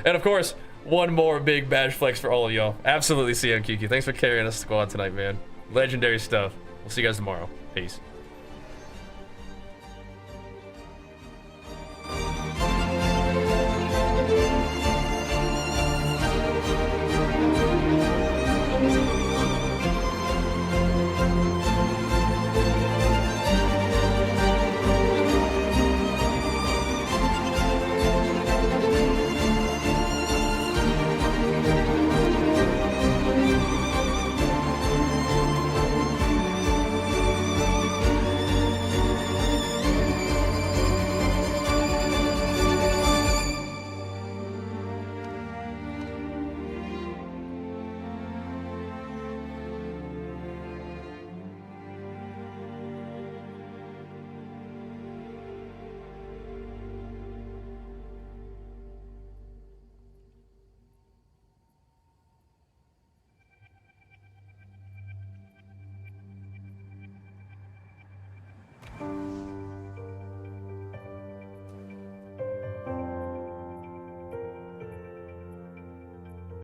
And of course, one more big badge flex for all of y'all. Absolutely CMQQ. Thanks for carrying us squad tonight, man. Legendary stuff. We'll see you guys tomorrow. Peace.